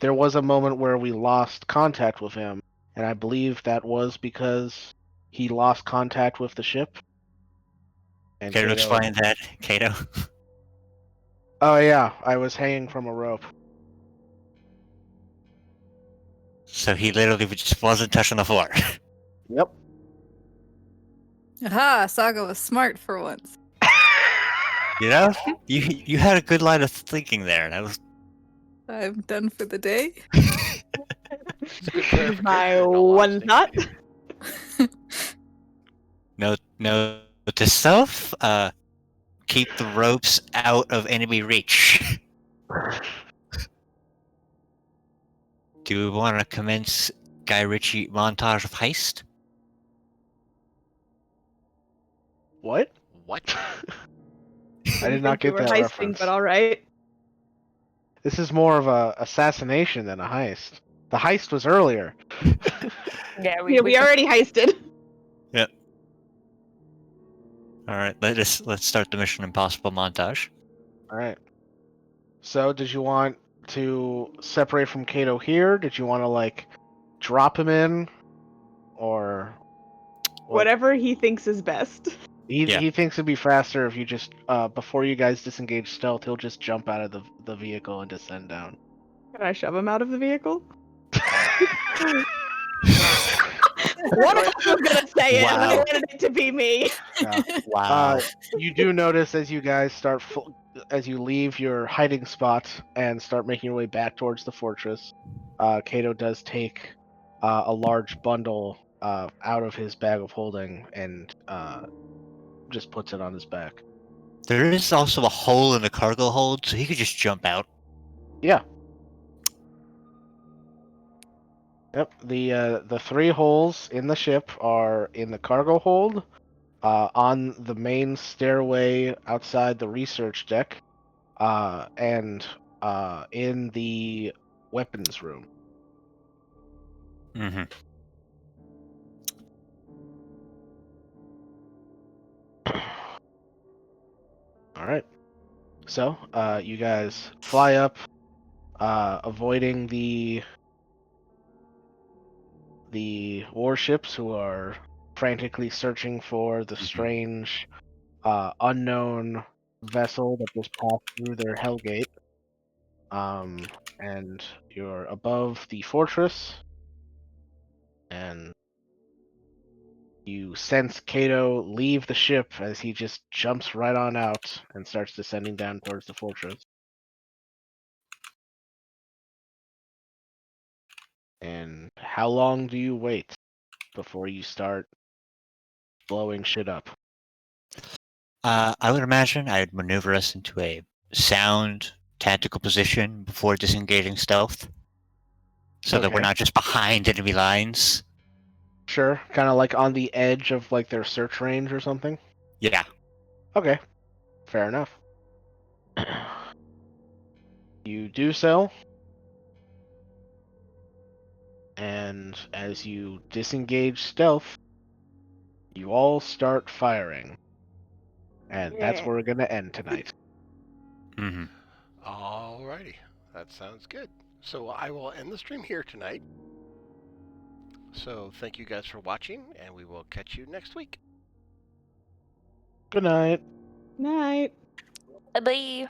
there was a moment where we lost contact with him, and I believe that was because he lost contact with the ship. And Care to explain that, Kato? Oh yeah, I was hanging from a rope. So he literally just wasn't touching the floor. Yep. Aha, Saga was smart for once. You know, you had a good line of thinking there. That was I'm done for the day. It's a good clarification. My in all one honesty. thought. no to self. Keep the ropes out of enemy reach. Do we want to commence Guy Ritchie montage of heist? What? What? I did not You get were that heisting, reference. but all right. This is more of a assassination than a heist. The heist was earlier. Yeah, We already heisted. Yep. All right, let's start the Mission Impossible montage. All right. So, did you want to separate from Kato here? Did you want to like drop him in, or what? Whatever he thinks is best. Yeah. He thinks it'd be faster if you just before you guys disengage stealth, he'll just jump out of the vehicle and descend down. Can I shove him out of the vehicle? One of us was gonna say it, and I Wow. wanted it to be me. Wow. You do notice as you guys as you leave your hiding spot and start making your way back towards the fortress, Kato does take a large bundle out of his bag of holding and just puts it on his back. There is also a hole in the cargo hold, so he could just jump out. Yeah. Yep. The three holes in the ship are in the cargo hold, on the main stairway outside the research deck, and in the weapons room. Mm-hmm. All right. So, you guys fly up, avoiding the warships who are frantically searching for the strange, unknown vessel that just passed through their Hellgate. And you're above the fortress, and you sense Kato leave the ship as he just jumps right on out and starts descending down towards the fortress. And how long do you wait before you start blowing shit up? I would imagine I'd maneuver us into a sound tactical position before disengaging stealth, so that we're Okay. not just behind enemy lines. Sure, kind of like on the edge of like their search range or something. Yeah. Okay, fair enough. You do so, and as you disengage stealth, you all start firing. And that's Yeah. where we're going to end tonight. Mm-hmm. Alrighty, that sounds good. So I will end the stream here tonight. So thank you guys for watching, and we will catch you next week. Good night. Night. Bye.